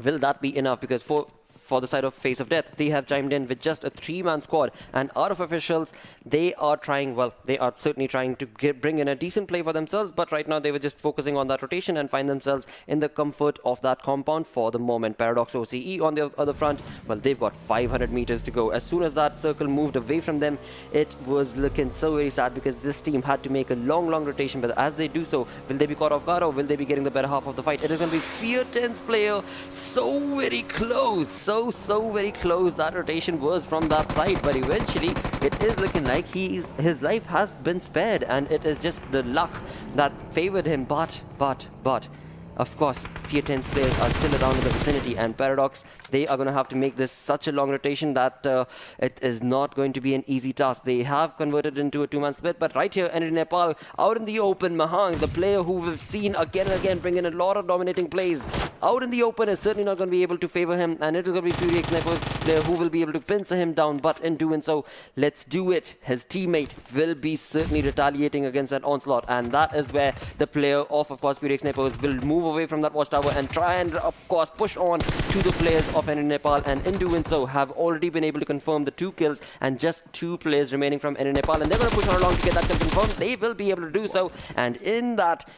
will that be enough? Because for the side of Face of Death, they have chimed in with just a 3-man squad, and out of officials, they are trying, well, they are certainly trying to bring in a decent play for themselves, but right now they were just focusing on that rotation and find themselves in the comfort of that compound for the moment. Paradox OCE on the other front, well, they've got 500 meters to go. As soon as that circle moved away from them, it was looking so very sad, because this team had to make a long rotation. But as they do so, will they be caught off guard, or will they be getting the better half of the fight? It is going to be Fear 10's player, so very close, so very close. That rotation was from that side, but eventually it is looking like his life has been spared, and it is just the luck that favored him. But of course, Fear 10's players are still around in the vicinity, and Paradox, they are going to have to make this such a long rotation that it is not going to be an easy task. They have converted into a 2-man split, but right here, NEPAL out in the open, Mahang, the player who we've seen again and again bring in a lot of dominating plays, out in the open is certainly not going to be able to favor him, and it is going to be Fury Nepoz player who will be able to pincer him down. But in doing so, let's do it. His teammate will be certainly retaliating against that onslaught, and that is where the player of course, Fury Nepoz will move away from that watchtower and try and, of course, push on to the players of NEPAL, and in doing so, have already been able to confirm the 2 kills and just 2 players remaining from NEPAL, and they're going to push on along to get that kill confirmed. They will be able to do so, and in that,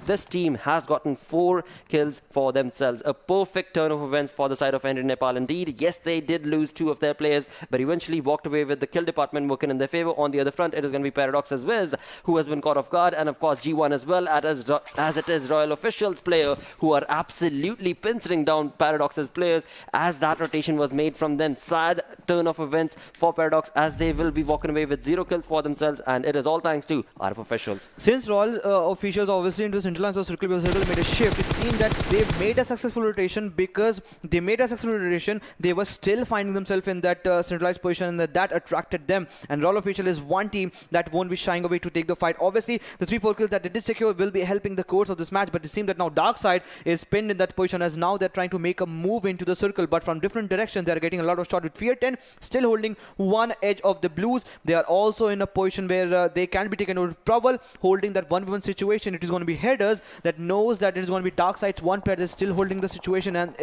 this team has gotten 4 kills for themselves. themselves. A perfect turn of events for the side of NEPAL indeed. Yes, they did lose 2 of their players, but eventually walked away with the kill department working in their favor. On the other front, it is going to be Paradox as Wiz, who has been caught off guard, and of course G1 as well, as it is Royal Officials player who are absolutely pincering down Paradox's players as that rotation was made from them. Sad turn of events for Paradox as they will be walking away with 0 kills for themselves, and it is all thanks to RF Officials. Since Royal Officials obviously into Central Lines or Circle made a shift, it seemed that they made a successful rotation. Because they made a successful rotation, they were still finding themselves in that centralized position, and that attracted them. And Royal Official is one team that won't be shying away to take the fight. Obviously, the 3-4 kills that they did secure will be helping the course of this match, but it seems that now Darksyde is pinned in that position, as now they're trying to make a move into the circle, but from different directions they're getting a lot of shots with Fear 10 still holding one edge of the Blues. They are also in a position where they can be taken over with Prabal holding that 1v1 situation. It is going to be Headers that knows that it is going to be Darksyde's one player that's still holding the situation, and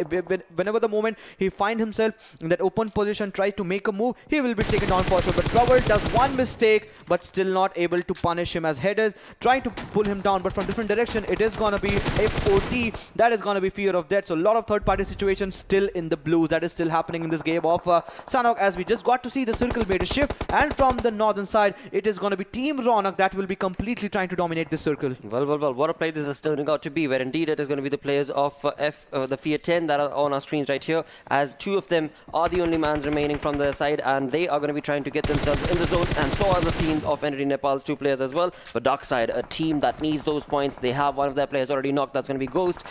whenever the moment he finds himself in that open position, tries to make a move, he will be taken down for sure. But Prabal does one mistake, but still not able to punish him, as Headers trying to pull him down, but from different direction. It is going to be FOT, that is going to be Fear of Death. So a lot of third party situations still in the Blues. That is still happening in this game of Sanhok, as we just got to see the circle made a shift, and from the northern side it is going to be Team Ronak that will be completely trying to dominate this circle. Well, what a play this is turning out to be, where indeed it is going to be the players of the Fear 10 that are on our screens right here, as 2 of them are the only mans remaining from their side, and they are going to be trying to get themselves in the zone, and so are the teams of NEPAL's 2 players as well. But Darksyde, a team that needs those points, they have one of their players already knocked, that's going to be Ghost.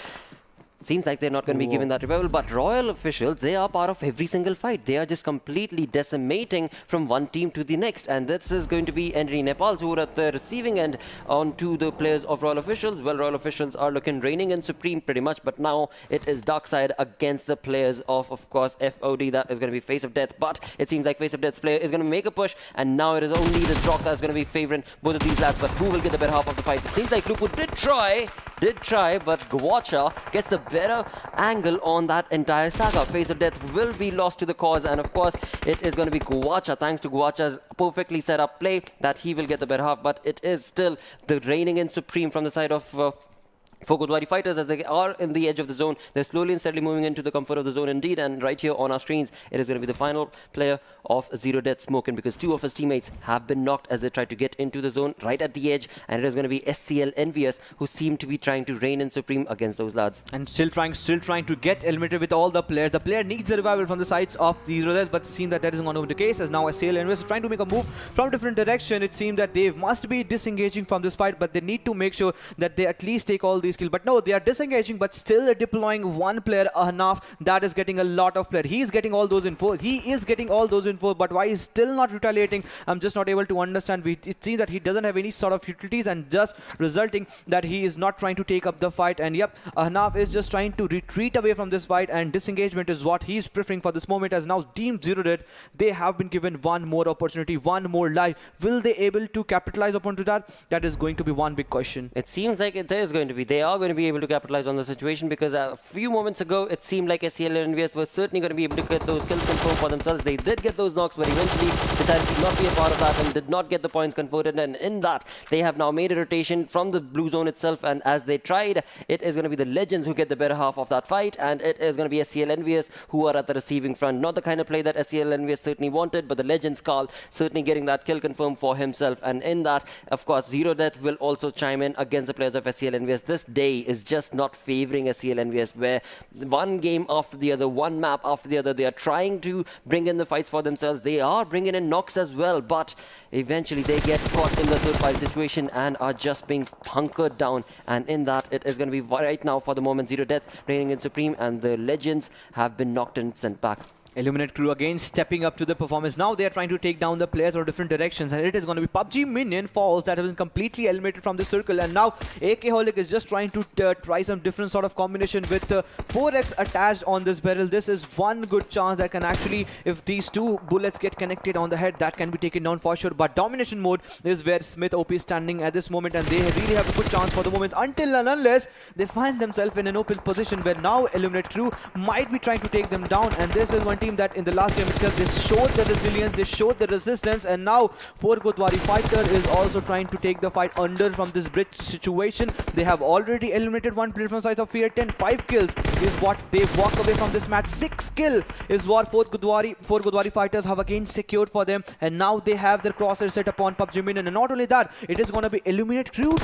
Seems like they're not going to be given that revival, but Royal Officials, they are part of every single fight. They are just completely decimating from one team to the next, and this is going to be NEPAL who are at the receiving end on to the players of Royal Officials. Well, Royal Officials are looking reigning and supreme pretty much, but now it is Darksyde against the players of course, FOD. That is going to be Face of Death, but it seems like Face of Death's player is going to make a push, and now it is only the Drock that's going to be favoring both of these lads, but who will get the better half of the fight? It seems like Lupu did try, but Gwacha gets the better angle on that entire saga. Face of Death will be lost to the cause, and of course it is going to be Gwacha, thanks to Gwacha's perfectly set up play, that he will get the better half, but it is still the reigning in supreme from the side of for Godawari fighters, as they are in the edge of the zone. They're slowly and steadily moving into the comfort of the zone indeed, and right here on our screens it is going to be the final player of ZeroDeath smoking, because 2 of his teammates have been knocked as they try to get into the zone right at the edge, and it is going to be SCL EnvyUS who seem to be trying to reign in supreme against those lads. And still trying to get eliminated with all the players. The player needs a revival from the sides of ZeroDeath, but it seems that isn't going to be the case, as now SCL EnvyUS is trying to make a move from different direction. It seems that they must be disengaging from this fight, but they need to make sure that they at least take all these kills. But no, they are disengaging, but still deploying one player, Ahnaf, that is getting a lot of player. He is getting all those info. But why is still not retaliating? I'm just not able to understand. It seems that he doesn't have any sort of utilities, and just resulting that he is not trying to take up the fight. And yep, Ahnaf is just trying to retreat away from this fight, and disengagement is what he's preferring for this moment, as now Team ZeroDeath, they have been given one more opportunity, one more life. Will they able to capitalize upon to that? That is going to be one big question. It seems like it is going to be. They are going to be able to capitalize on the situation, because a few moments ago it seemed like SCL EnvyUS was certainly going to be able to get those kills confirmed for themselves. They did get those knocks, but eventually decided to not be a part of that and did not get the points converted, and in that they have now made a rotation from the blue zone itself, and as they tried, it is going to be the Legends who get the better half of that fight, and it is going to be SCL EnvyUS who are at the receiving front. Not the kind of play that SCL EnvyUS certainly wanted, but the Legends Carl certainly getting that kill confirmed for himself, and in that, of course, ZeroDeath will also chime in against the players of SCL EnvyUS. This day is just not favoring SCL EnvyUS, where one game after the other, one map after the other, they are trying to bring in the fights for themselves. They are bringing in knocks as well, but eventually they get caught in the third fight situation and are just being hunkered down, and in that it is going to be right now for the moment ZeroDeath reigning in supreme, and the Legends have been knocked and sent back. Illuminate crew again stepping up to the performance. Now they are trying to take down the players or different directions, and it is going to be PUBG Minion Falls that have been completely eliminated from the circle, and now AK Holic is just trying to try some different sort of combination with 4x attached on this barrel. This is one good chance that can actually, if these 2 bullets get connected on the head, that can be taken down for sure. But domination mode is where Smith OP is standing at this moment, and they really have a good chance for the moment, until and unless they find themselves in an open position where now Illuminate crew might be trying to take them down, and this is one team that in the last game itself, they showed the resilience, they showed the resistance, and now for Godawari Fighter is also trying to take the fight under from this bridge situation. They have already eliminated one player from the side of Fear 10. 5 kills is what they walk away from this match. 6 kill is what four Godawari Fighters have again secured for them, and now they have their crosser set upon PUBG Minion. And not only that, it is going to be Illuminate Crew 2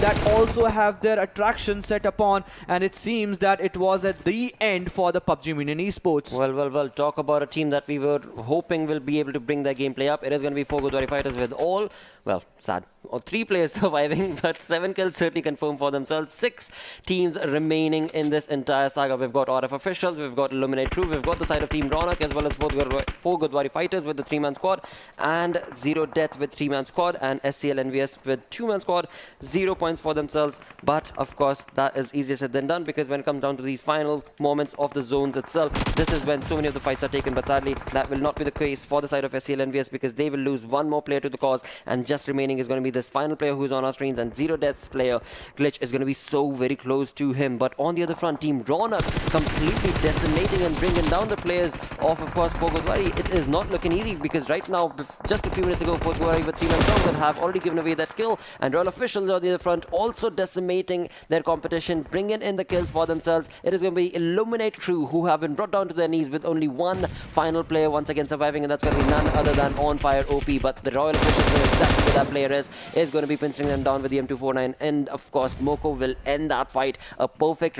that also have their attraction set upon, and it seems that it was at the end for the PUBG Minion Esports. Well, talk about a team that we were hoping will be able to bring their gameplay up. It is going to be 4 Godawari Fighters with all, well, sad, or 3 players surviving, but 7 kills certainly confirmed for themselves. 6 teams remaining in this entire saga. We've got RF Officials, we've got Illuminate Crew, we've got the side of Team Ronak, as well as 4 Godawari Fighters with the 3-man squad, and ZeroDeath with 3-man squad, and SCL EnvyUS with 2-man squad. 0 points for themselves, but of course that is easier said than done, because when it comes down to these final moments of the zones itself, this is when so many of the fights are taken. But sadly, that will not be the case for the side of SCL EnvyUS, because they will lose one more player to the cause, and just remaining is going to be this final player who's on our screens, and ZeroDeath's player Glitch is going to be so very close to him. But on the other front, Team Ronak completely decimating and bringing down the players of course, for Godawari. It is not looking easy, because right now, just a few minutes ago, for Godawari with 3-man strong that have already given away that kill, and Royal Officials on the other front also decimating their competition, bringing in the kills for themselves. It is going to be Illuminate Crew who have been brought down to their knees with only one final player once again surviving, and that's going to be none other than On Fire OP. But the Royal Officials know exactly where that player is going to be pinching them down with the M249, and of course Moko will end that fight. A perfect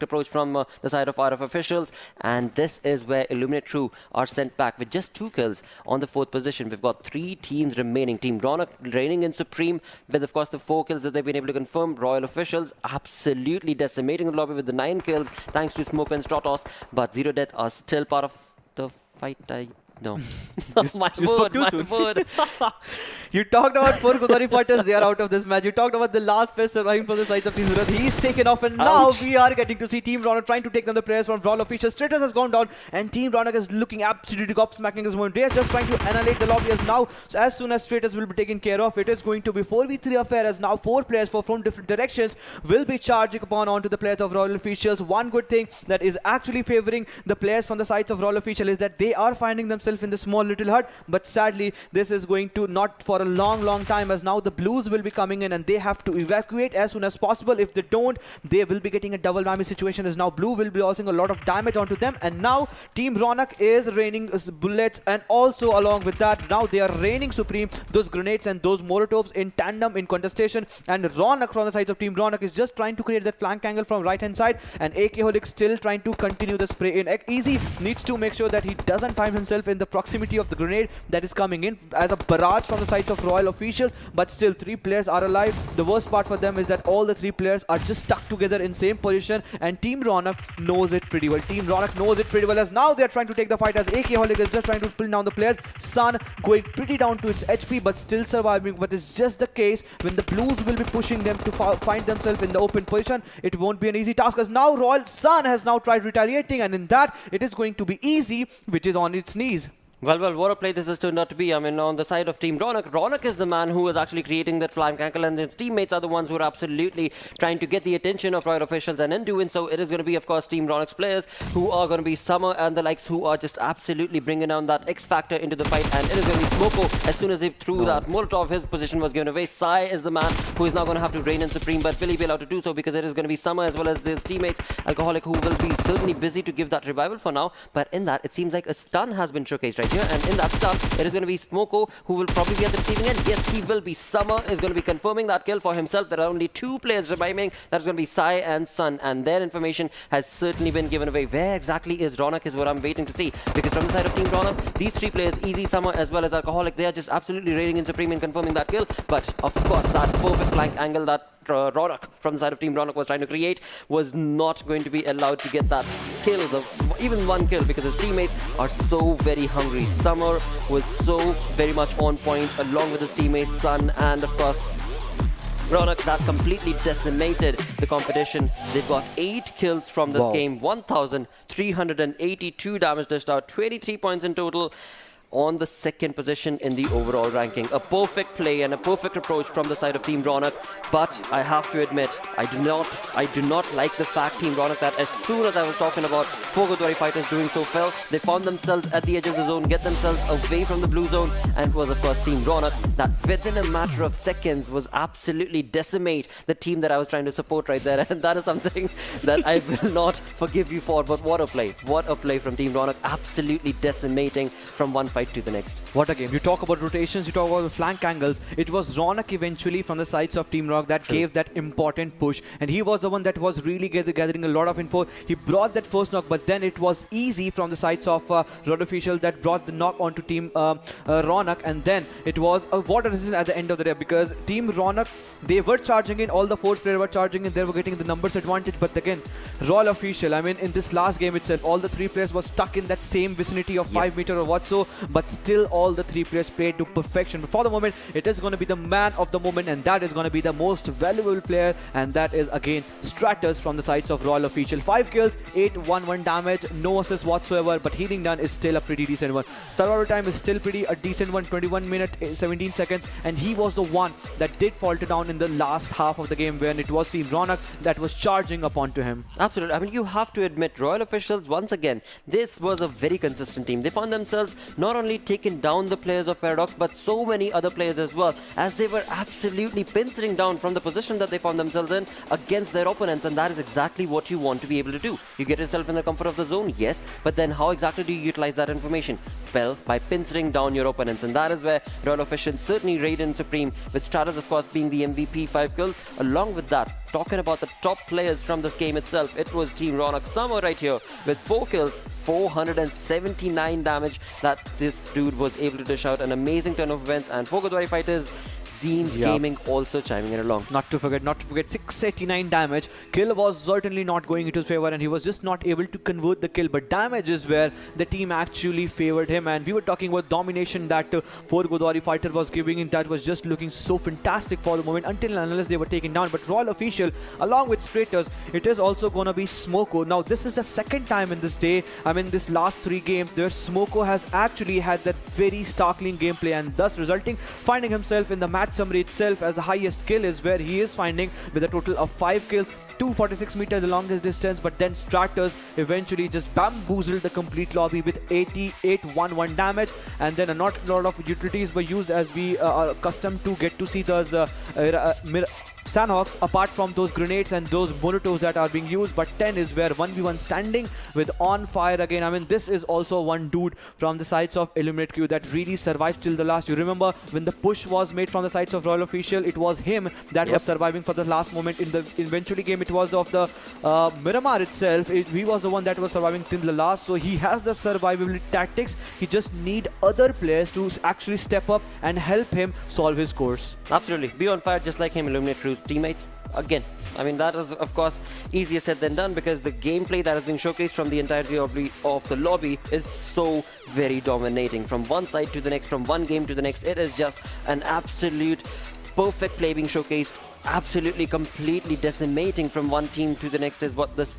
approach from the side of RF Officials, and this is where Illuminate Crew are sent back with just 2 kills on the 4th position. We've got 3 teams remaining. Team Ronak reigning in supreme with, of course, the 4 kills that they've been able to confirm. Royal Officials absolutely decimating the lobby with the 9 kills thanks to Smoke and Stratos, but ZeroDeath are still part of the fight. No. My word. You talked about 4 Godawari Fighters, they are out of this match. You talked about the last player surviving from the sides of Team ZeroDeath. He's taken off, and now we are getting to see Team Ronak trying to take down the players from Royal Officials. Stratus has gone down, and Team Ronak is looking absolutely gobsmacking this moment. They are just trying to annihilate the lobby as now. So as soon as Stratus will be taken care of, it is going to be 4v3 affair, as now 4 players from different directions will be charging upon onto the players of Royal Officials. One good thing that is actually favoring the players from the sides of Royal Official is that they are finding themselves in the small little hut, but sadly this is going to not for a long time, as now the Blues will be coming in and they have to evacuate as soon as possible. If they don't, they will be getting a double whammy situation, as now Blue will be losing a lot of damage onto them. And now Team Ronak is raining bullets, and also along with that, now they are raining supreme those grenades and those molotovs in tandem in contestation. And Ronak from the sides of Team Ronak is just trying to create that flank angle from right hand side, and AKholic still trying to continue the spray in. Easy needs to make sure that he doesn't find himself in the proximity of the grenade that is coming in as a barrage from the sides of Royal Officials, but still 3 players are alive. The worst part for them is that all the 3 players are just stuck together in same position, and Team Ronak knows it pretty well. Team Ronak knows it pretty well, as now they're trying to take the fight, as AKholic is just trying to pull down the players. Sun going pretty down to its HP but still surviving, but it's just the case when the Blues will be pushing them to find themselves in the open position. It won't be an easy task, as now Royal Sun has now tried retaliating, and in that it is going to be easy, which is on its knees. Well, what a play this has turned out to be. I mean, on the side of Team Ronak, Ronak is the man who is actually creating that flank angle, and his teammates are the ones who are absolutely trying to get the attention of Royal Officials, and in doing so, it is going to be, of course, Team Ronak's players who are going to be Summer and the likes, who are just absolutely bringing down that X factor into the fight, and it is going to be Smoko. As soon as he threw that Molotov, his position was given away. Sai is the man who is now going to have to reign in supreme, but will he be allowed to do so, because it is going to be Summer as well as his teammates, Alcoholic, who will be certainly busy to give that revival for now. But in that, it seems like a stun has been showcased right here, and in that stun, it is going to be Smoko who will probably be at the receiving end. Yes, he will be. Summer is going to be confirming that kill for himself. There are only 2 players reviving. That is going to be Sai and Sun, and their information has certainly been given away. Where exactly is Ronak is what I'm waiting to see, because from the side of Team Ronak, these 3 players, Easy, Summer as well as Alcoholic, they are just absolutely reigning in supreme and confirming that kill. But of course, that perfect flank angle that Ronak from the side of Team Ronak was trying to create was not going to be allowed to get that kill, even 1 kill, because his teammates are so very hungry. Summer was so very much on point, along with his teammates Sun, and of course Ronak, that completely decimated the competition. They've got 8 kills from this game, 1,382 damage dished out, 23 points in total. on the second position in the overall ranking. A perfect play and a perfect approach from the side of Team Ronak, but I have to admit, I do not like the fact, Team Ronak, that as soon as I was talking about Godawari fighters doing so well, they found themselves at the edge of the zone, get themselves away from the blue zone, and it was of course Team Ronak that within a matter of seconds was absolutely decimate the team that I was trying to support right there, and that is something that I will not forgive you for. But what a play from Team Ronak, absolutely decimating from one fight to the next. What a game. You talk about rotations, you talk about the flank angles. It was Ronak eventually from the sides of Team Rock that gave that important push, and he was the one that was really gathering a lot of info. He brought that first knock, but then it was easy from the sides of Rod Official that brought the knock onto Team Ronak, and then it was a water resistance at the end of the day, because Team Ronak, they were charging in, all the 4 players were charging in, they were getting the numbers advantage, but again, Royal Official, I mean, in this last game itself, all the 3 players were stuck in that same vicinity of 5 meter or what so, but still all the 3 players played to perfection. But for the moment, it is going to be the man of the moment, and that is going to be the most valuable player, and that is again Stratus from the sides of Royal Official. 5 kills, 811 damage, no assists whatsoever, but healing done is still a pretty decent one. Survival time is still pretty a decent one, 21 minutes 17 seconds, and he was the one that did falter down in the last half of the game when it was Team Ronak that was charging upon to him. Absolutely. I mean, you have to admit, Royal Officials, once again, this was a very consistent team. They found themselves not only taking down the players of Paradox, but so many other players as well, as they were absolutely pincering down from the position that they found themselves in against their opponents, and that is exactly what you want to be able to do. You get yourself in the comfort of the zone, yes, but then how exactly do you utilize that information? Well, by pincering down your opponents, and that is where Royal Officials certainly reigned supreme, with Stratus of course being the MVP, 5 kills. Along with that, talking about the top players from this game itself, it was Team Ronak Summer right here with 4 kills, 479 damage that this dude was able to dish out. An amazing turn of events, and Godawari fighters, Zeems Gaming also chiming in along. Not to forget 689 damage. Kill was certainly not going into his favor, and he was just not able to convert the kill, but damage is where the team actually favored him. And we were talking about domination that Godawari fighter was giving in, that was just looking so fantastic for the moment until and unless they were taken down. But Royal Official, along with Stratus, it is also gonna be Smoko. Now this is the second time in this day, I mean this last 3 games, where Smoko has actually had that very startling gameplay, and thus finding himself in the match summary itself as the highest kill is where he is finding with a total of 5 kills, 246 meters the longest distance. But then Stratus eventually just bamboozled the complete lobby with 8811 damage, and then not a lot of utilities were used, as we are accustomed to get to see those Sanhoks, apart from those grenades and those molotovs that are being used. But 10 is where 1v1 standing with on fire again. I mean, this is also one dude from the sides of Illuminate Q that really survived till the last. You remember when the push was made from the sides of Royal Official, it was him that was surviving for the last moment. In the eventually game, it was of the Miramar itself. He was the one that was surviving till the last. So he has the survivability tactics. He just need other players to actually step up and help him solve his course. Absolutely. Be on fire just like him, Illuminate Crew's teammates. Again, I mean, that is of course easier said than done, because the gameplay that has been showcased from the entirety of the lobby is so very dominating. From one side to the next, from one game to the next, it is just an absolute perfect play being showcased. Absolutely, completely decimating from one team to the next is what this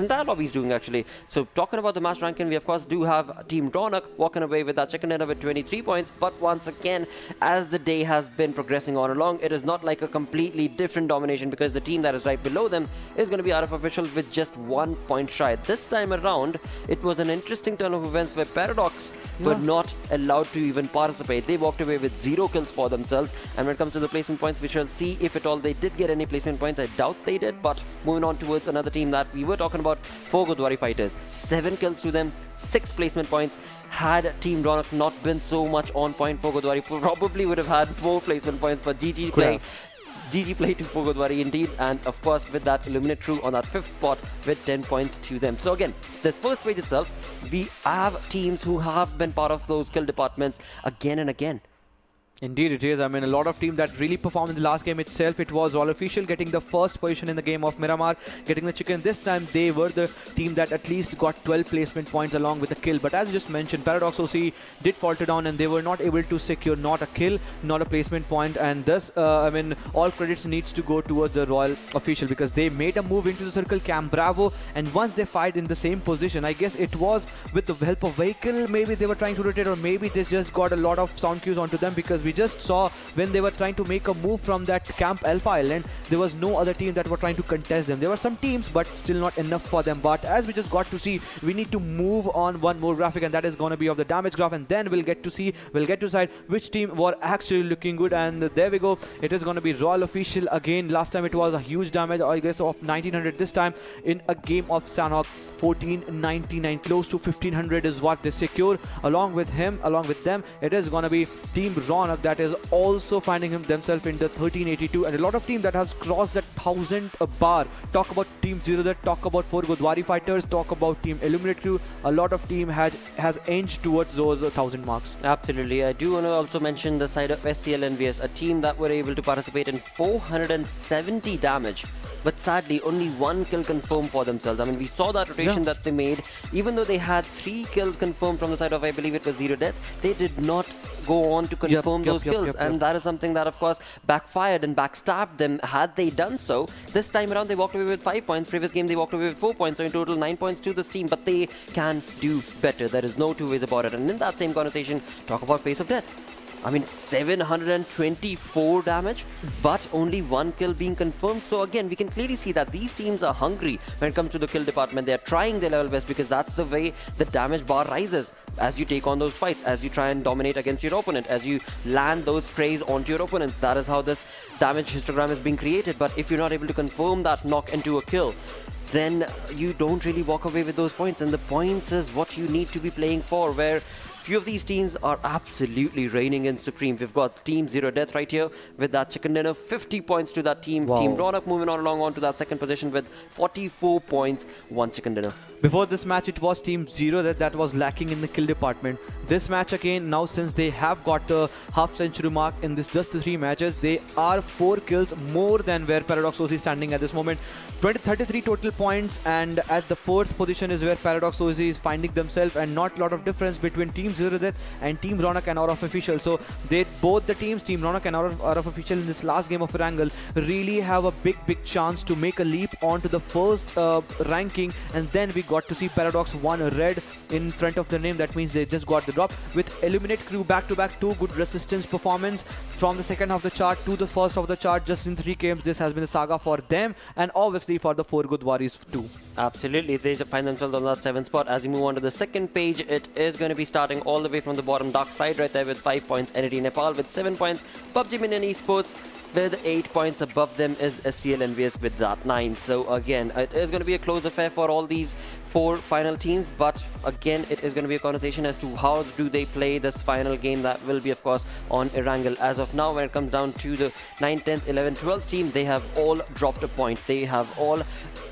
entire lobby is doing actually. So talking about the match ranking, we of course do have Team Ronak walking away with that chicken dinner with 23 points. But once again, as the day has been progressing on along, it is not like a completely different domination, because the team that is right below them is going to be RF Official with just 1 point shy. This time around, it was an interesting turn of events where Paradox were not allowed to even participate. They walked away with 0 kills for themselves. And when it comes to the placement points, we shall see if at all they did get any placement points. I doubt they did. But moving on towards another team that we were talking about, Godawari fighters, 7 kills to them, 6 placement points. Had Team Ronak not been so much on point, Godawari probably would have had more placement points. But GG play. GG play to Godawari indeed, and of course with that Illuminate Crew on that 5th spot with 10 points to them. So again, this first page itself, we have teams who have been part of those kill departments again and again. Indeed it is. I mean, a lot of teams that really performed in the last game itself. It was all official getting the first position in the game of Miramar, getting the chicken. This time they were the team that at least got 12 placement points along with a kill. But as you just mentioned, Paradox OC did falter down and they were not able to secure not a kill, not a placement point. And thus, I mean, all credits needs to go towards the Royal official because they made a move into the circle, Camp Bravo. And once they fight in the same position, I guess it was with the help of vehicle. Maybe they were trying to rotate, or maybe they just got a lot of sound cues onto them, because we just saw when they were trying to make a move from that Camp Alpha Island, there was no other team that were trying to contest them. There were some teams, but still not enough for them. But as we just got to see, we need to move on one more graphic, and that is going to be of the damage graph, and then we'll get to decide which team were actually looking good. And there we go. It is going to be Royal official again. Last time it was a huge damage, I guess, of 1900. This time in a game of Sanhok, 1499, close to 1500 is what they secure. Along with them, it is going to be Team Ronak that is also finding themselves in the 1382, and a lot of teams that has crossed that 1000 bar. Talk about Team ZeroDeath, talk about 4 Godawari fighters, talk about Team Illuminate Crew. A lot of team has inched towards those 1000 marks. Absolutely. I do want to also mention the side of SCL EnvyUS, a team that were able to participate in 470 damage. But sadly, only 1 kill confirmed for themselves. I mean, we saw that rotation that they made. Even though they had 3 kills confirmed from the side of, I believe it was ZeroDeath, they did not go on to confirm those kills. And that is something that, of course, backfired and backstabbed them had they done so. This time around, they walked away with 5 points. Previous game, they walked away with 4 points. So in total, 9 points to this team. But they can do better. There is no two ways about it. And in that same conversation, talk about Face of Death. I mean, 724 damage, but only 1 kill being confirmed. So again, we can clearly see that these teams are hungry when it comes to the kill department. They're trying their level best because that's the way the damage bar rises as you take on those fights, as you try and dominate against your opponent, as you land those sprays onto your opponents. That is how this damage histogram is being created. But if you're not able to confirm that knock into a kill, then you don't really walk away with those points. And the points is what you need to be playing for, where few of these teams are absolutely reigning in supreme. We've got Team ZeroDeath right here with that chicken dinner, 50 points to that team. Wow. Team Ronak moving on along onto that second position with 44 points, 1 chicken dinner. Before this match, it was Team ZeroDeath that was lacking in the kill department. This match again, now since they have got the half-century mark in this just the 3 matches, they are 4 kills more than where Paradox OC is standing at this moment. 33 total points, and at the 4th position is where Paradox OC is finding themselves, and not a lot of difference between Team ZeroDeath and Team Ronak and Out of Official. So both the teams, Team Ronak and Out of Official, in this last game of Erangel really have a big chance to make a leap onto the first ranking. And then we got to see Paradox 1 red in front of the name. That means they just got the drop with Illuminate Crew back-to-back 2 good resistance performance from the second half of the chart to the first half of the chart. Just in 3 games, this has been a saga for them, and obviously for the 4 Godawaris too. Absolutely, they find themselves on that 7th spot. As you move on to the second page, it is going to be starting all the way from the bottom. Darksyde right there with 5 points, NEPAL with 7 points, PUBG Minion Esports with 8 points. Above them is SCL EnvyUS with that 9. So again, it is going to be a close affair for all these 4 final teams, but again, it is going to be a conversation as to how do they play this final game. That will be, of course, on Erangel. As of now, when it comes down to the 9th, 10th, 11th, 12th team, they have all dropped a point. They have all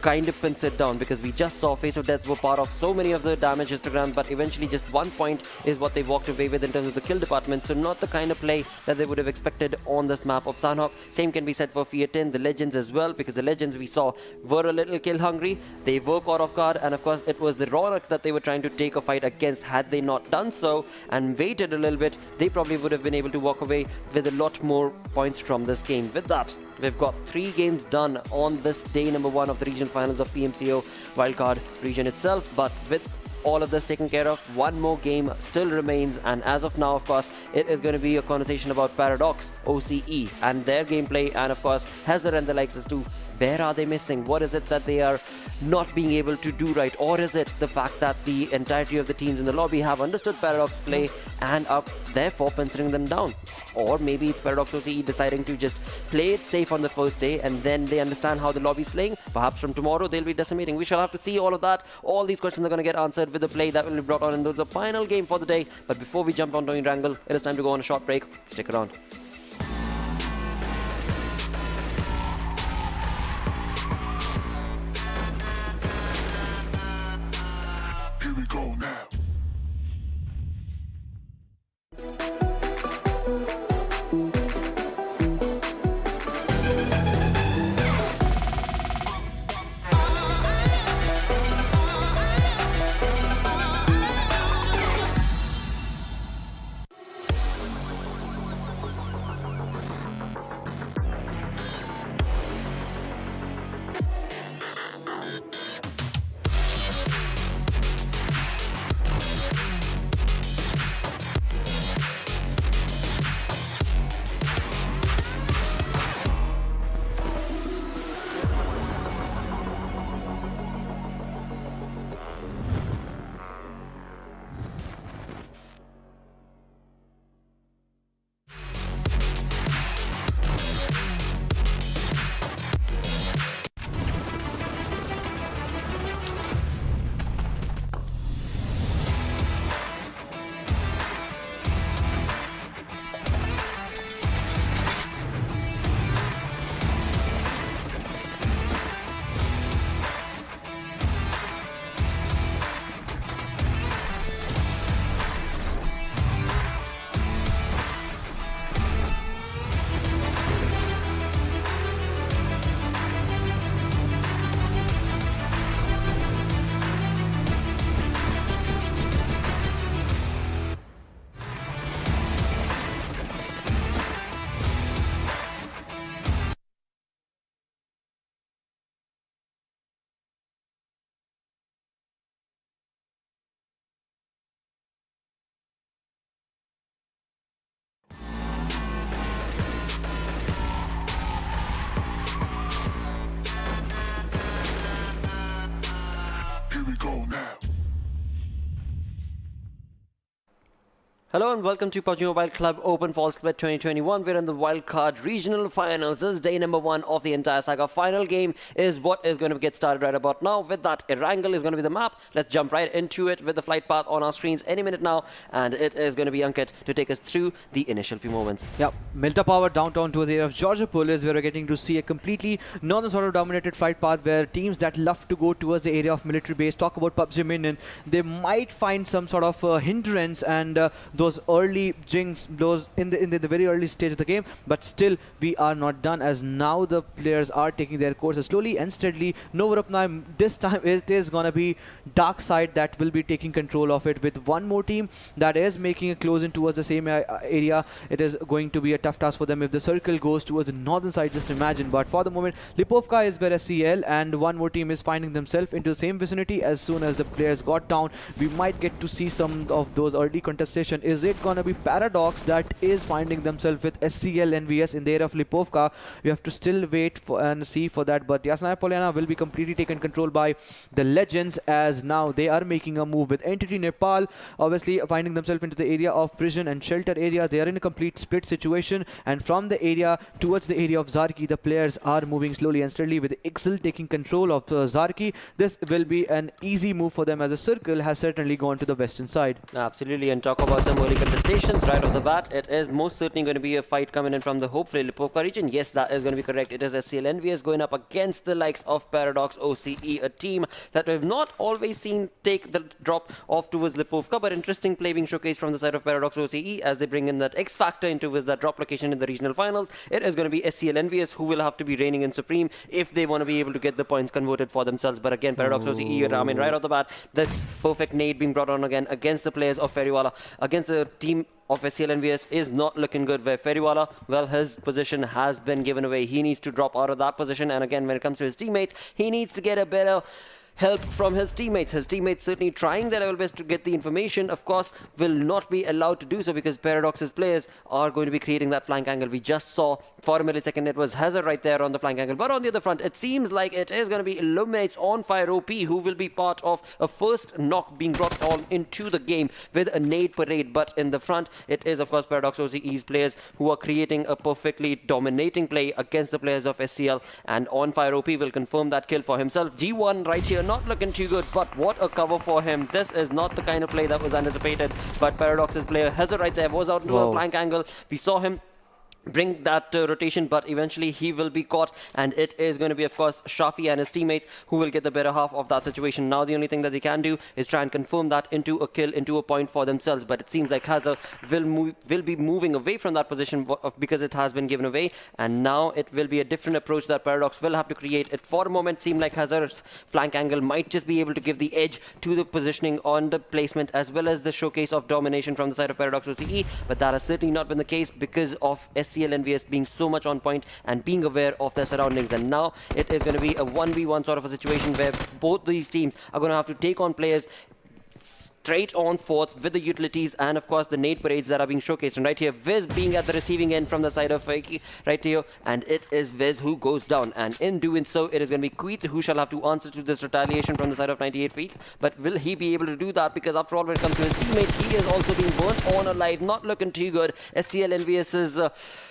kind of pinned it down, because we just saw Face of Death were part of so many of the damage histograms, but eventually just 1 point is what they walked away with in terms of the kill department. So not the kind of play that they would have expected on this map of Sanhok. Same can be said for Fiatin, the Legends as well, because the Legends we saw were a little kill hungry. They were caught off guard, and of course it was the Ronak that they were trying to take a fight against. Had they not done so and waited a little bit, they probably would have been able to walk away with a lot more points from this game. With that, we've got 3 games done on this day number 1 of the region finals of PMCO Wildcard region itself. But with all of this taken care of, 1 more game still remains, and as of now, of course, it is going to be a conversation about Paradox OCE and their gameplay, and of course Hazard and the likes as to where are they missing, what is it that they are not being able to do right, or is it the fact that the entirety of the teams in the lobby have understood Paradox play and are therefore penciling them down? Or maybe it's Paradox OCE deciding to just play it safe on the first day, and then they understand how the lobby is playing. Perhaps from tomorrow they'll be decimating. We shall have to see all of that. All these questions are going to get answered with the play that will be brought on into the final game for the day. But before we jump on to Erangel, it is time to go on a short break. Stick around. Here we go now. Hello and welcome to PUBG Mobile Club Open Fall Split 2021. We're in the Wildcard Regional Finals. This is day number 1 of the entire saga. Final game is what is going to get started right about now. With that, Erangel is going to be the map. Let's jump right into it with the flight path on our screens any minute now. And it is going to be Ankit to take us through the initial few moments. Yeah, Milta Power downtown to the area of Georgia Police, where we're getting to see a completely northern sort of dominated flight path where teams that love to go towards the area of military base, talk about PUBG Minion, they might find some sort of hindrance and those early jinx, those in the very early stage of the game, but still we are not done, as now the players are taking their course slowly and steadily. No Upnai, this time it is gonna be Darksyde that will be taking control of it, with one more team that is making a close in towards the same area. It is going to be a tough task for them if the circle goes towards the northern side, just imagine. But for the moment, Lipovka is where SCL and one more team is finding themselves into the same vicinity. As soon as the players got down, we might get to see some of those early contestation. Is it gonna be Paradox that is finding themselves with SCL EnvyUS in the area of Lipovka? We have to still wait for and see for that, but Yasnaya Polyana will be completely taken control by the Legends, as now they are making a move with Entity Nepal, obviously finding themselves into the area of prison and shelter area. They are in a complete split situation, and from the area towards the area of Zarki, the players are moving slowly and steadily with Ixcel taking control of Zarki. This will be an easy move for them, as the circle has certainly gone to the western side. Absolutely, and talk about some early contestations right off the bat. It is most certainly going to be a fight coming in from the hopefully Lipovka region. Yes, that is going to be correct. It is SCL EnvyUS going up against the likes of Paradox OCE, a team that we've not always seen take the drop off towards Lipovka, but interesting play being showcased from the side of Paradox OCE as they bring in that X factor into that drop location in the regional finals. It is going to be SCL EnvyUS who will have to be reigning in supreme if they want to be able to get the points converted for themselves. But again, Paradox OCE, I mean, right off the bat, this perfect nade being brought on again against the players of Feriwala, against the team of SCL EnvyUS is not looking good, where Feriwala, well, his position has been given away. He needs to drop out of that position, and again, when it comes to his teammates, he needs to get a better help from his teammates. His teammates certainly trying their level best to get the information, of course, will not be allowed to do so because Paradox's players are going to be creating that flank angle. We just saw for a millisecond it was Hazard right there on the flank angle, but on the other front, it seems like it is going to be Illuminates on fire OP who will be part of a first knock being brought on into the game with a nade parade. But in the front, it is of course Paradox OCE's players who are creating a perfectly dominating play against the players of SCL, and on fire OP will confirm that kill for himself. G1 right here, not looking too good, but what a cover for him. This is not the kind of play that was anticipated, but Paradox's player Hazard right there was out into a flank angle. We saw him bring that rotation, but eventually he will be caught, and it is going to be of course Shafi and his teammates who will get the better half of that situation. Now the only thing that they can do is try and confirm that into a kill, into a point for themselves, but it seems like Hazard will be moving away from that position because it has been given away, and now it will be a different approach that Paradox will have to create. It for a moment seemed like Hazard's flank angle might just be able to give the edge to the positioning on the placement as well as the showcase of domination from the side of Paradox OCE, but that has certainly not been the case because of SCL EnvyUS being so much on point and being aware of their surroundings. And now it is going to be a 1v1 sort of a situation where both these teams are going to have to take on players straight on forth with the utilities and of course the nade parades that are being showcased. And right here, Viz being at the receiving end from the side of Faiki right here, and it is Viz who goes down, and in doing so it is going to be Queeth who shall have to answer to this retaliation from the side of 98 feet. But will he be able to do that? Because after all, when it comes to his teammates, he is also being burnt on alive, not looking too good. SCL EnvyUS's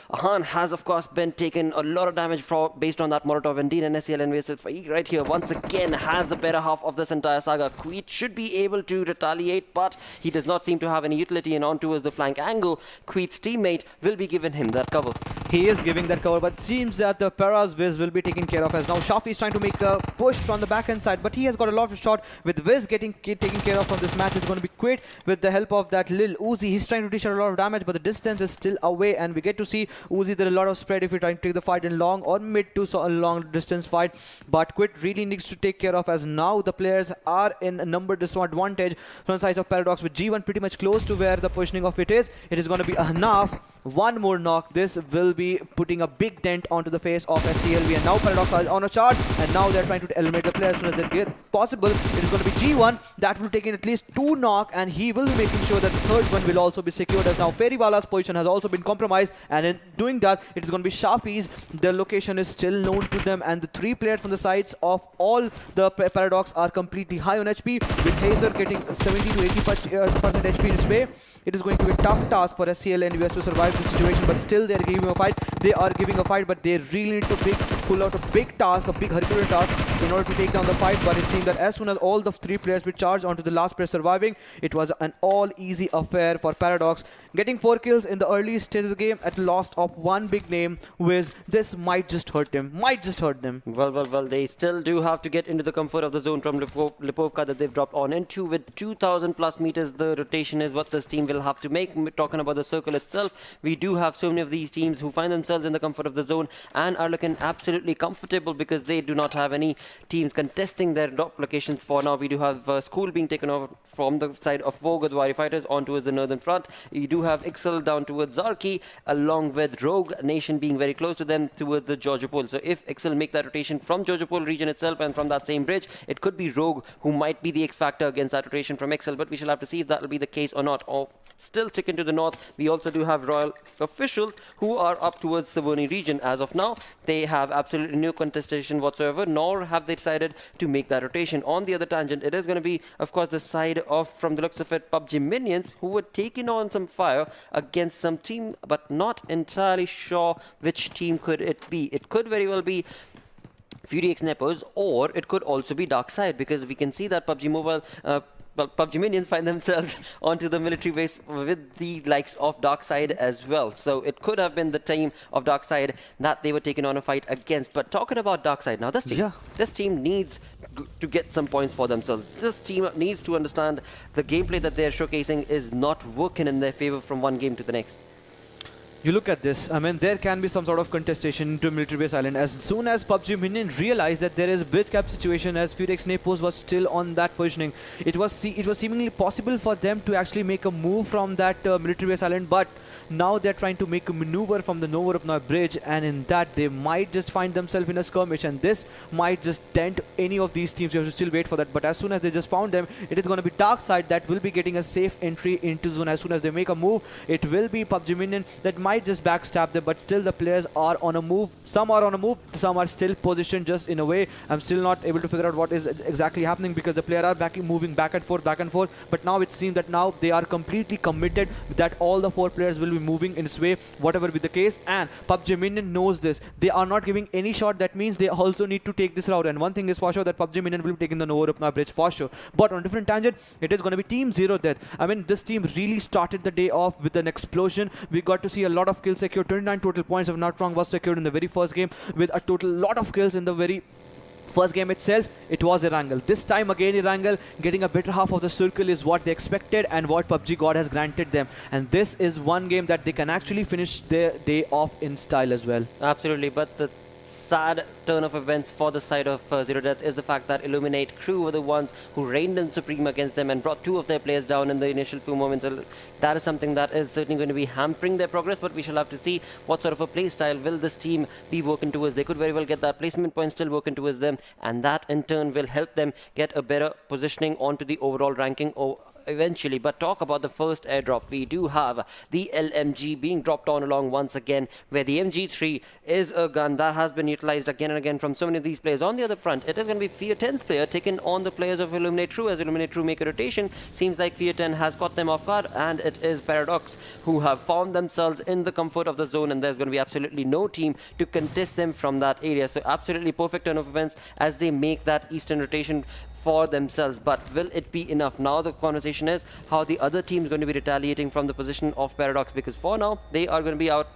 Ahan has of course been taken a lot of damage based on that Molotov indeed, and SCL EnvyUS Faik right here once again has the better half of this entire saga. Queeth should be able to retaliate, but he does not seem to have any utility, and on towards the flank angle, Queeth's teammate will be giving him that cover. He is giving that cover, but it seems that the Para's Viz will be taken care of, as now Shafi is trying to make a push from the backhand side, but he has got a lot of shot with Viz getting taken care of from this match. Is going to be quit with the help of that Lil Uzi. He's trying to dish out a lot of damage, but the distance is still away, and we get to see Uzi there a lot of spread if you're trying to take the fight in long or mid to a long distance fight. But Quit really needs to take care of, as now the players are in a number disadvantage from the size of Paradox, with G1 pretty much close to where the positioning of it is. It is going to be enough One more knock. This will be putting a big dent onto the face of SCL. And now Paradox are on a charge, and now they're trying to eliminate the player as soon as they get possible. It is going to be G1 that will take in at least 2 knock, and he will be making sure that the third one will also be secured, as now Fairywalla's position has also been compromised, and in doing that, it is going to be Shafi's. Their location is still known to them, and the 3 players from the sides of all the Paradox are completely high on HP, with Hazer getting 70 to 80% HP in his way. It is going to be a tough task for SCL EnvyUS to survive the situation, but still they are giving a fight. They are giving a fight, but they really need to pull out a big task, a big Herculean task in order to take down the fight. But it seemed that as soon as all the 3 players were charged onto the last player surviving, it was an all easy affair for Paradox. Getting 4 kills in the early stage of the game at the loss of one big name, Wiz, this might just hurt him. Well, they still do have to get into the comfort of the zone from Lipovka that they've dropped on into. With 2,000 plus meters, the rotation is what this team will have to make. Talking about the circle itself, we do have so many of these teams who find themselves in the comfort of the zone and are looking absolutely comfortable because they do not have any teams contesting their drop locations for now. We do have School being taken over from the side of Godawari fighters on towards the northern front. We do have Ixcel down towards Zarki, along with Rogue Nation being very close to them towards the Georgiopol. So if Ixcel make that rotation from Georgiopol region itself and from that same bridge, it could be Rogue who might be the X factor against that rotation from Ixcel, but we shall have to see if that will be the case or not. Still sticking to the north, we also do have Royal officials who are up towards Savoni region. As of now, they have absolutely no contestation whatsoever, nor have they decided to make that rotation. On the other tangent, it is going to be, of course, the side of, from the looks of it, PUBG Minions, who were taking on some fire against some team, but not entirely sure which team could it be. It could very well be Fury X Nepoz, or it could also be Darksyde, because we can see that PUBG Mobile PUBG Minions find themselves onto the military base with the likes of Darksyde as well. So it could have been the team of Darksyde that they were taking on a fight against. But talking about Darksyde, now this team needs to get some points for themselves. This team needs to understand the gameplay that they're showcasing is not working in their favor from one game to the next. You look at this, I mean, there can be some sort of contestation into military base island. As soon as PUBG Minion realized that there is a bridge cap situation, as Fury X Nepoz was still on that positioning, it was seemingly possible for them to actually make a move from that military base island, but now they're trying to make a maneuver from the Novorupna bridge, and in that they might just find themselves in a skirmish, and this might just dent any of these teams. You have to still wait for that, but as soon as they just found them, it is going to be Darksyde that will be getting a safe entry into zone. As soon as they make a move, it will be PUBG Minion that might just backstab them, but still the players are on a move. Some are on a move, some are still positioned just in a way. I'm still not able to figure out what is exactly happening, because the players are moving back and forth, but now it seems that now they are completely committed that all the 4 players will be moving in this way, whatever be the case, and PUBG Minion knows this. They are not giving any shot. That means they also need to take this route, and one thing is for sure, that PUBG Minion will be taking the Novorupna bridge for sure. But on a different tangent, it is going to be Team ZeroDeath. I mean, this team really started the day off with an explosion. We got to see a lot of kills secured. 29 total points, if not wrong, was secured in the very first game, with a total lot of kills in the very first game itself. It was Erangel. This time again, Erangel getting a better half of the circle is what they expected and what PUBG God has granted them. And this is one game that they can actually finish their day off in style as well. Absolutely, but the sad turn of events for the side of ZeroDeath is the fact that Illuminate crew were the ones who reigned in supreme against them and brought 2 of their players down in the initial few moments. That is something that is certainly going to be hampering their progress, but we shall have to see what sort of a play style will this team be working towards. They could very well get that placement point still working towards them, and that in turn will help them get a better positioning onto the overall ranking eventually. But talk about the first airdrop. We do have the LMG being dropped on along once again, where the MG3 is a gun that has been utilized again and again from so many of these players. On the other front, it is going to be Fear 10's player taking on the players of Illuminate True, as Illuminate True make a rotation. Seems like Fear 10 has caught them off guard, and it is Paradox who have found themselves in the comfort of the zone, and there's going to be absolutely no team to contest them from that area. So absolutely perfect turn of events as they make that eastern rotation for themselves. But will it be enough? Now the conversation is how the other team is going to be retaliating from the position of Paradox, because for now they are going to be out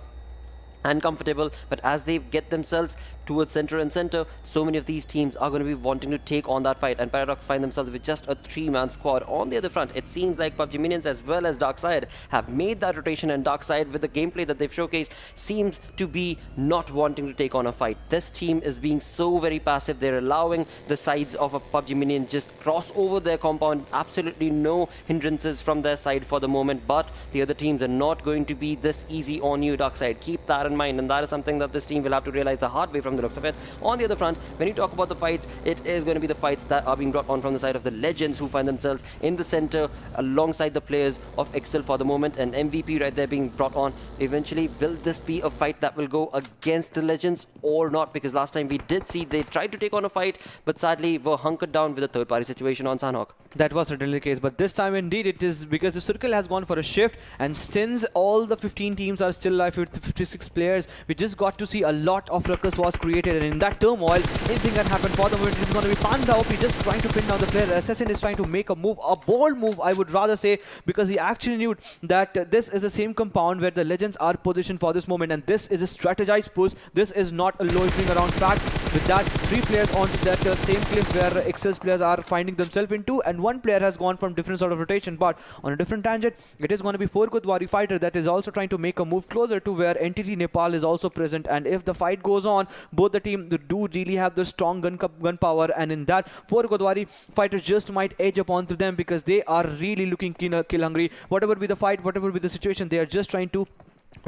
and comfortable, but as they get themselves towards center and center, so many of these teams are going to be wanting to take on that fight, and Paradox find themselves with just a 3-man squad. On the other front, it seems like PUBG Minions as well as Darksyde have made that rotation, and Darksyde, with the gameplay that they've showcased, seems to be not wanting to take on a fight. This team is being so very passive. They're allowing the sides of a PUBG Minion just cross over their compound. Absolutely no hindrances from their side for the moment, but the other teams are not going to be this easy on you, Darksyde. Keep that in mind, and that is something that this team will have to realize the hard way from the looks of it. On the other front, when you talk about the fights, it is going to be the fights that are being brought on from the side of the Legends, who find themselves in the center alongside the players of Ixcel for the moment, and MVP right there being brought on. Eventually, will this be a fight that will go against the Legends or not? Because last time we did see they tried to take on a fight, but sadly were hunkered down with a third-party situation on Sanhok. That was certainly the case, but this time indeed it is, because the circle has gone for a shift, and since all the 15 teams are still alive with 56 players, we just got to see a lot of ruckus was created, and in that turmoil, anything can happen. For the moment, it's going to be Panda OP just trying to pin down the player. Assassin is trying to make a move, a bold move, I would rather say, because he actually knew that this is the same compound where the Legends are positioned for this moment, and this is a strategized push. This is not a loitering around fact. With that, 3 players onto that same cliff where Ixcel's players are finding themselves into, and 1 player has gone from different sort of rotation, but on a different tangent, it is going to be 4 Godawari fighter that is also trying to make a move closer to where entity Nepal is also present, and if the fight goes on, both the team do really have the strong gun power, and in that 4 Godawari fighters just might edge up onto them because they are really looking kill hungry. Whatever be the fight, whatever be the situation, they are just trying to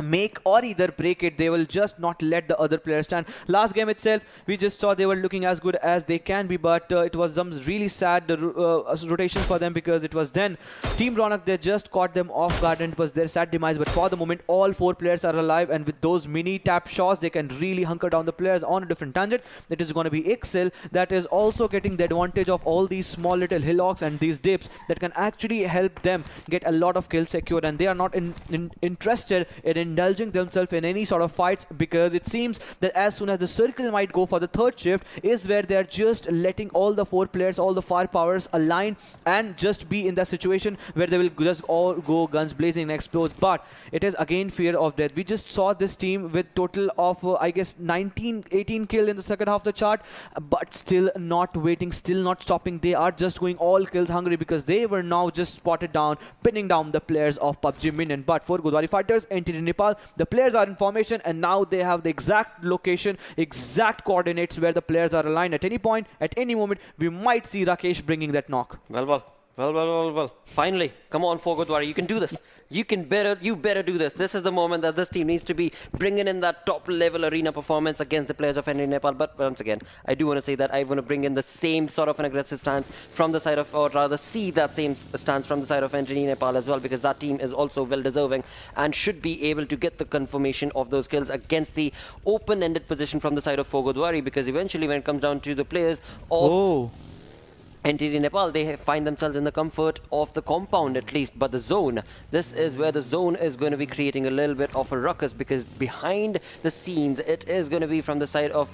make or either break it. They will just not let the other players stand. Last game itself, we just saw they were looking as good as they can be, but it was some really sad rotations for them, because it was then Team Ronak, they just caught them off guard and it was their sad demise. But for the moment, all 4 players are alive, and with those mini tap shots, they can really hunker down the players. On a different tangent, it is going to be Ixcel that is also getting the advantage of all these small little hillocks and these dips that can actually help them get a lot of kills secured, and they are not interested in indulging themselves in any sort of fights, because it seems that as soon as the circle might go for the third shift is where they are just letting all the 4 players, all the firepowers align and just be in that situation where they will just all go guns blazing and explode. But it is again fear of death. We just saw this team with total of I guess 18 kill in the second half of the chart, but still not waiting, still not stopping. They are just going all kills hungry, because they were now just spotted down, pinning down the players of PUBG Minion. But for Godawari fighters, entity Nepal, the players are in formation, and now they have the exact location, exact coordinates where the players are aligned. At any point, at any moment, we might see Rakesh bringing that knock. Well. Finally, come on, Godawari, you can do this. You better do this. This is the moment that this team needs to be bringing in that top level arena performance against the players of NEPAL. But once again, I do want to say that I want to bring in the same sort of an aggressive stance from the side of, or rather see that same stance from the side of NEPAL as well, because that team is also well deserving and should be able to get the confirmation of those kills against the open-ended position from the side of Godawari, because eventually when it comes down to the players of entity Nepal, they find themselves in the comfort of the compound at least, but the zone, this is where the zone is going to be creating a little bit of a ruckus, because behind the scenes it is going to be from the side of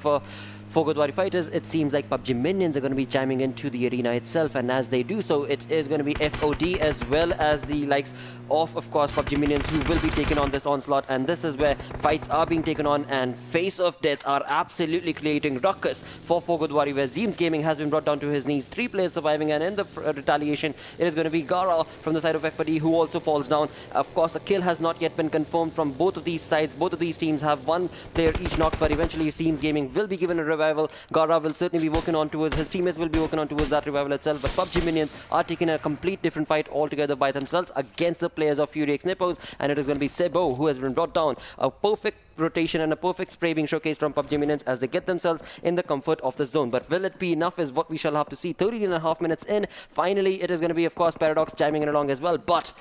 Godawari fighters. It seems like PUBG Minions are going to be chiming into the arena itself, and as they do so, it is going to be FOD as well as the likes of course, PUBG Minions, who will be taking on this onslaught. And this is where fights are being taken on, and face of death are absolutely creating ruckus for Godawari, where Zeem's Gaming has been brought down to his knees, 3 players surviving, and in the retaliation, it is going to be Gara from the side of FOD who also falls down. Of course, a kill has not yet been confirmed from both of these sides. Both of these teams have 1 player each knocked, but eventually Zeem's Gaming will be given a revival. Gara will certainly be working on towards, his teammates will be working on towards that revival itself, but PUBG Minions are taking a complete different fight altogether by themselves against the players of Fury X Nepoz, and it is going to be Sebo who has been brought down. A perfect rotation and a perfect spray being showcased from PUBG Minions as they get themselves in the comfort of the zone. But will it be enough is what we shall have to see. 13.5 minutes in, finally it is going to be of course Paradox chiming in along as well, but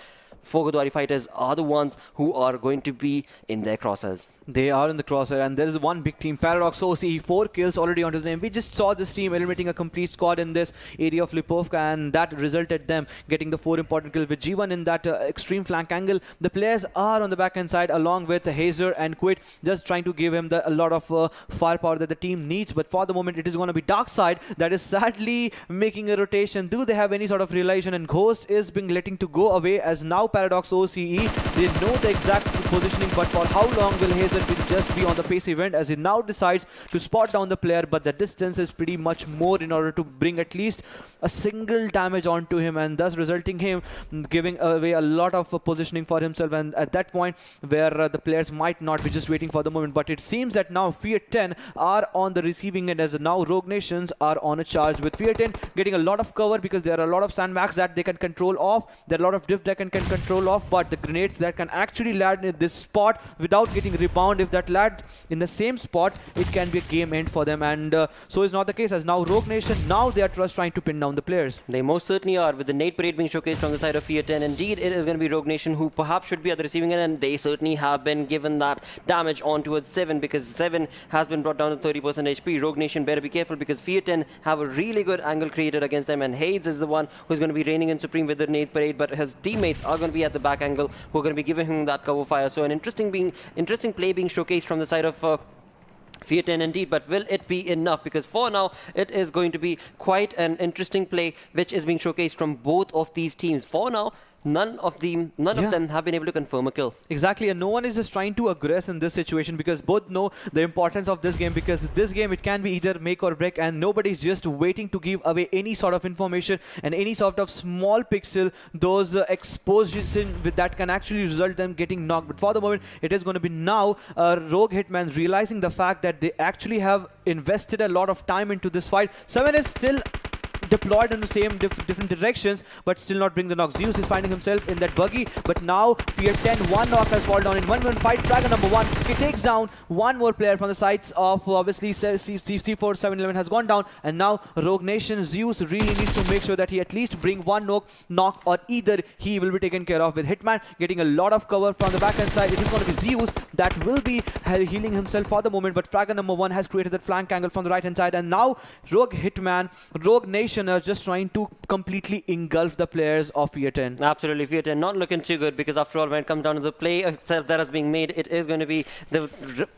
Godawari fighters are the ones who are going to be in their crosshairs. They are in the crosshair, and there is one big team, Paradox OC, 4 kills already onto the name. We just saw this team eliminating a complete squad in this area of Lipovka, and that resulted them getting the 4 important kills with G1 in that extreme flank angle. The players are on the backhand side along with Hazer and Quit, just trying to give him a lot of firepower that the team needs. But for the moment, it is going to be Darksyde that is sadly making a rotation. Do they have any sort of realization? And Ghost is being letting to go away, as now Paradox OCE. They know the exact positioning, but for how long will Hazer just be on the pace event as he now decides to spot down the player, but the distance is pretty much more in order to bring at least a single damage onto him, and thus resulting him giving away a lot of positioning for himself. And at that point where the players might not be just waiting for the moment, but it seems that now Fear 10 are on the receiving end as now Rogue Nations are on a charge, with Fear 10 getting a lot of cover because there are a lot of sandbags that they can control off, there are a lot of diff that can control off, but the grenades that can actually land in this spot without getting rebound, if that lands in the same spot, it can be a game end for them. And so is not the case, as now Rogue Nation, now they are just trying to pin down the players. They most certainly are, with the nade parade being showcased from the side of Fear 10. Indeed, it is going to be Rogue Nation who perhaps should be at the receiving end, and they certainly have been given that damage on towards 7, because 7 has been brought down to 30% HP. Rogue Nation better be careful, because Fear 10 have a really good angle created against them, and Hades is the one who's going to be reigning in supreme with the nade parade, but his teammates are going to be at the back angle who are going to be giving him that cover fire. So an interesting play being showcased from the side of Fear 10 indeed, but will it be enough? Because for now, it is going to be quite an interesting play which is being showcased from both of these teams. For now, none of them have been able to confirm a kill. Exactly, and no one is just trying to aggress in this situation, because both know the importance of this game, because this game it can be either make or break, and nobody's just waiting to give away any sort of information and any sort of small pixel, those exposures with that can actually result them getting knocked. But for the moment, it is going to be now Rogue Hitman realizing the fact that they actually have invested a lot of time into this fight. 7 is still deployed in the same different directions, but still not bring the knock. Zeus is finding himself in that buggy, but now Fear 10, one knock has fallen down in 1v1 fight. Dragon number 1, he takes down one more player from the sides of obviously C4, 711 has gone down, and now Rogue Nation, Zeus really needs to make sure that he at least bring one knock, or either he will be taken care of, with Hitman getting a lot of cover from the backhand side. It is going to be Zeus that will be healing himself for the moment, but Dragon number 1 has created that flank angle from the right hand side, and now Rogue Hitman, Rogue Nation are just trying to completely engulf the players of Fear 10. Absolutely, Fear 10 not looking too good, because after all, when it comes down to the play itself that has been made, it is going to be the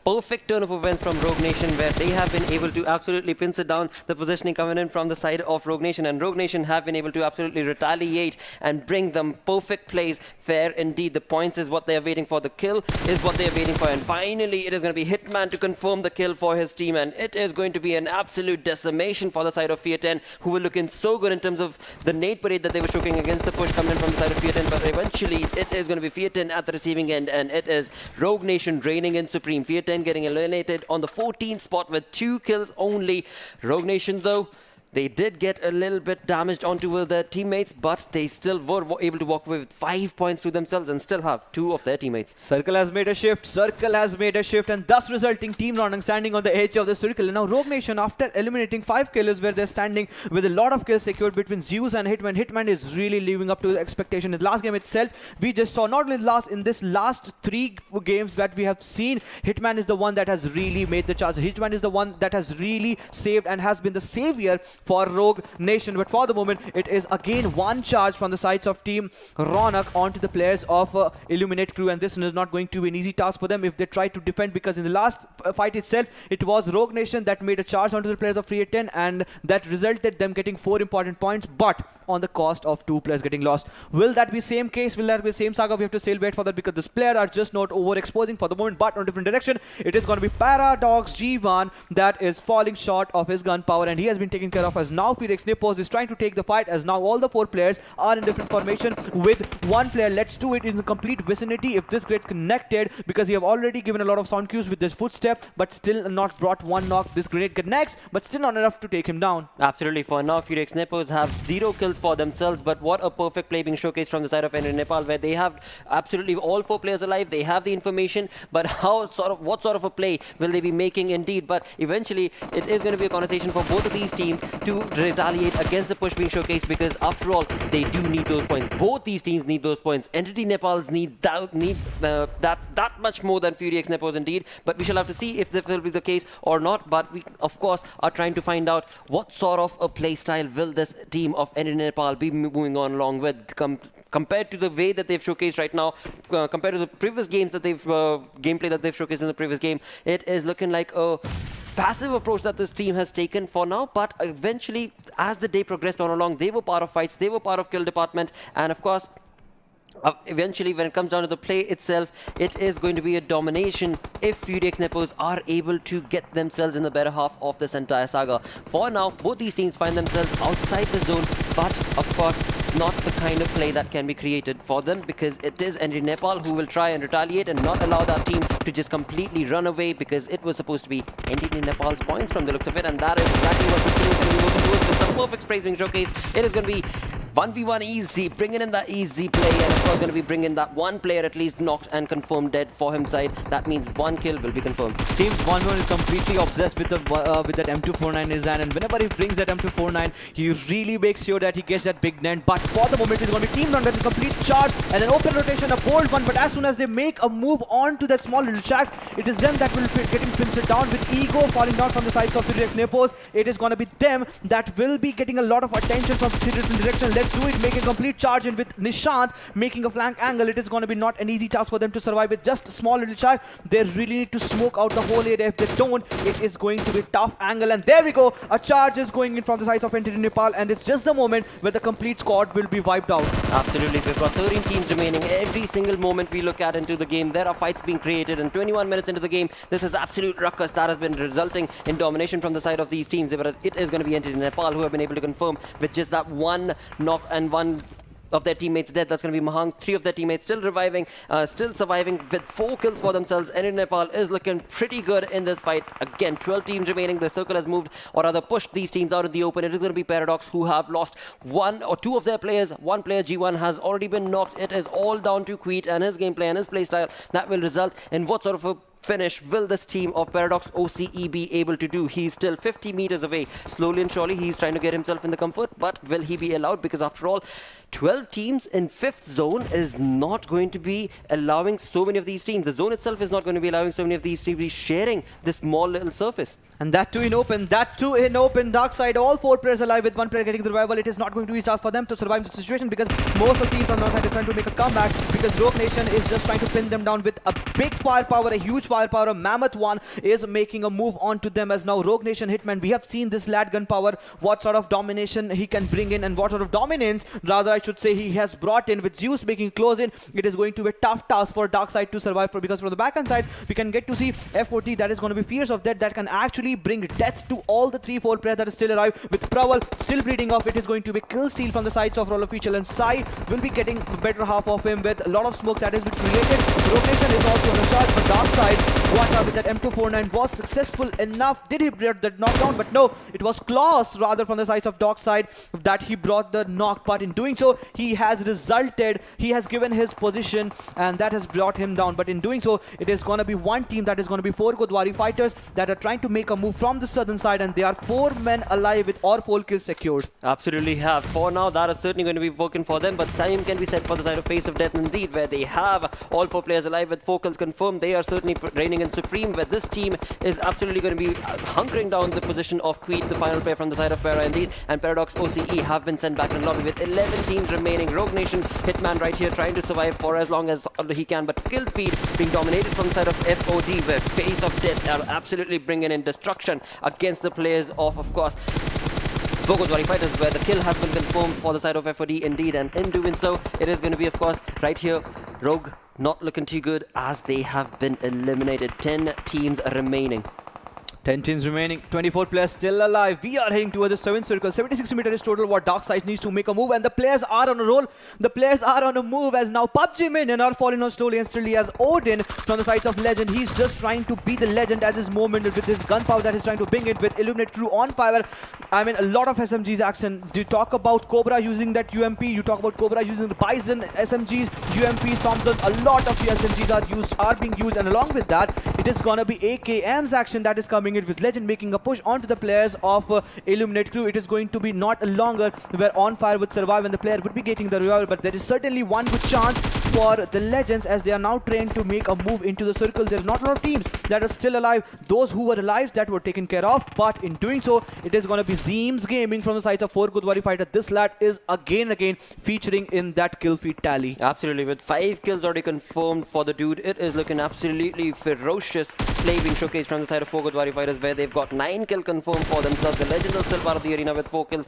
perfect turn of events from Rogue Nation, where they have been able to absolutely pinch it down, the positioning coming in from the side of Rogue Nation, and Rogue Nation have been able to absolutely retaliate and bring them perfect plays. Fair indeed, the points is what they are waiting for, the kill is what they are waiting for, and finally it is going to be Hitman to confirm the kill for his team, and it is going to be an absolute decimation for the side of Fear 10, who will looking so good in terms of the nade parade that they were showing against the push coming in from the side of Fear 10, but eventually it is going to be Fear 10 at the receiving end, and it is Rogue Nation reigning in supreme. Fear 10 getting eliminated on the 14th spot with 2 kills only. Rogue Nation though, they did get a little bit damaged onto their teammates, but they still were able to walk away with 5 points to themselves and still have 2 of their teammates. Circle has made a shift, and thus resulting Team Ronak standing on the edge of the circle. And now Rogue Nation, after eliminating 5 killers, where they're standing with a lot of kills secured between Zeus and Hitman. Hitman is really living up to the expectation. In the last game itself, we just saw, not only in this last 3 games that we have seen, Hitman is the one that has really made the charge. Hitman is the one that has really saved and has been the savior for Rogue Nation. But for the moment, it is again one charge from the sides of Team Ronak onto the players of Illuminate crew, and this is not going to be an easy task for them if they try to defend, because in the last fight itself, it was Rogue Nation that made a charge onto the players of Fear 10, and that resulted them getting 4 important points, but on the cost of 2 players getting lost. Will that be same case? Will that be same saga? We have to still wait for that, because this player are just not overexposing for the moment, but on a different direction. It is going to be Paradox G1 that is falling short of his gunpowder, and he has been taken care of, as now Phoenix Nepoz is trying to take the fight, as now all the 4 players are in different formation with 1 player. Let's do it in the complete vicinity if this gets connected, because he have already given a lot of sound cues with this footstep, but still not brought 1 knock. This grenade connects, but still not enough to take him down. Absolutely. For now, Phoenix Nepos have 0 kills for themselves, but what a perfect play being showcased from the side of NEPAL, where they have absolutely all 4 players alive. They have the information, but what sort of a play will they be making indeed? But eventually, it is going to be a conversation for both of these teams to retaliate against the push being showcased, because after all, they do need those points. Both these teams need those points. Entity Nepals need that much more than Fury X Nepos indeed, but we shall have to see if that will be the case or not. But we of course are trying to find out what sort of a play style will this team of Entity Nepal be moving on along with, compared to the way that they've showcased right now, compared to the previous games that they've gameplay that they've showcased in the previous game. It is looking like a passive approach that this team has taken for now, but eventually, as the day progressed on along, they were part of fights, they were part of kill department, and of course, Eventually, when it comes down to the play itself, it is going to be a domination if Fudex Nepoz are able to get themselves in the better half of this entire saga. For now, both these teams find themselves outside the zone, but of course, not the kind of play that can be created for them, because it is NEPAL who will try and retaliate and not allow that team to just completely run away, because it was supposed to be NEPAL's points from the looks of it, and that is exactly what this team is going to be working towards with some perfect sprays being showcased. It is going to be 1v1 easy, bringing in that easy play, and of course going to be bringing that one player at least knocked and confirmed dead for his side. That means one kill will be confirmed. Seems 1v1 is completely obsessed with that M249 Izan, and whenever he brings that M249, he really makes sure that he gets that big net. But for the moment, it's going to be team run with a complete charge and an open rotation, a bold one. But as soon as they make a move on to that small little tracks, it is them that will be getting pinched down with ego falling down from the sides of Fudex Nepoz. It is going to be them that will be getting a lot of attention from three different directions. Let's do it, make a complete charge in with Nishant making a flank angle. It is going to be not an easy task for them to survive with just a small little charge. They really need to smoke out the whole area. If they don't, it is going to be a tough angle. And there we go, a charge is going in from the sides of NEPAL, and it's just the moment where the complete squad will be wiped out. Absolutely, we've got 13 teams remaining. Every single moment we look at into the game, there are fights being created, and 21 minutes into the game, this is absolute ruckus that has been resulting in domination from the side of these teams. But it is going to be NEPAL who have been able to confirm with just that one knock and one of their teammates dead. That's going to be Mahang. 3 of their teammates still reviving, still surviving with 4 kills for themselves. NEPAL is looking pretty good in this fight. Again, 12 teams remaining. The circle has moved, or rather pushed these teams out in the open. It is going to be Paradox who have lost 1 or 2 of their players. One player, G1, has already been knocked. It is all down to Queet and his gameplay and his playstyle that will result in what sort of a finish will this team of Paradox OCE be able to do. He's still 50 meters away. Slowly and surely, he's trying to get himself in the comfort, but will he be allowed? Because after all, 12 teams in 5th zone is not going to be allowing so many of these teams. The zone itself is not going to be allowing so many of these teams to be sharing this small little surface. And that too in open, Darksyde, all 4 players alive with 1 player getting the revival. It is not going to be tough for them to survive the situation, because most of the teams on North side are trying to make a comeback, because Rogue Nation is just trying to pin them down with a big firepower, a huge firepower. Mammoth one is making a move on to them, as now Rogue Nation Hitman, we have seen this lad gun power, what sort of domination he can bring in, and what sort of dominance, rather I should say, he has brought in with Zeus making close in. It is going to be a tough task for Darksyde to survive, because from the backhand side, we can get to see FOT that is going to be Fears of Death that can actually bring death to all the 3-4 players that is still alive. With Prowl still bleeding off, it is going to be kill steal from the sides of Roller Feature, and Sai will be getting the better half of him with a lot of smoke that is created. Rogue Nation is also on a charge, but Darksyde, what with that M249 was successful enough. Did he get that knockdown? But no, it was Klaus rather from the sides of Darksyde that he brought the knock, but in doing so, he has resulted, he has given his position, and that has brought him down. But in doing so, it is going to be one team that is going to be 4 Godawari fighters that are trying to make a move from the southern side, and they are 4 men alive with all 4 kills secured. Absolutely have. For now, that is certainly going to be working for them, but same can be said for the side of Face of Death indeed, where they have all 4 players alive with 4 kills confirmed. They are certainly reigning in supreme, where this team is absolutely going to be hunkering down the position of Queet, the final player from the side of Para indeed, and Paradox OCE have been sent back in lobby with 11 teams remaining. Rogue Nation Hitman right here trying to survive for as long as he can, but kill feed being dominated from the side of FOD, where Face of Death are absolutely bringing in destruction against the players of course, Godawari fighters, where the kill has been confirmed for the side of FOD indeed, and in doing so, it is going to be, of course, right here, Rogue not looking too good as they have been eliminated. 10 teams remaining. 10 teams remaining, 24 players still alive. We are heading towards the 7th circle. 76 meters is total what Darksyde needs to make a move, and the players are on a roll. The players are on a move, as now PUBG Minion are falling on slowly and steadily, as Odin from the sides of Legend. He's just trying to be the legend as his moment with his gunpowder that he's trying to bring it with Illuminate Crew on fire. I mean, a lot of SMGs action. You talk about Cobra using that UMP, you talk about Cobra using the Bison, SMGs, UMPs, Thompson. A lot of the SMGs are being used, and along with that, it is gonna be AKM's action that is coming in with Legend making a push onto the players of Illuminate Crew. It is going to be not longer where On Fire would survive and the player would be getting the revival, but there is certainly one good chance for the Legends, as they are now trained to make a move into the circle. There is not a lot of teams that are still alive. Those who were alive that were taken care of, but in doing so, it is going to be Zeems Gaming from the sides of 4 Godawari fighter. This lad is again featuring in that kill feed tally. Absolutely, with 5 kills already confirmed for the dude, it is looking absolutely ferocious play being showcased from the side of 4 Godawari fighters, where they've got 9 kills confirmed for themselves. The Legends are still part of the arena with 4 kills,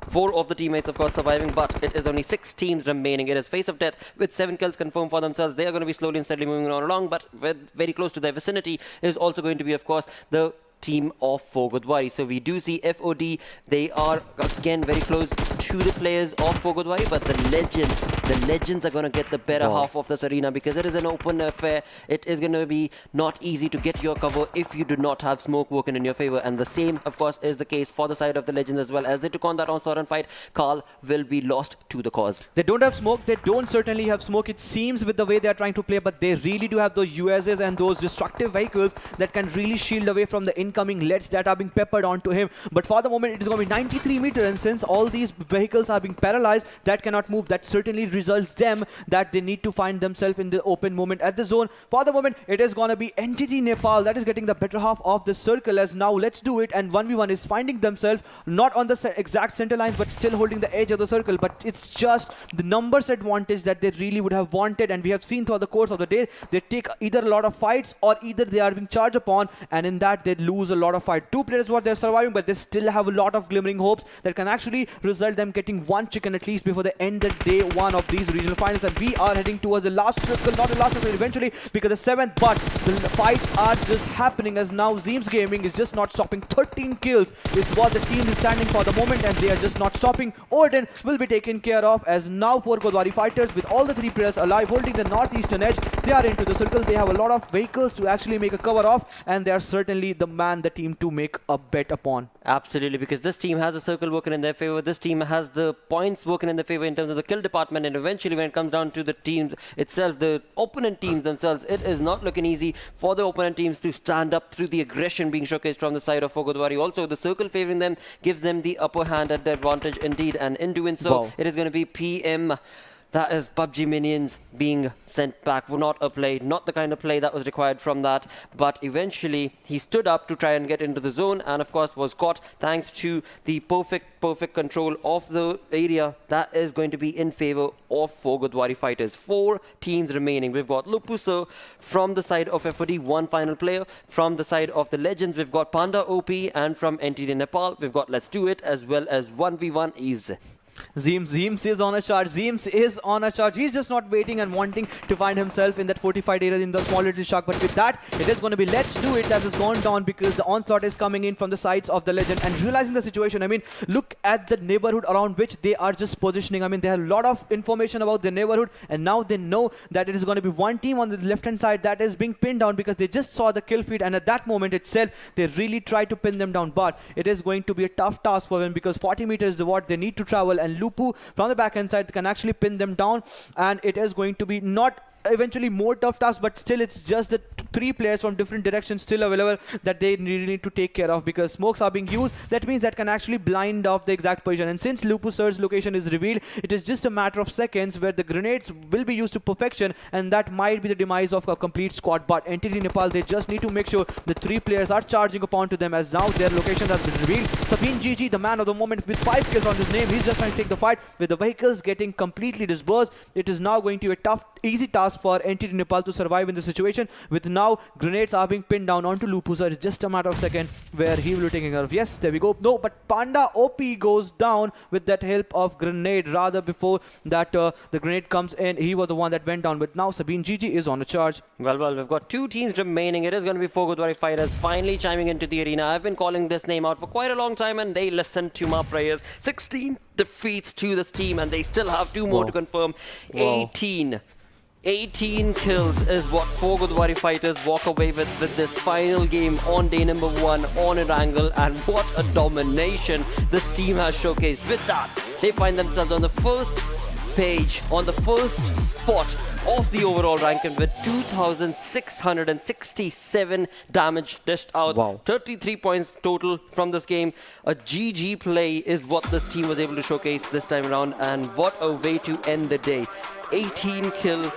4 of the teammates, of course, surviving, but it is only 6 teams remaining. It is face of death with 7 kills confirmed for themselves. They are going to be slowly and steadily moving on along, but very close to their vicinity is also going to be, of course, the team of Godawari. So we do see FOD. They are again very close to the players of Godawari, but the legends are going to get the better half of this arena because it is an open affair. It is going to be not easy to get your cover if you do not have smoke working in your favor, and the same, of course, is the case for the side of the legends as well. As they took on that onslaught and fight, Carl will be lost to the cause. They don't have smoke. They don't certainly have smoke, it seems, with the way they are trying to play, but they really do have those USs and those destructive vehicles that can really shield away from the incoming leads that are being peppered onto him. But for the moment, it is going to be 93 meters, and since all these vehicles are being paralyzed, that cannot move. That certainly results them that they need to find themselves in the open moment at the zone. For the moment, it is going to be Entity Nepal that is getting the better half of the circle, as now Let's Do It and 1v1 is finding themselves not on the exact center lines, but still holding the edge of the circle. But it's just the numbers advantage that they really would have wanted, and we have seen throughout the course of the day, they take either a lot of fights or either they are being charged upon, and in that they lose a lot of fight. 2 players what they're surviving, but they still have a lot of glimmering hopes that can actually result them getting 1 chicken at least before they end the day 1 of these regional finals. And we are heading towards the last circle, not the last circle eventually, because the 7th, but the fights are just happening as now Zeems Gaming is just not stopping. 13 kills is what the team is standing for the moment, and they are just not stopping. Odin will be taken care of, as now 4 Godawari fighters with all the 3 players alive holding the northeastern edge. They are into the circle. They have a lot of vehicles to actually make a cover off, and they are certainly the team to make a bet upon. Absolutely, because this team has a circle working in their favor. This team has the points working in their favor in terms of the kill department, and eventually when it comes down to the teams itself, the opponent teams themselves, it is not looking easy for the opponent teams to stand up through the aggression being showcased from the side of Godawari. Also, the circle favoring them gives them the upper hand at the advantage indeed, and in doing so, it is going to be PM. That is PUBG Minions being sent back. Not a play, not the kind of play that was required from that. But eventually, he stood up to try and get into the zone, and of course was caught thanks to the perfect control of the area that is going to be in favor of 4 Godawari fighters. 4 teams remaining. We've got Lupuso from the side of FOD, 1 final player. From the side of the Legends, we've got Panda OP, and from NTD Nepal, we've got Let's Do It, as well as 1v1 is... Zeems is on a charge. Zeems is on a charge. He's just not waiting and wanting to find himself in that fortified area in the small little shark. But with that, it is going to be Let's Do It that has gone down, because the onslaught is coming in from the sides of the Legend. And realizing the situation, I mean, look at the neighborhood around which they are just positioning. I mean, they have a lot of information about the neighborhood, and now they know that it is going to be one team on the left-hand side that is being pinned down, because they just saw the kill feed, and at that moment itself, they really tried to pin them down. But it is going to be a tough task for them, because 40 meters is what they need to travel, and Lupu from the back end side can actually pin them down, and it is going to be not eventually more tough task, but still it's just the 3 players from different directions still available that they really need to take care of, because smokes are being used. That means that can actually blind off the exact position, and since Lupuser's location is revealed, it is just a matter of seconds where the grenades will be used to perfection, and that might be the demise of a complete squad. But Entity Nepal, they just need to make sure the 3 players are charging upon to them, as now their location has been revealed. Sabine GG, the man of the moment with 5 kills on his name, he's just trying to take the fight. With the vehicles getting completely dispersed, it is now going to be a tough, easy task for Entity Nepal to survive in this situation. With now grenades are being pinned down onto Lupusa. It's just a matter of second where he will be taking care of. Yes, there we go. No, but Panda OP goes down with that help of grenade. Rather, before that the grenade comes in, he was the one that went down. But now Sabine GG is on a charge. Well, we've got 2 teams remaining. It is going to be 4 Godawari fighters finally chiming into the arena. I've been calling this name out for quite a long time, and they listened to my prayers. 16 defeats to this team, and they still have 2 more to confirm. 18 kills is what 4 Godawari fighters walk away with this final game on day number 1 on Erangel, and what a domination this team has showcased. With that, they find themselves on the first page, on the first spot of the overall ranking with 2,667 damage dished out. 33 points total from this game. A GG play is what this team was able to showcase this time around, and what a way to end the day. 18 kill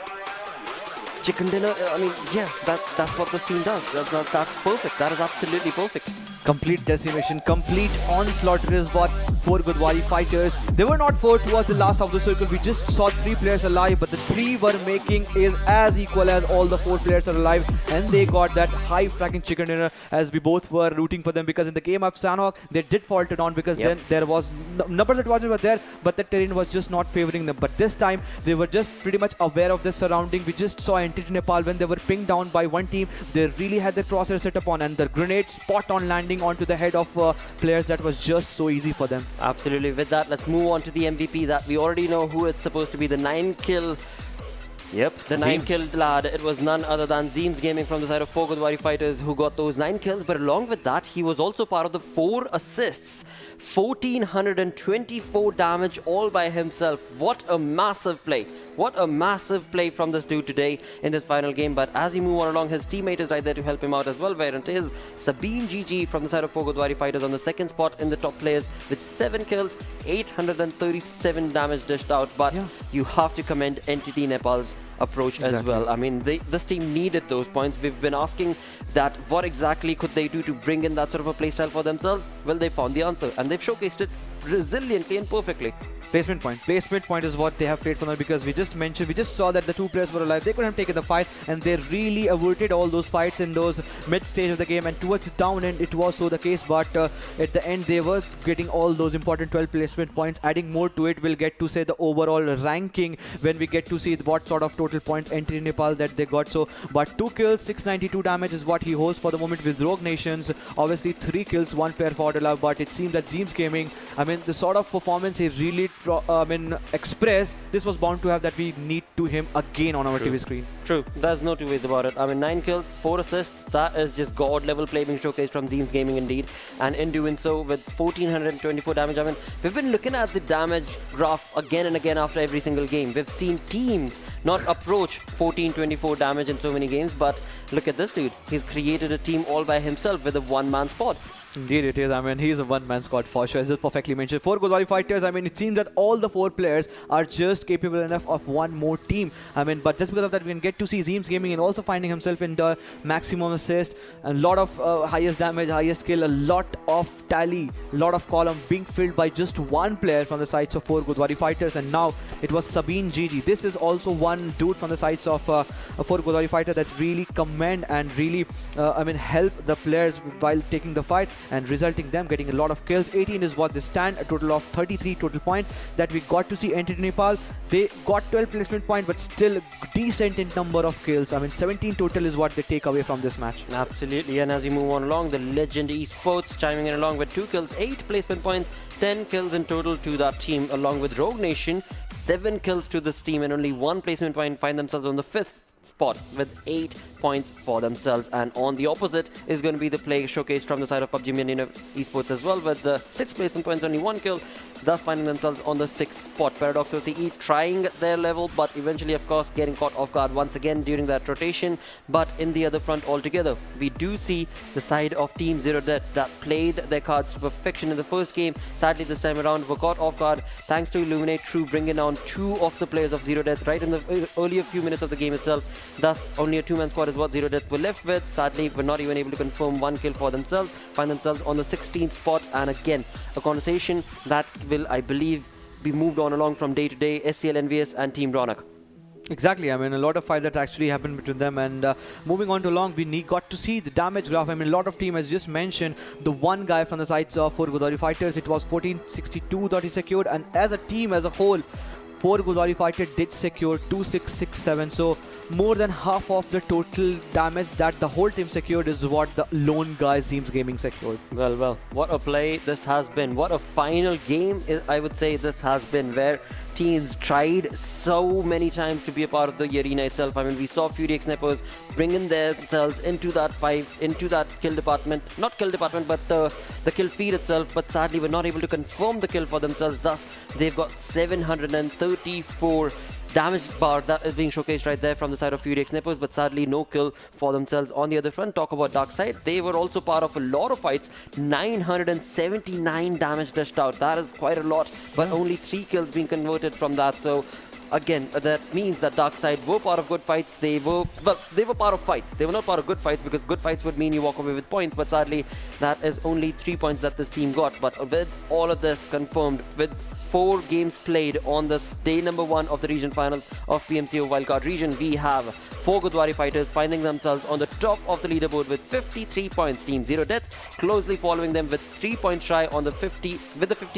chicken dinner. I mean, yeah, that's what this team does. That's perfect. That is absolutely perfect. Complete decimation, complete onslaught is what four Godawari fighters. They were not four towards the last of the circle. We just saw 3 players alive, but the 3 were making is as equal as all the 4 players are alive, and they got that high fracking chicken dinner as we both were rooting for them, because in the game of Sanhok, they did falter on because then there was numbers advantage were there, but the terrain was just not favoring them. But this time, they were just pretty much aware of their surrounding. We just saw Entity Nepal when they were pinged down by one team. They really had their crosshair set up on, and the grenade spot on landing onto the head of players, that was just so easy for them. Absolutely. With that, let's move on to the MVP that we already know who it's supposed to be. The 9-kill. Yep, the 9-killed lad. It was none other than Zeems Gaming from the side of 4 Godawari fighters who got those 9 kills. But along with that, he was also part of the 4 assists. 1,424 damage all by himself. What a massive play. What a massive play from this dude today in this final game. But as you move on along, his teammate is right there to help him out as well, where it is Sabine GG from the side of 4 Godawari fighters on the 2nd spot in the top players with 7 kills, 837 damage dished out. But you have to commend Entity Nepal's approach as well. I mean, this team needed those points. We've been asking that what exactly could they do to bring in that sort of a playstyle for themselves? Well, they found the answer, and they've showcased it resiliently and perfectly. Placement point. Placement point is what they have played for now, because we just saw that the 2 players were alive. They could have taken the fight, and they really averted all those fights in those mid stage of the game, and towards the down end it was so the case, but at the end they were getting all those important 12 placement points. Adding more to it, we'll get to say the overall ranking when we get to see what sort of total point Entity Nepal that they got. So, but 2 kills, 692 damage is what he holds for the moment with Rogue Nations. Obviously 3 kills, 1 player for Adela, but it seemed that Zeems Gaming, I mean, the sort of performance he really express, this was bound to have that we need to him again on our TV screen. True, there's no two ways about it. I mean, 9 kills, 4 assists, that is just god level play being showcased from Zeems Gaming indeed. And in doing so with 1,424 damage, I mean, we've been looking at the damage graph again and again after every single game. We've seen teams not approach 1,424 damage in so many games, but look at this dude. He's created a team all by himself with a 1-man squad. Indeed it is. I mean, he's a one-man squad for sure, as you perfectly mentioned. 4 Godawari fighters, I mean, it seems that all the 4 players are just capable enough of one more team. I mean, but just because of that, we can get to see Zeems Gaming and also finding himself in the maximum assist, a lot of highest damage, highest skill, a lot of tally, a lot of column being filled by just one player from the sides of 4 Godawari fighters, and now it was Sabine GG. This is also one dude from the sides of a 4 Godawari fighter that really commend and really, I mean, help the players while taking the fight, and resulting them getting a lot of kills. 18 is what they stand, a total of 33 total points that we got to see. Entity Nepal, they got 12 placement points, but still decent in number of kills. I mean, 17 total is what they take away from this match. Absolutely, and as you move on along, the Legend Esports chiming in along with 2 kills, 8 placement points, 10 kills in total to that team, along with Rogue Nation, 7 kills to this team, and only 1 placement point, find themselves on the 5th spot with 8 points for themselves. And on the opposite is going to be the play showcased from the side of PUBG Minion Esports as well, with the 6 placement points, only 1 kill, thus finding themselves on the 6th spot. Paradox OCE trying their level, but eventually of course getting caught off guard once again during that rotation. But in the other front altogether, we do see the side of Team ZeroDeath that played their cards to perfection in the first game. Sadly this time around were caught off guard thanks to Illuminate True bringing down 2 of the players of ZeroDeath right in the earlier few minutes of the game itself. Thus only a 2-man squad is what ZeroDeath were left with. Sadly we're not even able to confirm 1 kill for themselves, find themselves on the 16th spot. And again, a conversation that will, I believe, be moved on along from day to day. SCL EnvyUS and Team Ronak. Exactly. I mean, a lot of fight that actually happened between them, and moving on to along, we got to see the damage graph. I mean, a lot of team has just mentioned the one guy from the sides of 4 Godawari fighters. It was 1462 that he secured, and as a team as a whole, 4 Godawari fighters did secure 2667. So more than half of the total damage that the whole team secured is what the lone guy Zeems Gaming secured. Well, what a play this has been. What a final game, I would say this has been, where teams tried so many times to be a part of the arena itself. I mean, we saw FURIX Nepoz bringing themselves into that fight, into that kill department. Not kill department, but the kill feed itself. But sadly, were not able to confirm the kill for themselves. Thus, they've got 734 damage bar that is being showcased right there from the side of FURIX Nepoz, but sadly no kill for themselves. On the other front, talk about Darksyde. They were also part of a lot of fights. 979 damage dished out. That is quite a lot, but only 3 kills being converted from that. So again, that means that Darksyde were part of good fights. They were part of fights. They were not part of good fights, because good fights would mean you walk away with points. But sadly, that is only 3 points that this team got. But with all of this confirmed, with 4 games played on this day number 1 of the region finals of PMCO Wildcard region, we have 4 Godawari fighters finding themselves on the top of the leaderboard with 53 points. Team ZeroDeath closely following them with 3 points shy on the 50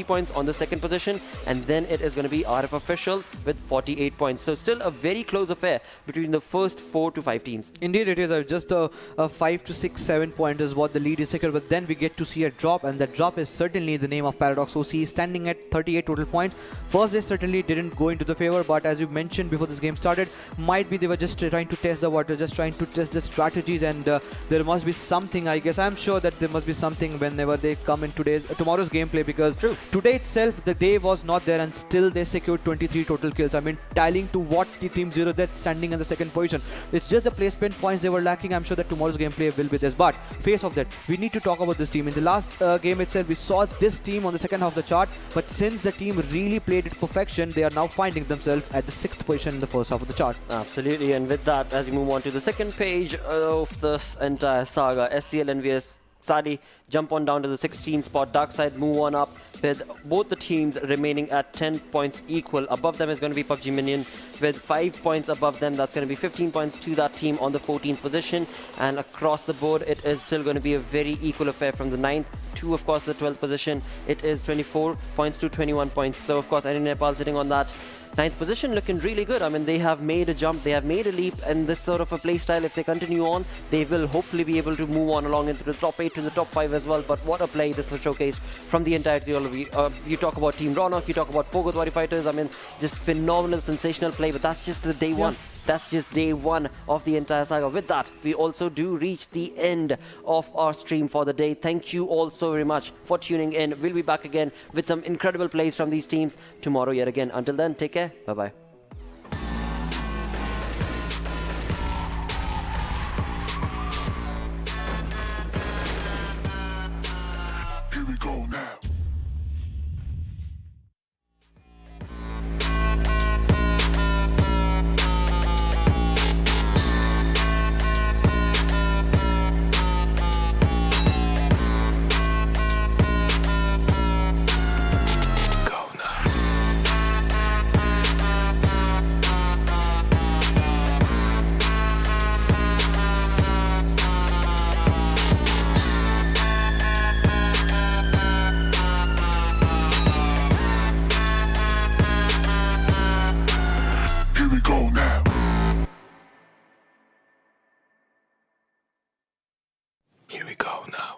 points on the second position, and then it is going to be RF officials with 48 points. So still a very close affair between the first 4 to 5 teams. Indeed, it is just a 5 to 6, 7 point is what the lead is secure, but then we get to see a drop, and that drop is certainly the name of Paradox OC, standing at 38 total points. First, they certainly didn't go into the favor, but as you mentioned before this game started, might be they were just trying to test the water, just trying to test the strategies, and there must be something, I guess. I'm sure that there must be something whenever they come in tomorrow's gameplay, because today itself, the day was not there, and still they secured 23 total kills. I mean, tallying to what the Team ZeroDeath standing in the second position. It's just the placement points they were lacking. I'm sure that tomorrow's gameplay will be this. But face of that, we need to talk about this team. In the last game itself, we saw this team on the second half of the chart, but since the team really played it to perfection, they are now finding themselves at the 6th position in the first half of the chart. Absolutely, and with that, as we move on to the second page of this entire saga, SCL EnvyUS sadly jump on down to the 16th spot. Darksyde move on up with both the teams remaining at 10 points equal. Above them is going to be PUBG Minion with 5 points above them. That's going to be 15 points to that team on the 14th position. And across the board, it is still going to be a very equal affair from the 9th to, of course, the 12th position. It is 24 points to 21 points. So, of course, NEPAL sitting on that 9th position, looking really good. I mean, they have made a jump, they have made a leap, and this sort of a play style, if they continue on, they will hopefully be able to move on along into the top 8 to the top 5 as well. But what a play this was showcased from the entirety of you. You talk about Team Ronak, you talk about 4 Godawari fighters. I mean, just phenomenal, sensational play, but that's just the day one. That's just day 1 of the entire saga. With that, we also do reach the end of our stream for the day. Thank you all so very much for tuning in. We'll be back again with some incredible plays from these teams tomorrow yet again. Until then, take care. Bye-bye. Here we go now. Here we go now.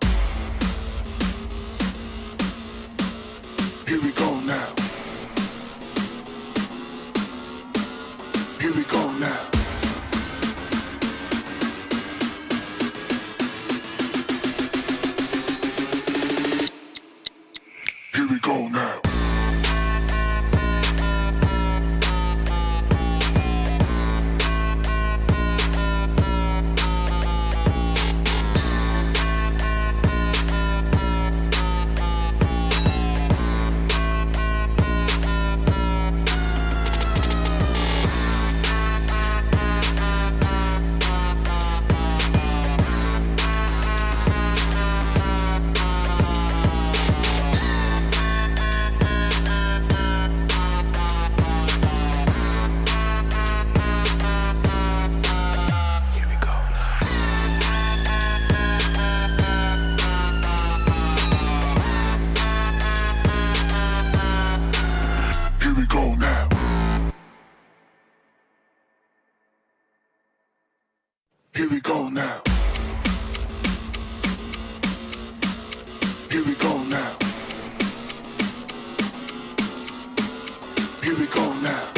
Here we go now. Here we go now. Here we go now. Here we go now. Here we go now. Here we go now.